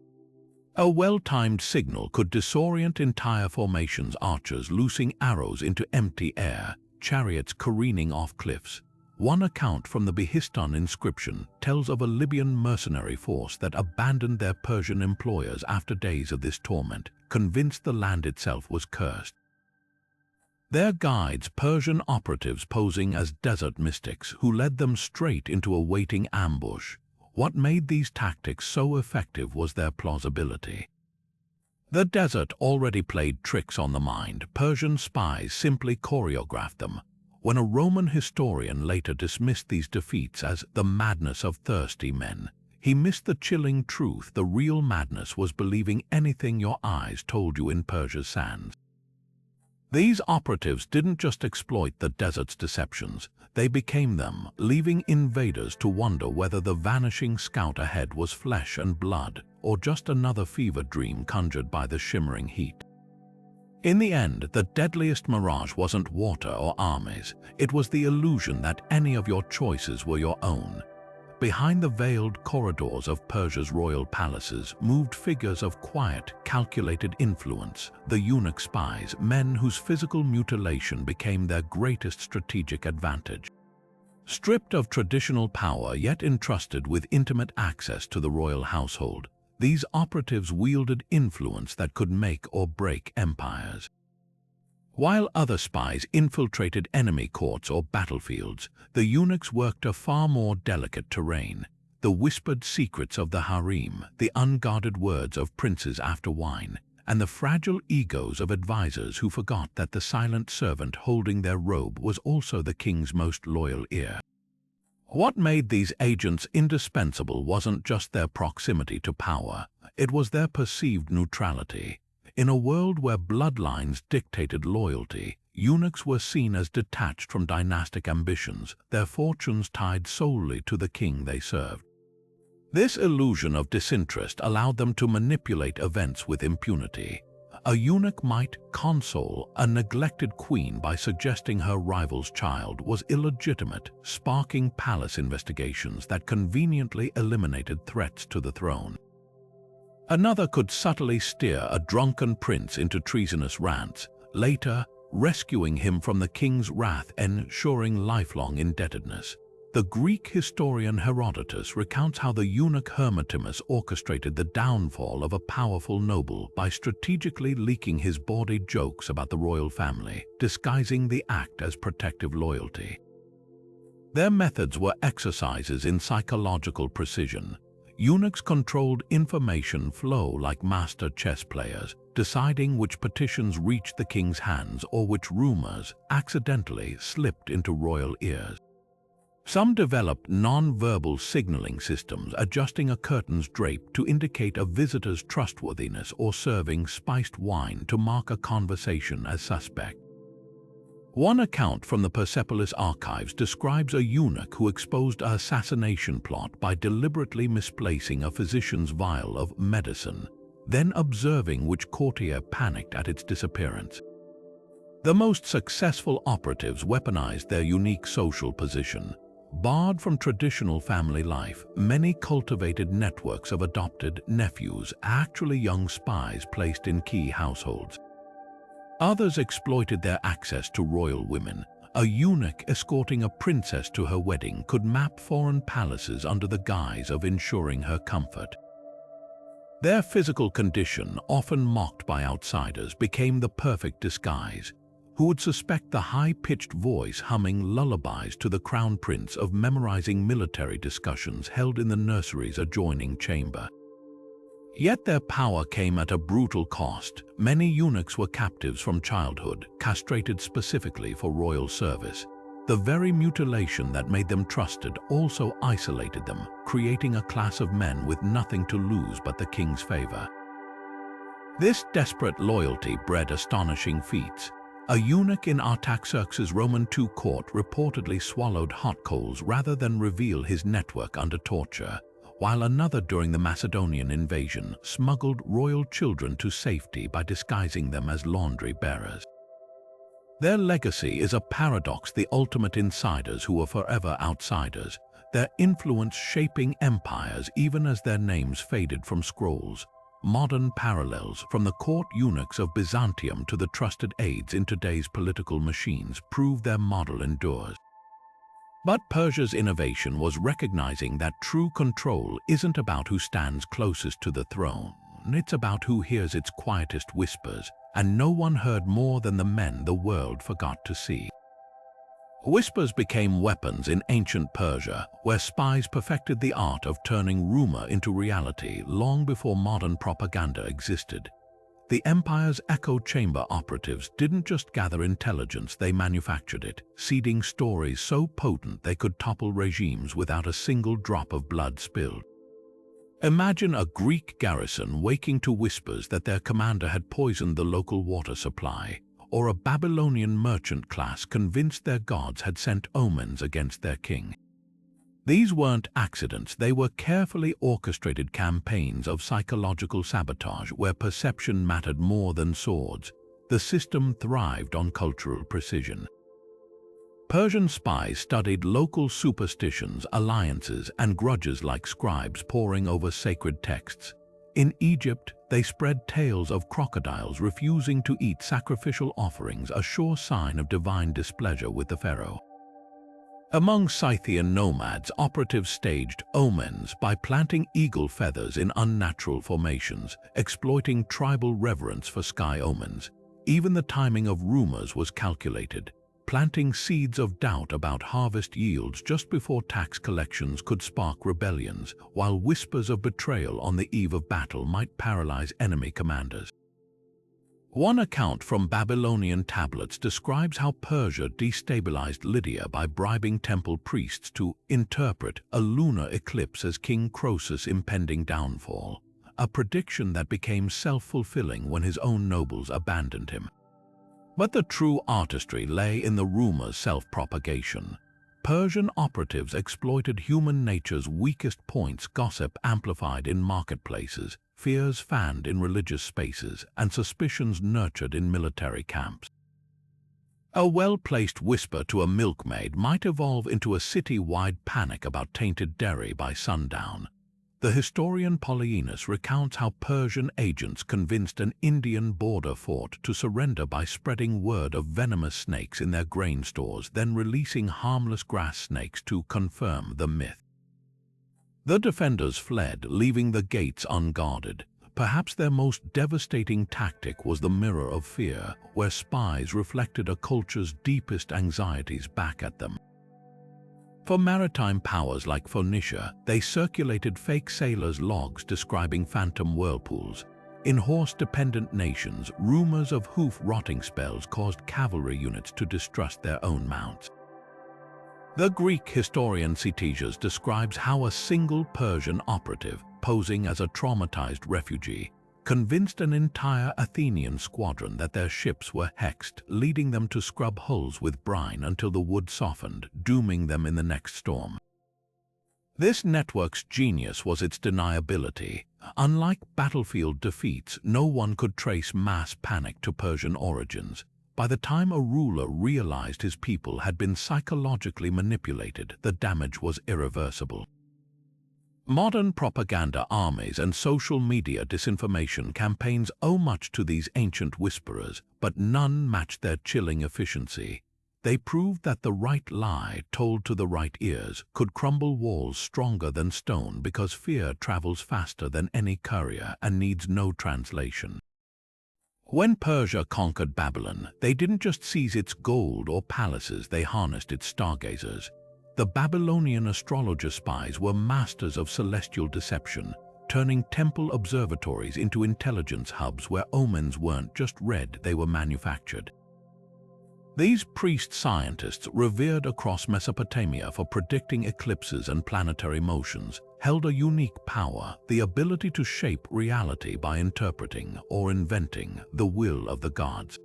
A well-timed signal could disorient entire formations, archers loosing arrows into empty air, chariots careening off cliffs. One account from the Behistun inscription tells of a Libyan mercenary force that abandoned their Persian employers after days of this torment, convinced the land itself was cursed. Their guides, Persian operatives posing as desert mystics, who led them straight into a waiting ambush. What made these tactics so effective was their plausibility. The desert already played tricks on the mind. Persian spies simply choreographed them. When a Roman historian later dismissed these defeats as the madness of thirsty men, he missed the chilling truth. The real madness was believing anything your eyes told you in Persia's sands. These operatives didn't just exploit the desert's deceptions, they became them, leaving invaders to wonder whether the vanishing scout ahead was flesh and blood or just another fever dream conjured by the shimmering heat. In the end, the deadliest mirage wasn't water or armies. It was the illusion that any of your choices were your own. Behind the veiled corridors of Persia's royal palaces moved figures of quiet, calculated influence, the eunuch spies, men whose physical mutilation became their greatest strategic advantage. Stripped of traditional power yet entrusted with intimate access to the royal household, these operatives wielded influence that could make or break empires. While other spies infiltrated enemy courts or battlefields, the eunuchs worked a far more delicate terrain. The whispered secrets of the harem, the unguarded words of princes after wine, and the fragile egos of advisors who forgot that the silent servant holding their robe was also the king's most loyal ear. What made these agents indispensable wasn't just their proximity to power, it was their perceived neutrality. In a world where bloodlines dictated loyalty, eunuchs were seen as detached from dynastic ambitions, their fortunes tied solely to the king they served. This illusion of disinterest allowed them to manipulate events with impunity. A eunuch might console a neglected queen by suggesting her rival's child was illegitimate, sparking palace investigations that conveniently eliminated threats to the throne. Another could subtly steer a drunken prince into treasonous rants, later rescuing him from the king's wrath and ensuring lifelong indebtedness. The Greek historian Herodotus recounts how the eunuch Hermotimus orchestrated the downfall of a powerful noble by strategically leaking his bawdy jokes about the royal family, disguising the act as protective loyalty. Their methods were exercises in psychological precision. Eunuchs controlled information flow like master chess players, deciding which petitions reached the king's hands or which rumors accidentally slipped into royal ears. Some developed non-verbal signaling systems, adjusting a curtain's drape to indicate a visitor's trustworthiness or serving spiced wine to mark a conversation as suspect. One account from the Persepolis archives describes a eunuch who exposed an assassination plot by deliberately misplacing a physician's vial of medicine, then observing which courtier panicked at its disappearance. The most successful operatives weaponized their unique social position. Barred from traditional family life, many cultivated networks of adopted nephews, actually young spies placed in key households. Others exploited their access to royal women. A eunuch escorting a princess to her wedding could map foreign palaces under the guise of ensuring her comfort. Their physical condition, often mocked by outsiders, became the perfect disguise. Who would suspect the high-pitched voice humming lullabies to the crown prince of memorizing military discussions held in the nursery's adjoining chamber? Yet their power came at a brutal cost. Many eunuchs were captives from childhood, castrated specifically for royal service. The very mutilation that made them trusted also isolated them, creating a class of men with nothing to lose but the king's favor. This desperate loyalty bred astonishing feats. A eunuch in Artaxerxes' Roman II court reportedly swallowed hot coals rather than reveal his network under torture, while another during the Macedonian invasion smuggled royal children to safety by disguising them as laundry bearers. Their legacy is a paradox: the ultimate insiders who were forever outsiders, their influence shaping empires even as their names faded from scrolls. Modern parallels, from the court eunuchs of Byzantium to the trusted aides in today's political machines, prove their model endures. But Persia's innovation was recognizing that true control isn't about who stands closest to the throne, it's about who hears its quietest whispers, and no one heard more than the men the world forgot to see. Whispers became weapons in ancient Persia, where spies perfected the art of turning rumor into reality long before modern propaganda existed. The empire's echo chamber operatives didn't just gather intelligence, they manufactured it, seeding stories so potent they could topple regimes without a single drop of blood spilled. Imagine a Greek garrison waking to whispers that their commander had poisoned the local water supply, or a Babylonian merchant class convinced their gods had sent omens against their king. These weren't accidents, they were carefully orchestrated campaigns of psychological sabotage where perception mattered more than swords. The system thrived on cultural precision. Persian spies studied local superstitions, alliances, and grudges like scribes poring over sacred texts. In Egypt, they spread tales of crocodiles refusing to eat sacrificial offerings, a sure sign of divine displeasure with the pharaoh. Among Scythian nomads, operatives staged omens by planting eagle feathers in unnatural formations, exploiting tribal reverence for sky omens. Even the timing of rumors was calculated, planting seeds of doubt about harvest yields just before tax collections could spark rebellions, while whispers of betrayal on the eve of battle might paralyze enemy commanders. One account from Babylonian tablets describes how Persia destabilized Lydia by bribing temple priests to interpret a lunar eclipse as King Croesus' impending downfall, a prediction that became self-fulfilling when his own nobles abandoned him. But the true artistry lay in the rumor's self-propagation. Persian operatives exploited human nature's weakest points, gossip amplified in marketplaces, fears fanned in religious spaces, and suspicions nurtured in military camps. A well-placed whisper to a milkmaid might evolve into a city-wide panic about tainted dairy by sundown. The historian Polyaenus recounts how Persian agents convinced an Indian border fort to surrender by spreading word of venomous snakes in their grain stores, then releasing harmless grass snakes to confirm the myth. The defenders fled, leaving the gates unguarded. Perhaps their most devastating tactic was the mirror of fear, where spies reflected a culture's deepest anxieties back at them. For maritime powers like Phoenicia, they circulated fake sailors' logs describing phantom whirlpools. In horse-dependent nations, rumors of hoof-rotting spells caused cavalry units to distrust their own mounts. The Greek historian Ctesias describes how a single Persian operative, posing as a traumatized refugee, convinced an entire Athenian squadron that their ships were hexed, leading them to scrub hulls with brine until the wood softened, dooming them in the next storm. This network's genius was its deniability. Unlike battlefield defeats, no one could trace mass panic to Persian origins. By the time a ruler realized his people had been psychologically manipulated, the damage was irreversible. Modern propaganda armies and social media disinformation campaigns owe much to these ancient whisperers, but none matched their chilling efficiency. They proved that the right lie, told to the right ears, could crumble walls stronger than stone because fear travels faster than any courier and needs no translation. When Persia conquered Babylon, they didn't just seize its gold or palaces, they harnessed its stargazers. The Babylonian astrologer spies were masters of celestial deception, turning temple observatories into intelligence hubs where omens weren't just read, they were manufactured. These priest-scientists, revered across Mesopotamia for predicting eclipses and planetary motions, held a unique power, the ability to shape reality by interpreting or inventing the will of the gods.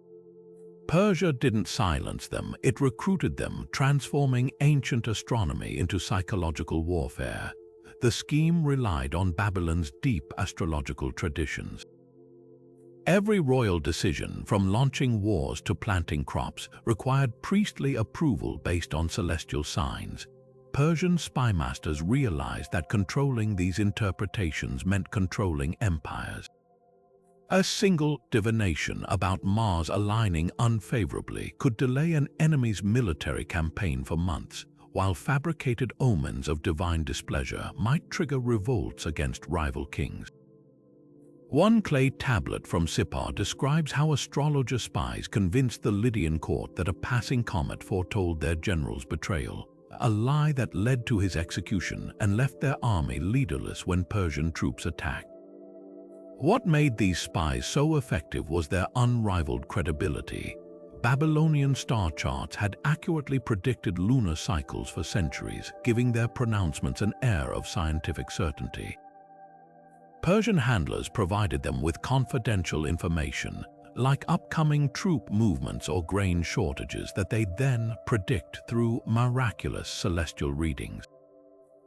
Persia didn't silence them, it recruited them, transforming ancient astronomy into psychological warfare. The scheme relied on Babylon's deep astrological traditions. Every royal decision, from launching wars to planting crops, required priestly approval based on celestial signs. Persian spymasters realized that controlling these interpretations meant controlling empires. A single divination about Mars aligning unfavorably could delay an enemy's military campaign for months, while fabricated omens of divine displeasure might trigger revolts against rival kings. One clay tablet from Sippar describes how astrologer spies convinced the Lydian court that a passing comet foretold their general's betrayal, a lie that led to his execution and left their army leaderless when Persian troops attacked. What made these spies so effective was their unrivaled credibility. Babylonian star charts had accurately predicted lunar cycles for centuries, giving their pronouncements an air of scientific certainty. Persian handlers provided them with confidential information, like upcoming troop movements or grain shortages that they then predict through miraculous celestial readings.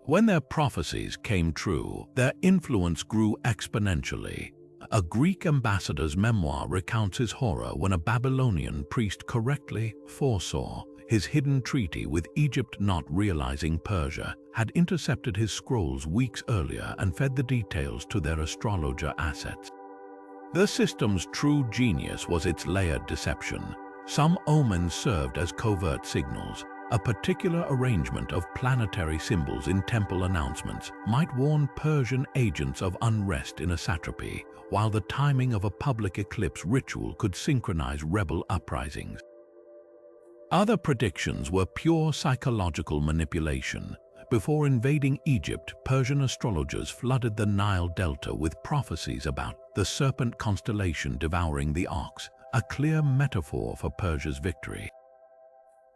When their prophecies came true, their influence grew exponentially. A Greek ambassador's memoir recounts his horror when a Babylonian priest correctly foresaw his hidden treaty with Egypt, not realizing Persia had intercepted his scrolls weeks earlier and fed the details to their astrologer assets. The system's true genius was its layered deception. Some omens served as covert signals, A particular arrangement of planetary symbols in temple announcements might warn Persian agents of unrest in a satrapy, while the timing of a public eclipse ritual could synchronize rebel uprisings. Other predictions were pure psychological manipulation. Before invading Egypt, Persian astrologers flooded the Nile Delta with prophecies about the serpent constellation devouring the ox, a clear metaphor for Persia's victory.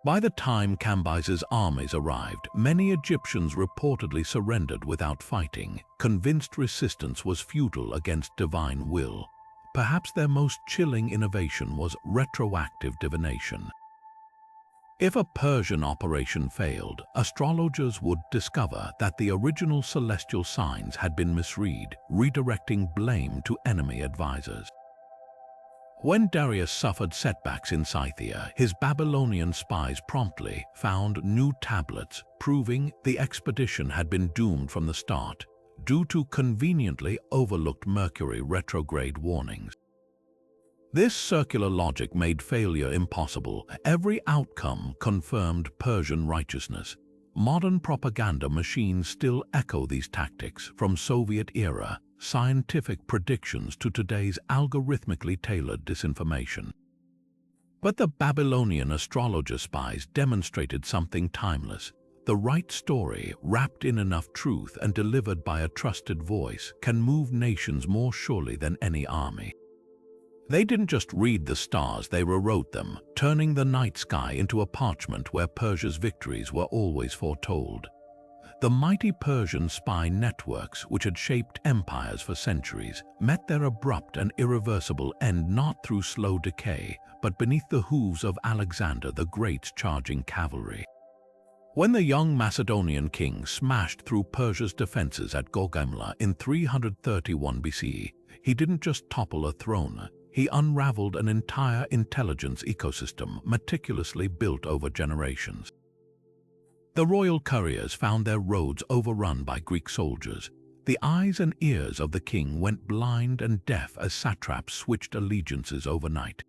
By the time Cambyses' armies arrived, many Egyptians reportedly surrendered without fighting, convinced resistance was futile against divine will. Perhaps their most chilling innovation was retroactive divination. If a Persian operation failed, astrologers would discover that the original celestial signs had been misread, redirecting blame to enemy advisors. When Darius suffered setbacks in Scythia, his Babylonian spies promptly found new tablets, proving the expedition had been doomed from the start, due to conveniently overlooked Mercury retrograde warnings. This circular logic made failure impossible. Every outcome confirmed Persian righteousness. Modern propaganda machines still echo these tactics, from Soviet-era scientific predictions to today's algorithmically tailored disinformation. But the Babylonian astrologer spies demonstrated something timeless. The right story, wrapped in enough truth and delivered by a trusted voice, can move nations more surely than any army. They didn't just read the stars, they rewrote them, turning the night sky into a parchment where Persia's victories were always foretold. The mighty Persian spy networks, which had shaped empires for centuries, met their abrupt and irreversible end not through slow decay, but beneath the hooves of Alexander the Great's charging cavalry. When the young Macedonian king smashed through Persia's defenses at Gaugamela in 331 BC, he didn't just topple a throne, he unraveled an entire intelligence ecosystem meticulously built over generations. The royal couriers found their roads overrun by Greek soldiers. The eyes and ears of the king went blind and deaf as satraps switched allegiances overnight.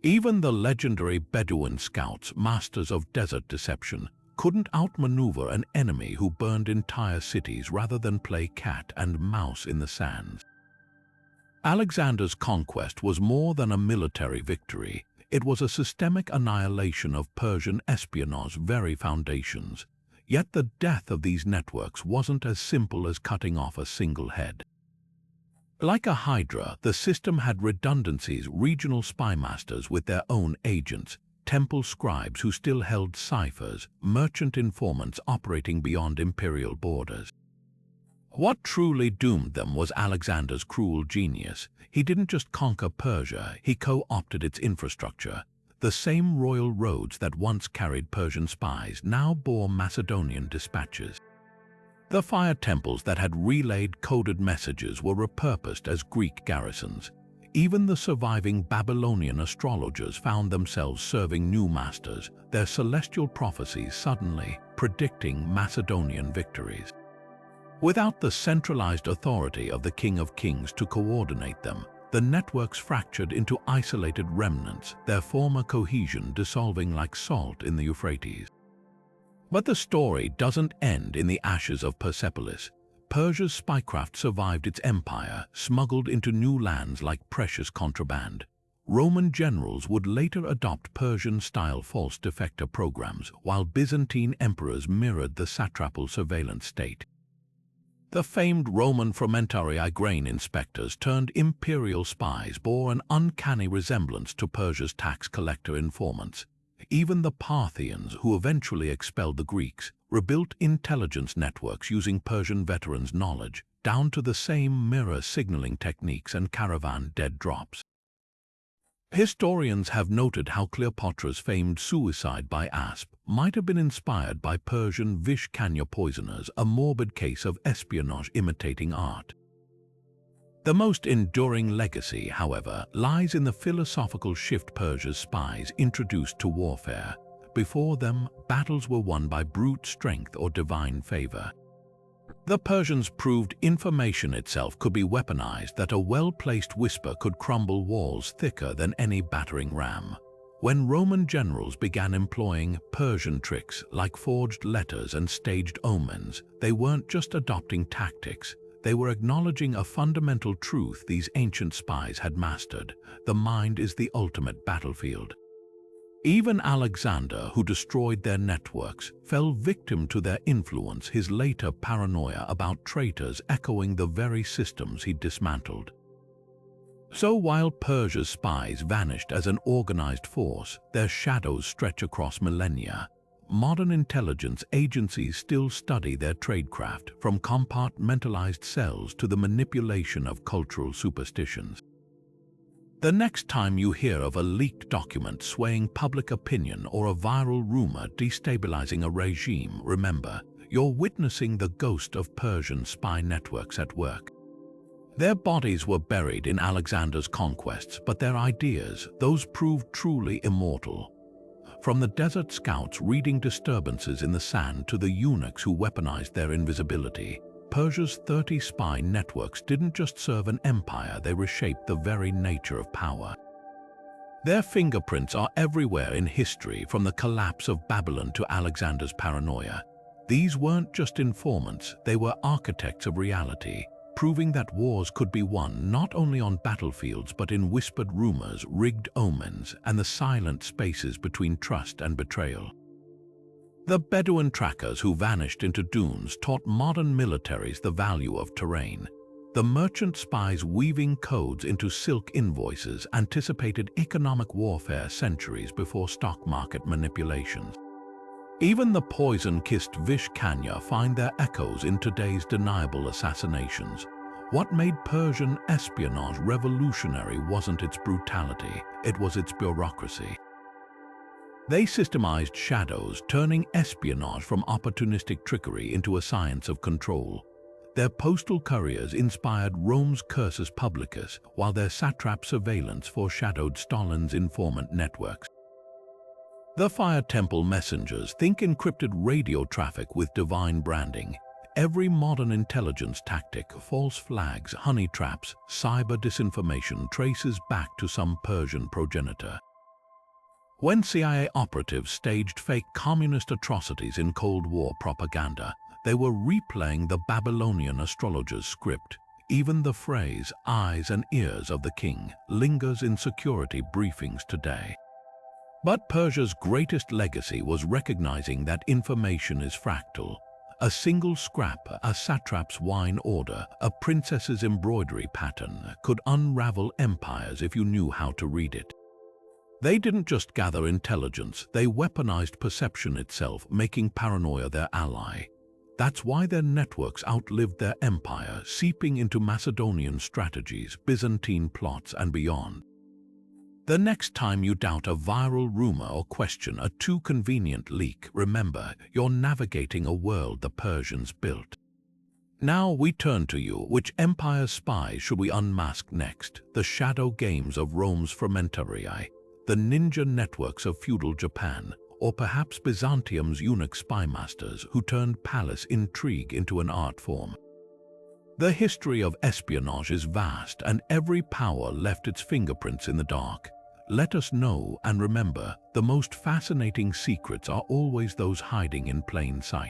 Even the legendary Bedouin scouts, masters of desert deception, couldn't outmaneuver an enemy who burned entire cities rather than play cat and mouse in the sands. Alexander's conquest was more than a military victory. It was a systemic annihilation of Persian espionage's very foundations. Yet the death of these networks wasn't as simple as cutting off a single head. Like a hydra, the system had redundancies, regional spy masters with their own agents, temple scribes who still held ciphers, merchant informants operating beyond imperial borders. What truly doomed them was Alexander's cruel genius. He didn't just conquer Persia, he co-opted its infrastructure. The same royal roads that once carried Persian spies now bore Macedonian dispatches. The fire temples that had relayed coded messages were repurposed as Greek garrisons. Even the surviving Babylonian astrologers found themselves serving new masters, their celestial prophecies suddenly predicting Macedonian victories. Without the centralized authority of the King of Kings to coordinate them, the networks fractured into isolated remnants, their former cohesion dissolving like salt in the Euphrates. But the story doesn't end in the ashes of Persepolis. Persia's spycraft survived its empire, smuggled into new lands like precious contraband. Roman generals would later adopt Persian-style false defector programs, while Byzantine emperors mirrored the satrapal surveillance state. The famed Roman frumentarii grain inspectors turned imperial spies bore an uncanny resemblance to Persia's tax collector informants. Even the Parthians, who eventually expelled the Greeks, rebuilt intelligence networks using Persian veterans' knowledge, down to the same mirror signaling techniques and caravan dead drops. Historians have noted how Cleopatra's famed suicide by asp might have been inspired by Persian Vishkanya poisoners, a morbid case of espionage imitating art. The most enduring legacy, however, lies in the philosophical shift Persia's spies introduced to warfare. Before them, battles were won by brute strength or divine favor. The Persians proved information itself could be weaponized, that a well-placed whisper could crumble walls thicker than any battering ram. When Roman generals began employing Persian tricks like forged letters and staged omens, they weren't just adopting tactics, they were acknowledging a fundamental truth these ancient spies had mastered: the mind is the ultimate battlefield. Even Alexander, who destroyed their networks, fell victim to their influence, his later paranoia about traitors echoing the very systems he dismantled. So while Persia's spies vanished as an organized force, their shadows stretch across millennia. Modern intelligence agencies still study their tradecraft, from compartmentalized cells to the manipulation of cultural superstitions. The next time you hear of a leaked document swaying public opinion or a viral rumor destabilizing a regime, remember, you're witnessing the ghost of Persian spy networks at work. Their bodies were buried in Alexander's conquests, but their ideas, those proved truly immortal. From the desert scouts reading disturbances in the sand to the eunuchs who weaponized their invisibility, Persia's 30 spy networks didn't just serve an empire, they reshaped the very nature of power. Their fingerprints are everywhere in history, from the collapse of Babylon to Alexander's paranoia. These weren't just informants, they were architects of reality, proving that wars could be won not only on battlefields but in whispered rumors, rigged omens, and the silent spaces between trust and betrayal. The Bedouin trackers who vanished into dunes taught modern militaries the value of terrain. The merchant spies weaving codes into silk invoices anticipated economic warfare centuries before stock market manipulations. Even the poison-kissed Vishkanya find their echoes in today's deniable assassinations. What made Persian espionage revolutionary wasn't its brutality, it was its bureaucracy. They systemized shadows, turning espionage from opportunistic trickery into a science of control. Their postal couriers inspired Rome's cursus publicus, while their satrap surveillance foreshadowed Stalin's informant networks. The Fire Temple messengers, think encrypted radio traffic with divine branding. Every modern intelligence tactic, false flags, honey traps, cyber disinformation, traces back to some Persian progenitor. When CIA operatives staged fake communist atrocities in Cold War propaganda, they were replaying the Babylonian astrologers' script. Even the phrase, "eyes and ears of the king," lingers in security briefings today. But Persia's greatest legacy was recognizing that information is fractal. A single scrap, a satrap's wine order, a princess's embroidery pattern could unravel empires if you knew how to read it. They didn't just gather intelligence, they weaponized perception itself, making paranoia their ally. That's why their networks outlived their empire, seeping into Macedonian strategies, Byzantine plots, and beyond. The next time you doubt a viral rumor or question a too convenient leak, remember, you're navigating a world the Persians built. Now we turn to you. Which empire's spies should we unmask next? The shadow games of Rome's frumentarii, the ninja networks of feudal Japan, or perhaps Byzantium's eunuch spy masters who turned palace intrigue into an art form. The history of espionage is vast, and every power left its fingerprints in the dark. Let us know, and remember, the most fascinating secrets are always those hiding in plain sight.